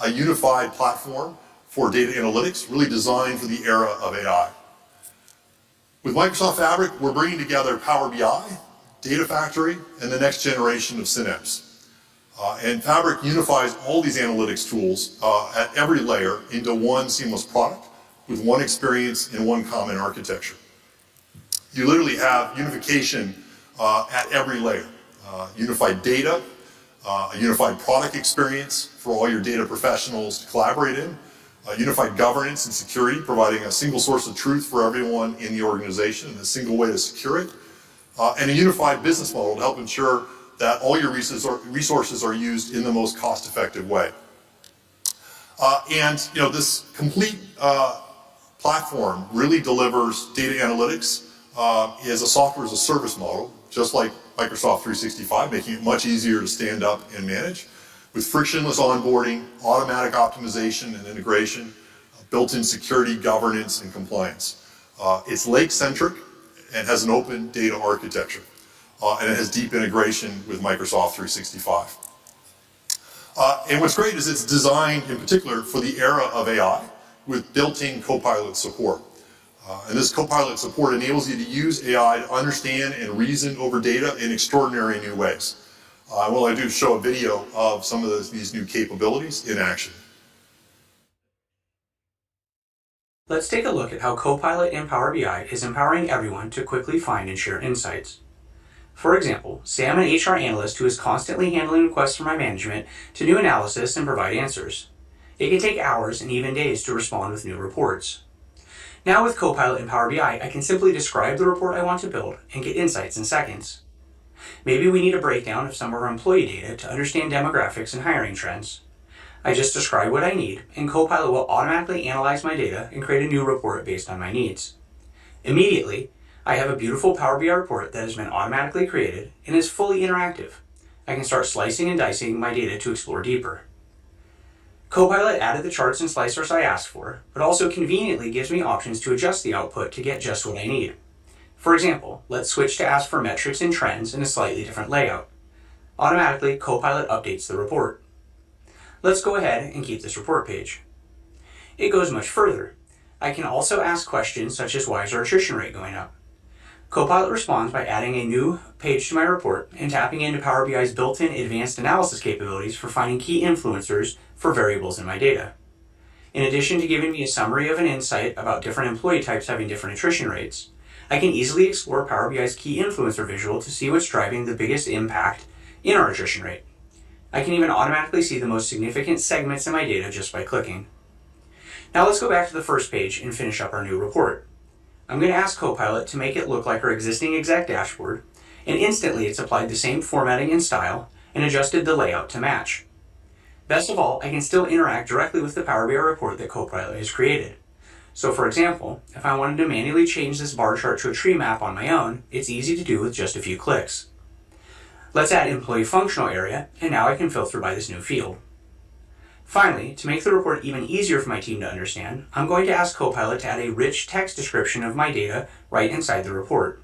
a unified platform for data analytics, really designed for the era of AI. With Microsoft Fabric, we're bringing together Power BI, Data Factory, and the next generation of Synapse. And Fabric unifies all these analytics tools at every layer into one seamless product with one experience and one common architecture. You literally have unification at every layer. Unified data, a unified product experience for all your data professionals to collaborate in, unified governance and security, providing a single source of truth for everyone in the organization and a single way to secure it, and a unified business model to help ensure that all your resources are used in the most cost-effective way. And this complete platform really delivers data analytics as a software as a service model, just like Microsoft 365, making it much easier to stand up and manage, with frictionless onboarding, automatic optimization and integration, built-in security, governance, and compliance. It's lake-centric and has an open data architecture. And it has deep integration with Microsoft 365. And what's great is it's designed in particular for the era of AI with built-in Copilot support. And this Copilot support enables you to use AI to understand and reason over data in extraordinary new ways. What I do is show a video of some of these new capabilities in action. Let's take a look at how Copilot in Power BI is empowering everyone to quickly find and share insights. For example, say I'm an HR analyst who is constantly handling requests from my management to do analysis and provide answers. It can take hours and even days to respond with new reports. Now with Copilot in Power BI, I can simply describe the report I want to build and get insights in seconds. Maybe we need a breakdown of some of our employee data to understand demographics and hiring trends. I just describe what I need, and Copilot will automatically analyze my data and create a new report based on my needs. Immediately, I have a beautiful Power BI report that has been automatically created and is fully interactive. I can start slicing and dicing my data to explore deeper. Copilot added the charts and slicers I asked for, but also conveniently gives me options to adjust the output to get just what I need. For example, let's switch to ask for metrics and trends in a slightly different layout. Automatically, Copilot updates the report. Let's go ahead and keep this report page. It goes much further. I can also ask questions such as, why is our attrition rate going up? Copilot responds by adding a new page to my report and tapping into Power BI's built-in advanced analysis capabilities for finding key influencers for variables in my data. In addition to giving me a summary of an insight about different employee types having different attrition rates, I can easily explore Power BI's key influencer visual to see what's driving the biggest impact in our attrition rate. I can even automatically see the most significant segments in my data just by clicking. Now let's go back to the first page and finish up our new report. I'm going to ask Copilot to make it look like our existing exec dashboard, and instantly it's applied the same formatting and style and adjusted the layout to match. Best of all, I can still interact directly with the Power BI report that Copilot has created. So for example, if I wanted to manually change this bar chart to a tree map on my own, it's easy to do with just a few clicks. Let's add employee functional area, and now I can filter by this new field. Finally, to make the report even easier for my team to understand, I'm going to ask Copilot to add a rich text description of my data right inside the report.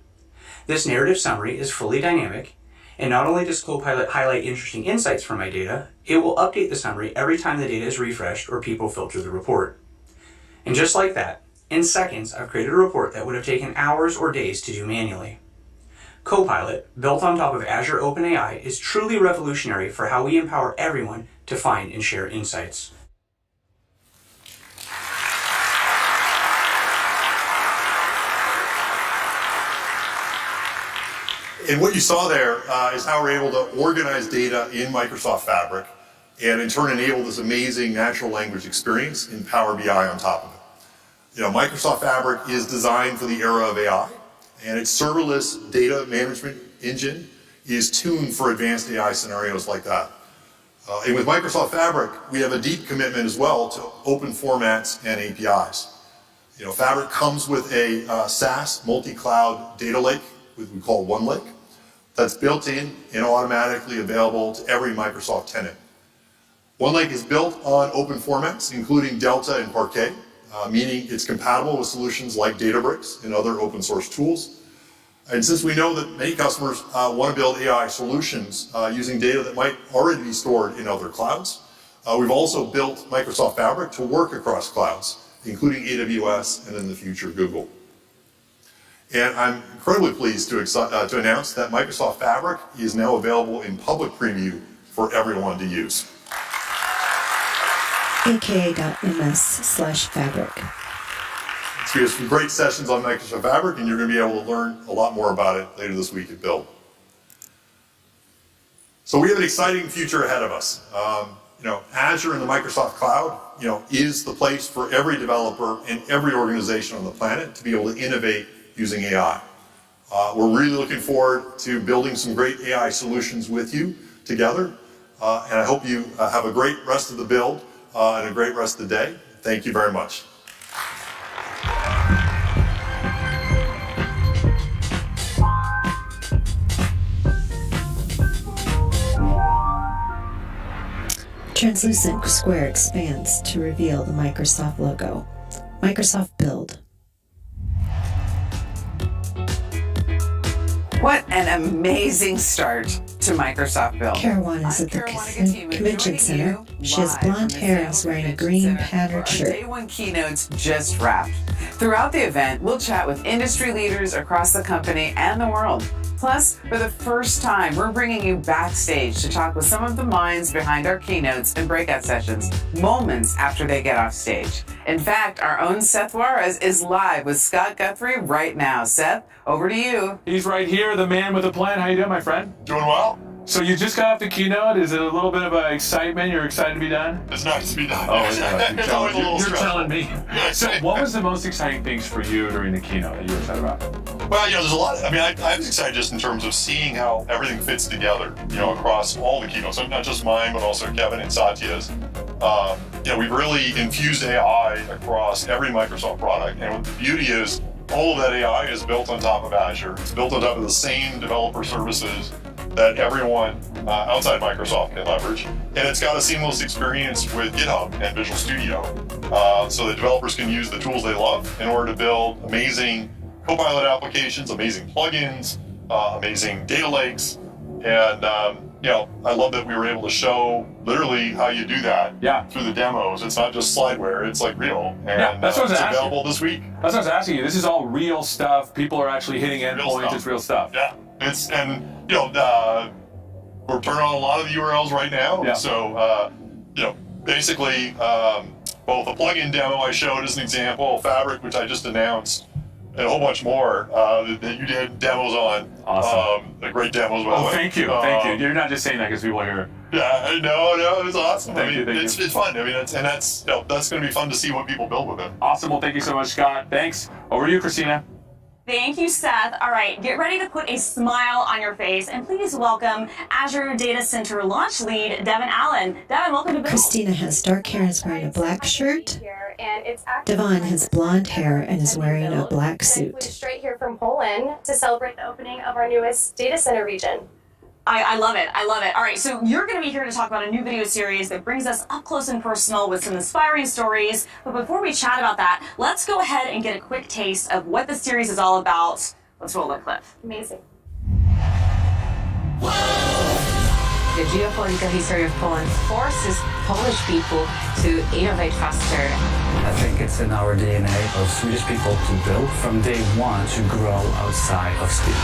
This narrative summary is fully dynamic, and not only does Copilot highlight interesting insights from my data, it will update the summary every time the data is refreshed or people filter the report. And just like that, in seconds, I've created a report that would have taken hours or days to do manually. Copilot, built on top of Azure OpenAI, is truly revolutionary for how we empower everyone to find and share insights. And what you saw there is how we're able to organize data in Microsoft Fabric and in turn enable this amazing natural language experience in Power BI on top of it. You know, Microsoft Fabric is designed for the era of AI, and its serverless data management engine is tuned for advanced AI scenarios like that. And with Microsoft Fabric, we have a deep commitment as well to open formats and APIs. You know, Fabric comes with a SaaS multi-cloud data lake, which we call OneLake, that's built in and automatically available to every Microsoft tenant. OneLake is built on open formats, including Delta and Parquet, meaning it's compatible with solutions like Databricks and other open source tools. And since we know that many customers want to build AI solutions using data that might already be stored in other clouds, we've also built Microsoft Fabric to work across clouds, including AWS and in the future Google. And I'm incredibly pleased to announce that Microsoft Fabric is now available in public preview for everyone to use. aka.ms/fabric. So we have some great sessions on Microsoft Fabric, and you're going to be able to learn a lot more about it later this week at Build. So we have an exciting future ahead of us. Azure and the Microsoft Cloud, is the place for every developer and every organization on the planet to be able to innovate using AI. We're really looking forward to building some great AI solutions with you together, and I hope you have a great rest of the build and a great rest of the day. Thank you very much. Translucent square expands to reveal the Microsoft logo. Microsoft Build. What an amazing start. to Microsoft Build. Caroline is at the convention center. She has blonde hair and is wearing a green patterned shirt. Day one keynotes just wrapped. Throughout the event, we'll chat with industry leaders across the company and the world. Plus, for the first time, we're bringing you backstage to talk with some of the minds behind our keynotes and breakout sessions moments after they get off stage. In fact, our own Seth Juarez is live with Scott Guthrie right now. Seth, over to you. He's right here, the man with a plan. How you doing, my friend? Doing well. So you just got off the keynote. Is it a little bit of excitement? You're excited to be done? It's nice to be done. Oh, it's always a little you're stressful. telling me. So what was the most exciting things for you during the keynote that you were excited about? Well, there's a lot. I was excited just in terms of seeing how everything fits together, across all the keynotes. So not just mine, but also Kevin and Satya's. We've really infused AI across every Microsoft product. And what the beauty is, all of that AI is built on top of Azure. It's built on top of the same developer services that everyone outside Microsoft can leverage. And it's got a seamless experience with GitHub and Visual Studio. So that developers can use the tools they love in order to build amazing Copilot applications, amazing plugins, amazing data lakes. And I love that we were able to show literally how you do that through the demos. It's not just slideware, it's like real. And that's what I was it's asking. available this week. That's what I was asking you. This is all real stuff. People are actually hitting endpoints. It's real stuff. Yeah. We're turning on a lot of the URLs right now. Yeah. So, basically, both a plugin demo I showed as an example, Fabric, which I just announced, and a whole bunch more that you did demos on. Awesome. Great demos, by the way. Thank you. Thank you. You're not just saying that because people are here. Yeah, no, it was awesome. Thank you. It's fun. That's going to be fun to see what people build with it. Awesome. Well, thank you so much, Scott. Thanks. Over to you, Christina. Thank you, Seth. All right, get ready to put a smile on your face, and please welcome Azure Data Center launch lead, Devin Allen. Devin, welcome to Build. Christina has dark hair and is wearing a black shirt. Devon has blonde hair and is wearing a black suit. Straight here from Poland to celebrate the opening of our newest data center region. I love it. I love it. All right, so you're going to be here to talk about a new video series that brings us up close and personal with some inspiring stories. But before we chat about that, let's go ahead and get a quick taste of what the series is all about. Let's roll the clip. Amazing. The geopolitical history of Poland forces Polish people to innovate faster. I think it's in our DNA of Swedish people to build from day one to grow outside of Sweden.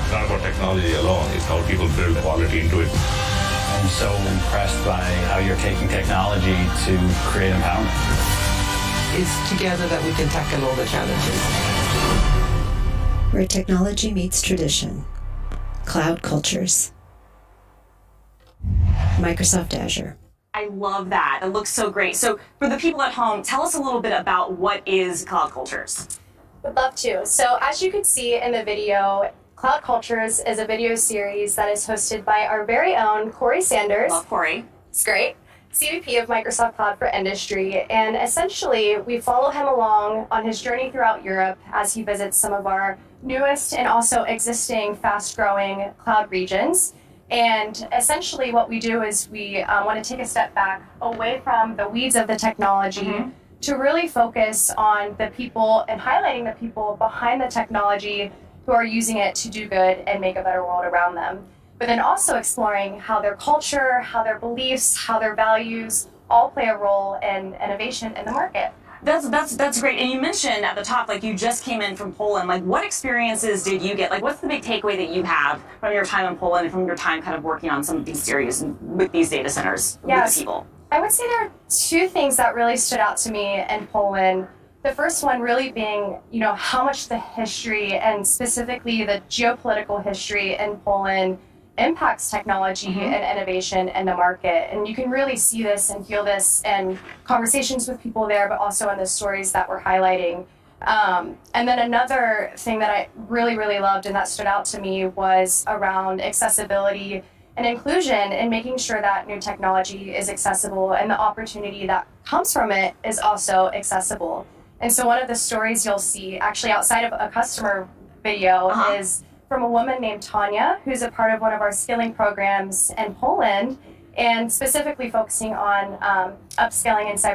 It's not about technology alone, it's how people build quality into it. I'm so impressed by how you're taking technology to create empowerment. It's together that we can tackle all the challenges. Where technology meets tradition. Cloud cultures. Microsoft Azure. I love that. It looks so great. So for the people at home, tell us a little bit about what is Cloud Cultures. Would love to. So as you can see in the video, Cloud Cultures is a video series that is hosted by our very own Corey Sanders. Love Corey. It's great. CVP of Microsoft Cloud for Industry. And essentially, we follow him along on his journey throughout Europe as he visits some of our newest and also existing fast-growing cloud regions. And essentially what we do is we want to take a step back away from the weeds of the technology to really focus on the people and highlighting the people behind the technology who are using it to do good and make a better world around them. But then also exploring how their culture, how their beliefs, how their values all play a role in innovation in the market. That's great. And you mentioned at the top, like you just came in from Poland. Like what experiences did you get? Like what's the big takeaway that you have from your time in Poland and from your time kind of working on some of these series and with these data centers with the people? I would say there are two things that really stood out to me in Poland. The first one really being, how much the history and specifically the geopolitical history in Poland impacts technology and innovation in the market. And you can really see this and feel this in conversations with people there, but also in the stories that we're highlighting. And then another thing that I really, really loved and that stood out to me was around accessibility and inclusion and making sure that new technology is accessible and the opportunity that comes from it is also accessible. And so one of the stories you'll see actually outside of a customer video is from a woman named Tanya, who's a part of one of our skilling programs in Poland, and specifically focusing on upskilling in cybersecurity.